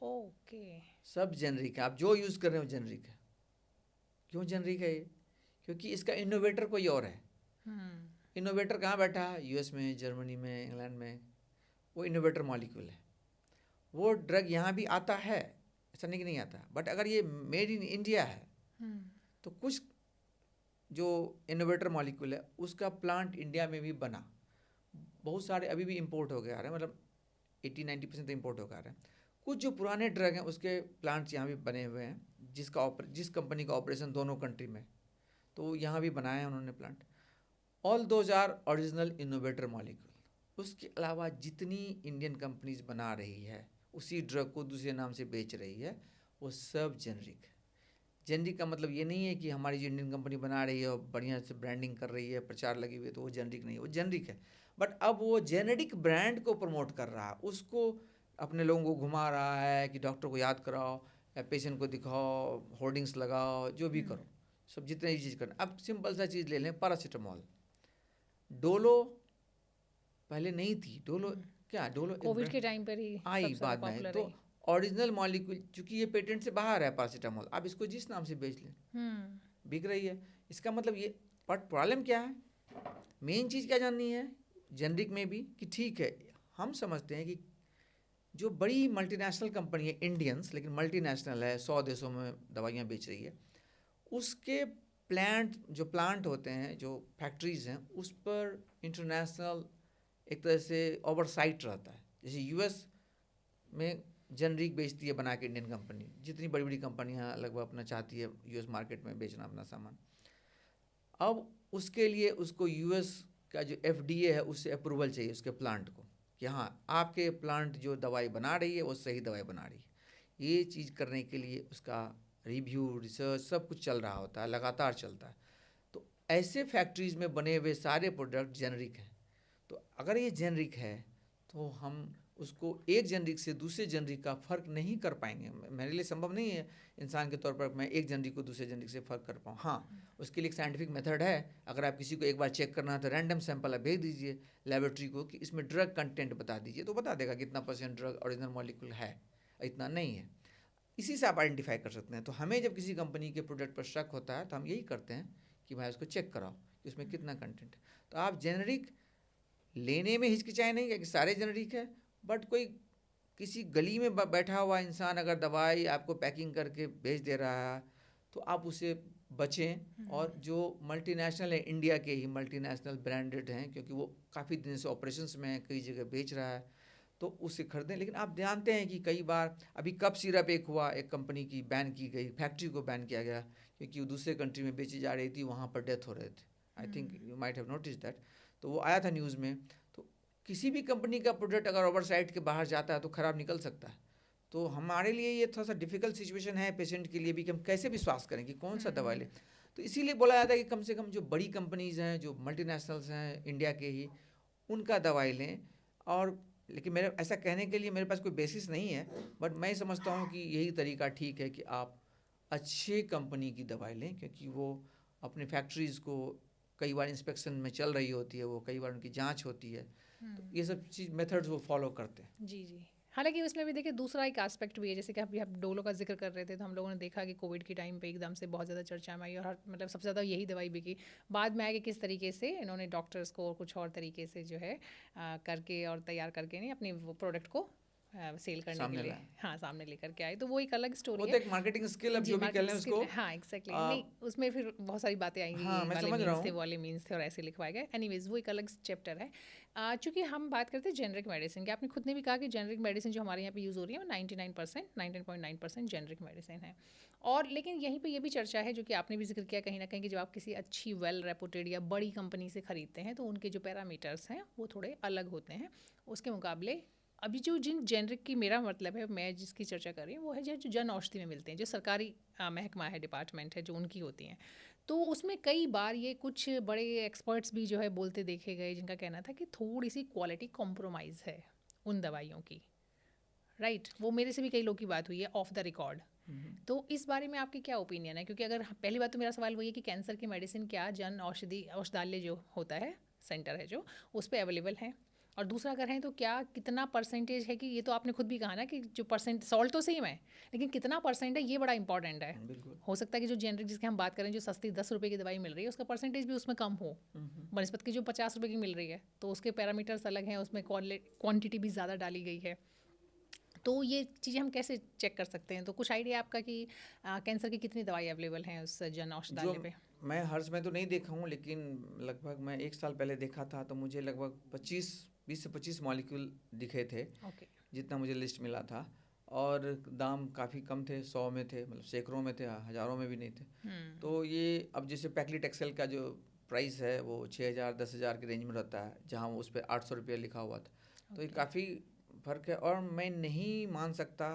ओके। सब जेनरिक है, आप जो यूज़ कर रहे हो जेनरिक है। क्यों जेनरिक है ये? क्योंकि इसका इनोवेटर कोई और है। इनोवेटर कहाँ बैठा है? यूएस में, जर्मनी में, इंग्लैंड में। वो इनोवेटर मॉलिक्यूल है। वो ड्रग यहाँ भी आता है, ऐसा नहीं कि नहीं आता, बट अगर ये मेड इन इंडिया है तो कुछ जो इनोवेटर मॉलिक्यूल है उसका प्लांट इंडिया में भी बना। बहुत सारे अभी भी इंपोर्ट हो गए आ रहे हैं, मतलब 80-90% तो इंपोर्ट होकर आ रहे हैं। कुछ जो पुराने ड्रग हैं उसके प्लांट्स यहाँ भी बने हुए हैं, जिस कंपनी का ऑपरेशन दोनों कंट्री में, तो यहाँ भी बनाया है उन्होंने plant. All those are original innovator molecule. उसके अलावा जितनी इंडियन कंपनीज बना रही है उसी ड्रग को दूसरे नाम से बेच रही है, वो सब जेनरिक है। जेनरिक का मतलब ये नहीं है कि हमारी जो इंडियन कंपनी बना रही है और बढ़िया से ब्रांडिंग कर रही है, प्रचार लगी हुई है, तो वो जेनरिक नहीं है, वो जेनरिक है। बट अब वो जेनेरिक ब्रांड को प्रमोट कर रहा है, उसको अपने लोगों को घुमा रहा है कि डॉक्टर को याद कराओ या पेशेंट को दिखाओ, होर्डिंग्स लगाओ, जो भी करो, सब जितने चीज़ करना। अब सिंपल सा चीज़ ले लें, पैरासीटामोल। डोलो पहले नहीं थी, डोलो क्या, डोलो कोविड के टाइम पर ही आई सबसे ज़्यादा बाद में, पॉपुलर तो रही। ओरिजिनल मॉलिक्यूल चूंकि ये पेटेंट से बाहर है पैरासीटामोल, आप इसको जिस नाम से बेच लें बिक रही है। इसका मतलब ये, बट प्रॉब्लम क्या है, मेन चीज़ क्या जाननी है जेनरिक में भी, कि ठीक है हम समझते हैं कि जो बड़ी मल्टीनेशनल कंपनी है, इंडियंस लेकिन मल्टीनेशनल है, 100 देशों में दवाइयाँ बेच रही है, उसके प्लांट होते हैं, जो फैक्ट्रीज हैं, उस पर इंटरनेशनल एक तरह से ओवरसाइट रहता है। जैसे यूएस में जेनरिक बेचती है बना के इंडियन कंपनी, जितनी बड़ी बड़ी कंपनियां लगभग अपना चाहती है यूएस मार्केट में बेचना अपना सामान। अब उसके लिए उसको यूएस का जो एफडीए है उससे अप्रूवल चाहिए उसके प्लांट को, कि हाँ आपके प्लांट जो दवाई बना रही है वो सही दवाई बना रही है। ये चीज़ करने के लिए उसका रिव्यू, रिसर्च सब कुछ चल रहा होता है, लगातार चलता है। तो ऐसे फैक्ट्रीज़ में बने हुए सारे प्रोडक्ट जेनरिक हैं। तो अगर ये जेनरिक है तो हम उसको एक जेनरिक से दूसरे जेनरिक का फ़र्क नहीं कर पाएंगे। मेरे लिए संभव नहीं है इंसान के तौर पर मैं एक जेनरिक को दूसरे जेनरिक से फ़र्क कर पाऊँ। हाँ, उसके लिए एक साइंटिफिक मेथड है। अगर आप किसी को एक बार चेक करना है तो रैंडम सैंपल आप भेज दीजिए लेबोरेटरी को कि इसमें ड्रग कंटेंट बता दीजिए, तो बता देगा कितना % ड्रग ओरिजिनल मॉलिक्यूल है, इतना नहीं है। इसी से आप आइडेंटिफाई कर सकते हैं। तो हमें जब किसी कंपनी के प्रोडक्ट पर शक होता है तो हम यही करते हैं कि भाई उसको चेक कराओ कि उसमें कितना कंटेंट है। तो आप जेनरिक लेने में हिचकिचाए नहीं कि सारे जेनरिक है, बट कोई किसी गली में बैठा हुआ इंसान अगर दवाई आपको पैकिंग करके भेज दे रहा है तो आप उसे बचें। और जो मल्टीनेशनल है, इंडिया के ही मल्टीनेशनल ब्रांडेड हैं, क्योंकि वो काफ़ी दिन से ऑपरेशंस में है, कई जगह बेच रहा है, तो उससे खरीदें। लेकिन आप जानते हैं कि कई बार अभी कप सिरप एक हुआ, एक कंपनी की बैन की गई, फैक्ट्री को बैन किया गया क्योंकि वो दूसरे कंट्री में बेची जा रही थी, वहाँ पर डेथ हो रहे थे। I think you might have notice that. तो वो आया था न्यूज़ में। तो किसी भी कंपनी का प्रोडक्ट अगर ओवरसाइट के बाहर जाता है तो ख़राब निकल सकता है। तो हमारे लिए ये थोड़ा सा डिफ़िकल्ट सिचुएशन है पेशेंट के लिए भी कि हम कैसे विश्वास करें कि कौन सा दवा लें। तो इसीलिए बोला जाता है कि कम से कम जो बड़ी कंपनीज़ हैं, जो मल्टीनेशनल्स हैं इंडिया के ही, उनका दवाई लें। और लेकिन मेरे ऐसा कहने के लिए मेरे पास कोई बेसिस नहीं है, बट मैं समझता हूँ कि यही तरीका ठीक है कि आप अच्छे कंपनी की दवाई लें, क्योंकि वो अपने फैक्ट्रीज़ को कई बार इंस्पेक्शन में चल रही होती है, वो कई बार उनकी जांच होती है, तो ये सब चीज़ मेथड्स वो फॉलो करते हैं। जी जी। हालांकि उसमें भी देखिए दूसरा एक एस्पेक्ट भी है, जैसे कि अभी आप डोलो का जिक्र कर रहे थे, तो हम लोगों ने देखा कि कोविड के टाइम पे एकदम से बहुत ज़्यादा चर्चा में आई और मतलब सबसे ज़्यादा यही दवाई बिकी। बाद में आया कि किस तरीके से इन्होंने डॉक्टर्स को और कुछ और तरीके से जो है करके और तैयार करके नहीं अपने वो प्रोडक्ट को सेल करने के सामने लिए लाए। हाँ सामने लेकर के आए, तो वो एक अलग वो स्टोरी तो है। एक मार्केटिंग स्किल, अब जी जो भी कह मार्केट लें स्किल, उसको। हाँ एग्जैक्टली आ, नहीं, उसमें फिर बहुत सारी बातें आएंगी, हाँ, ये मैं वाले समझ रहा मीन्स थे, हूँ। वाले मीन्स थे और ऐसे लिखवाए गए। एनीवेज वो एक अलग चैप्टर है। चूँकि हम बात करते हैं जेनरिक मेडिसिन की, आपने खुद ने भी कहा कि जेनरिक मेडिसिन जो हमारे यहाँ पे यूज़ हो रही है वो 99.9% जेनरिक मेडिसिन है। और लेकिन यहीं पे ये भी चर्चा है, जो कि आपने भी जिक्र किया कहीं ना कहीं, कि जब आप किसी अच्छी वेल रेपुटेड या बड़ी कंपनी से ख़रीदते हैं तो उनके जो पैरामीटर्स हैं वो थोड़े अलग होते हैं उसके मुकाबले। अभी जो जिन जेनरिक की, मेरा मतलब है मैं जिसकी चर्चा कर रही हूँ वो है जो जन औषधि में मिलते हैं, जो सरकारी महकमा है, डिपार्टमेंट है, जो उनकी होती हैं। तो उसमें कई बार ये कुछ बड़े एक्सपर्ट्स भी जो है बोलते देखे गए, जिनका कहना था कि थोड़ी सी क्वालिटी कॉम्प्रोमाइज़ है उन दवाइयों की, राइट? वो मेरे से भी कई लोग की बात हुई है ऑफ द रिकॉर्ड। तो इस बारे में आपकी क्या ओपिनियन है? क्योंकि अगर पहली बात तो मेरा सवाल वही है कि कैंसर की मेडिसिन क्या जन औषधि औषधालय जो होता है, सेंटर है जो, उस पे अवेलेबल है? और दूसरा अगर है तो क्या कितना परसेंटेज है, कि ये तो आपने खुद भी कहा ना कि जो परसेंट सॉल्ट तो सेम है, लेकिन कितना परसेंट है ये बड़ा इंपॉर्टेंट है। बिल्कुल। हो सकता है कि जो जेनरिक जिसकी हम बात करें, जो सस्ती 10 रुपये की दवाई मिल रही है, उसका परसेंटेज भी उसमें कम हो, बनस्पत की जो 50 रुपये की मिल रही है, तो उसके पैरामीटर्स अलग हैं, उसमें क्वांटिटी भी ज़्यादा डाली गई है। तो ये चीज़ें हम कैसे चेक कर सकते हैं? तो कुछ आइडिया आपका कि कैंसर की कितनी दवाई अवेलेबल हैं उस जन जो औषधालय पे? मैं हर समय तो नहीं देखा हूँ, लेकिन लगभग मैं 1 साल पहले देखा था, तो मुझे लगभग 20 से 25 मॉलिक्यूल दिखे थे, ओके। जितना मुझे लिस्ट मिला था। और दाम काफ़ी कम थे, 100 में थे, मतलब सैकड़ों में थे, हज़ारों में भी नहीं थे। तो ये अब जैसे पैक्लिट एक्सेल का जो प्राइस है वो 6,000 10,000 के रेंज में रहता है, जहाँ उस पर 800 रुपये लिखा हुआ था। तो ये ओके। काफ़ी फ़र्क है, और मैं नहीं मान सकता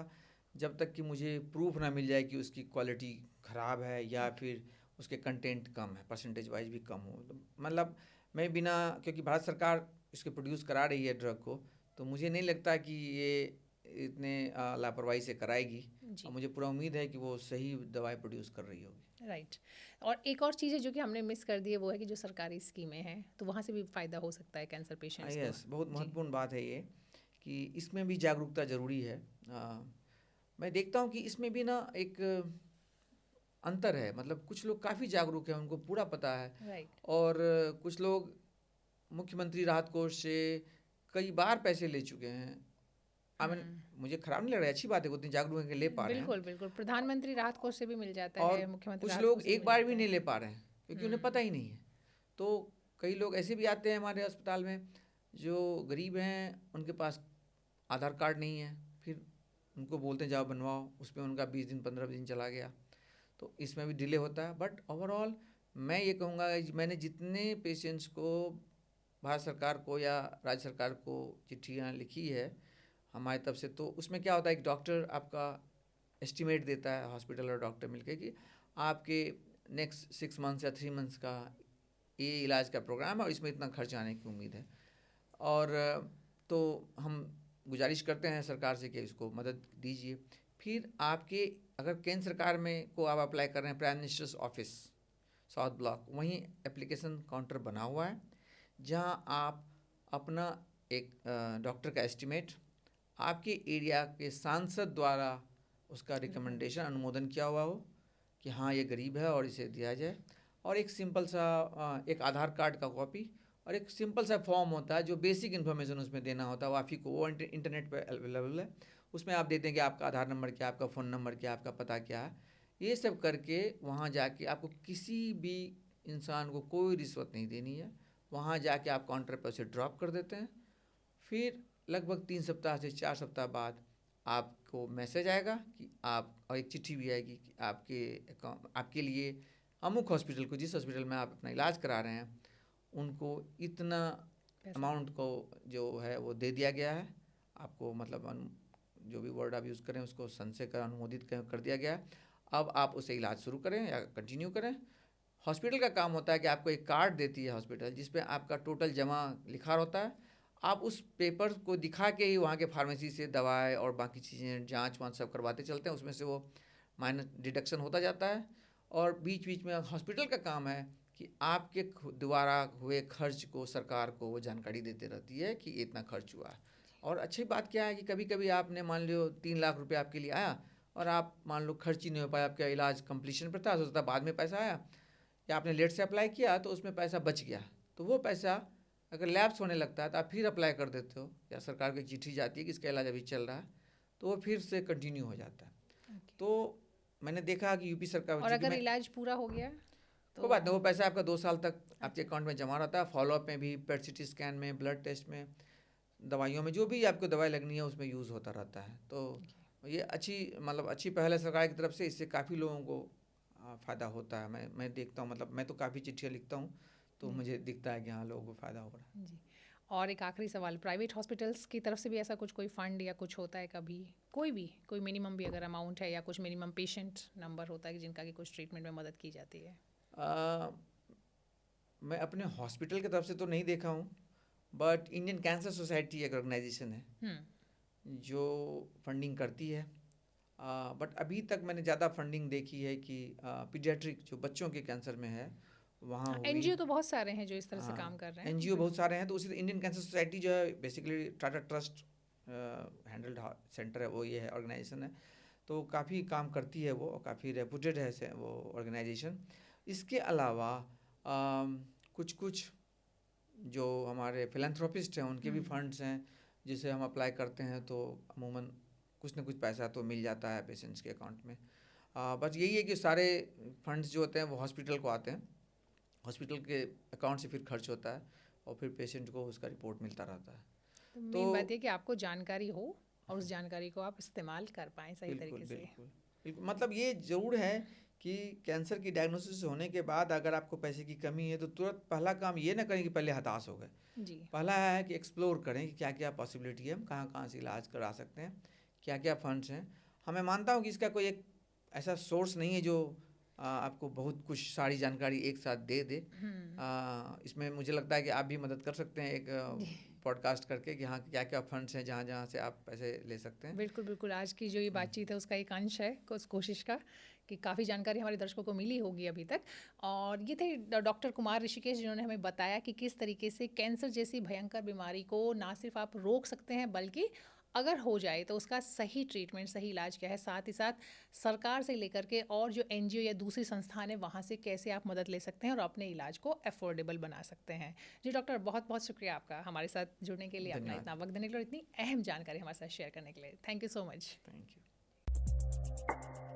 जब तक कि मुझे प्रूफ ना मिल जाए कि उसकी क्वालिटी ख़राब है या फिर उसके कंटेंट कम है, परसेंटेज वाइज भी कम हो। तो मतलब मैं बिना, क्योंकि भारत सरकार इसके प्रोड्यूस करा रही है ड्रग को, तो मुझे नहीं लगता कि ये इतने लापरवाही से कराएगी। जी। और मुझे पूरा उम्मीद है कि वो सही दवाई प्रोड्यूस कर रही होगी। राइट। और एक और चीज़ है जो कि हमने मिस कर दी है, वो है कि जो सरकारी स्कीमें हैं, तो वहाँ से भी फ़ायदा हो सकता है कैंसर पेशेंट्स को। यस, बहुत जी। महत्वपूर्ण बात है ये, कि इसमें भी जागरूकता ज़रूरी है। मैं देखता हूँ कि इसमें भी ना एक अंतर है, मतलब कुछ लोग काफ़ी जागरूक हैं, उनको पूरा पता है। राइट। और कुछ लोग मुख्यमंत्री राहत कोष से कई बार पैसे ले चुके हैं। आई मीन, मुझे खराब नहीं लग रहा है, अच्छी बात है, उतनी जागरूक हैं कि ले पा रहे हैं। बिल्कुल, बिल्कुल। प्रधानमंत्री राहत कोष से भी मिल जाता और है, मुख्यमंत्री कुछ राहत लोग कोष से भी एक मिल बार जाता भी है। नहीं ले पा रहे हैं, क्योंकि उन्हें पता ही नहीं है। तो कई लोग ऐसे भी आते हैं हमारे अस्पताल में, जो गरीब हैं, उनके पास आधार कार्ड नहीं है, फिर उनको बोलते हैं जाओ बनवाओ, उसमें उनका 20 दिन 15 दिन चला गया। तो इसमें भी डिले होता है। बट ओवरऑल मैं ये कहूँगा कि मैंने जितने पेशेंट्स को भारत सरकार को या राज्य सरकार को चिट्ठियाँ लिखी है हमारी तरफ से, तो उसमें क्या होता है, एक डॉक्टर आपका एस्टिमेट देता है, हॉस्पिटल और डॉक्टर मिलकर, कि आपके नेक्स्ट 6 मंथ्स या 3 मंथ्स का ये इलाज का प्रोग्राम है और इसमें इतना खर्च आने की उम्मीद है। और तो हम गुजारिश करते हैं सरकार से कि इसको मदद दीजिए। फिर आपके अगर केंद्र सरकार में को आप अप्लाई कर रहे हैं, prime minister's office south block, वहीं एप्लीकेशन काउंटर बना हुआ है, जहां आप अपना एक डॉक्टर का एस्टिमेट आपके एरिया के सांसद द्वारा उसका रिकमेंडेशन अनुमोदन किया हुआ हो कि हाँ ये गरीब है और इसे दिया जाए, और एक सिंपल सा एक आधार कार्ड का कॉपी और एक सिंपल सा फॉर्म होता है, जो बेसिक इन्फॉर्मेशन उसमें देना होता है, वो आप ही को, वो इंटरनेट पर अवेलेबल है। उसमें आप देते हैं कि आपका आधार नंबर क्या, आपका फ़ोन नंबर क्या, आपका पता क्या है। ये सब करके वहाँ जाके आपको किसी भी इंसान को कोई रिश्वत नहीं देनी है। वहाँ जाके आप काउंटर पर उसे ड्रॉप कर देते हैं। फिर लगभग 3 सप्ताह से 4 सप्ताह बाद आपको मैसेज आएगा कि आप, और एक चिट्ठी भी आएगी कि आपके लिए अमुक हॉस्पिटल को, जिस हॉस्पिटल में आप अपना इलाज करा रहे हैं, उनको इतना अमाउंट को जो है वो दे दिया गया है आपको, मतलब जो भी वर्ड आप यूज़ करें उसको संशय कर अनुमोदित कर दिया गया है। अब आप उसे इलाज शुरू करें या कंटिन्यू करें। हॉस्पिटल का काम होता है कि आपको एक कार्ड देती है हॉस्पिटल, जिस पे आपका टोटल जमा लिखा होता है। आप उस पेपर को दिखा के ही वहाँ के फार्मेसी से दवाई और बाकी चीज़ें जांच वाँच सब करवाते चलते हैं, उसमें से वो माइनस डिडक्शन होता जाता है। और बीच बीच में हॉस्पिटल का काम है कि आपके द्वारा हुए खर्च को सरकार को वो जानकारी देते रहती है कि इतना खर्च हुआ है। और अच्छी बात क्या है कि कभी कभी आपने मान लो 3 लाख रुपये आपके लिए आया और आप मान लो खर्च ही नहीं हो पाया, आपका इलाज कंप्लीशन पर था, हो सकता बाद में पैसा आया, या आपने लेट से अप्लाई किया तो उसमें पैसा बच गया, तो वो पैसा अगर लैप्स होने लगता है तो आप फिर अप्लाई कर देते हो, या सरकार की चिट्ठी जाती है कि इसका इलाज अभी चल रहा है, तो वो फिर से कंटिन्यू हो जाता है। तो मैंने देखा कि यूपी सरकार, और अगर इलाज पूरा हो गया कोई बात नहीं, वो पैसा आपका 2 साल तक आपके अकाउंट में जमा रहता है। फॉलोअप में भी, पेट सीटी स्कैन में, ब्लड टेस्ट में, दवाइयों में, जो भी आपको दवाई लगनी है उसमें यूज़ होता रहता है। तो ये अच्छी पहल है सरकार की तरफ से, इससे काफ़ी लोगों को फ़ायदा होता है। मैं देखता हूँ, मतलब मैं तो काफ़ी चिट्ठियाँ लिखता हूँ, तो मुझे दिखता है कि हाँ लोगों को फ़ायदा हो रहा है। जी। और एक आखिरी सवाल, प्राइवेट हॉस्पिटल्स की तरफ से भी ऐसा कोई फंड या कुछ होता है कभी? कोई मिनिमम भी अगर अमाउंट है, या कुछ मिनिमम पेशेंट नंबर होता है कि जिनका कि कुछ ट्रीटमेंट में मदद की जाती है? अ, मैं अपने हॉस्पिटल की तरफ से तो नहीं देखा हूँ, बट इंडियन कैंसर सोसाइटी एक ऑर्गेनाइजेशन है हम्म। जो फंडिंग करती है। बट अभी तक मैंने ज़्यादा फंडिंग देखी है कि पीडियाट्रिक जो बच्चों के कैंसर में है वहाँ हुई। एनजीओ तो बहुत सारे हैं जो इस तरह से हाँ, काम कर रहे हैं। एनजीओ बहुत सारे हैं, तो उसी इंडियन कैंसर सोसाइटी जो है basically Tata trust handled centre है, वो ये है ऑर्गेनाइजेशन है, तो काफ़ी काम करती है वो, काफ़ी रेपुटेड है वो ऑर्गेनाइजेशन। इसके अलावा कुछ कुछ जो हमारे फिलैंथ्रोपिस्ट हैं उनके भी फंड्स हैं, जिसे हम अप्लाई करते हैं तो अमूमन कुछ ना कुछ पैसा तो मिल जाता है पेशेंट्स के अकाउंट में। बस यही है कि सारे फंड्स जो होते हैं वो हॉस्पिटल को आते हैं, हॉस्पिटल के अकाउंट से फिर खर्च होता है और फिर पेशेंट को उसका रिपोर्ट मिलता रहता है। तो मेन बात ये कि आपको जानकारी हो और उस जानकारी को आप इस्तेमाल कर पाएँ सही बिल्कुल तरीके से। बिल्कुल बिल्कुल, मतलब ये ज़रूर है कि कैंसर की डायग्नोसिस होने के बाद अगर आपको पैसे की कमी है तो तुरंत पहला काम ये ना करें कि पहले हताश हो गए। जी। पहला है कि एक्सप्लोर करें कि क्या क्या पॉसिबिलिटी है, हम कहाँ कहाँ से इलाज करा सकते हैं, क्या क्या फंड्स हैं। हाँ, मैं मानता हूँ कि इसका कोई एक ऐसा सोर्स नहीं है जो आपको बहुत कुछ सारी जानकारी एक साथ दे दे। इसमें मुझे लगता है कि आप भी मदद कर सकते हैं एक पॉडकास्ट करके कि हाँ क्या क्या फंड्स हैं जहाँ जहाँ से आप पैसे ले सकते हैं। बिल्कुल, बिल्कुल। आज की जो ये बातचीत है उसका एक अंश है उस कोशिश का कि काफ़ी जानकारी हमारे दर्शकों को मिली होगी अभी तक। और ये थे डॉक्टर कुमार ऋषिकेश जिन्होंने हमें बताया कि किस तरीके से कैंसर जैसी भयंकर बीमारी को ना सिर्फ आप रोक सकते हैं बल्कि अगर हो जाए तो उसका सही ट्रीटमेंट, सही इलाज क्या है, साथ ही साथ सरकार से लेकर के और जो एनजीओ या दूसरी संस्थान है वहाँ से कैसे आप मदद ले सकते हैं और अपने इलाज को अफोर्डेबल बना सकते हैं। जी डॉक्टर, बहुत बहुत शुक्रिया आपका हमारे साथ जुड़ने के लिए, अपना धन्यवाद। इतना वक्त देने के लिए और इतनी अहम जानकारी हमारे साथ शेयर करने के लिए। Thank you so much. Thank you.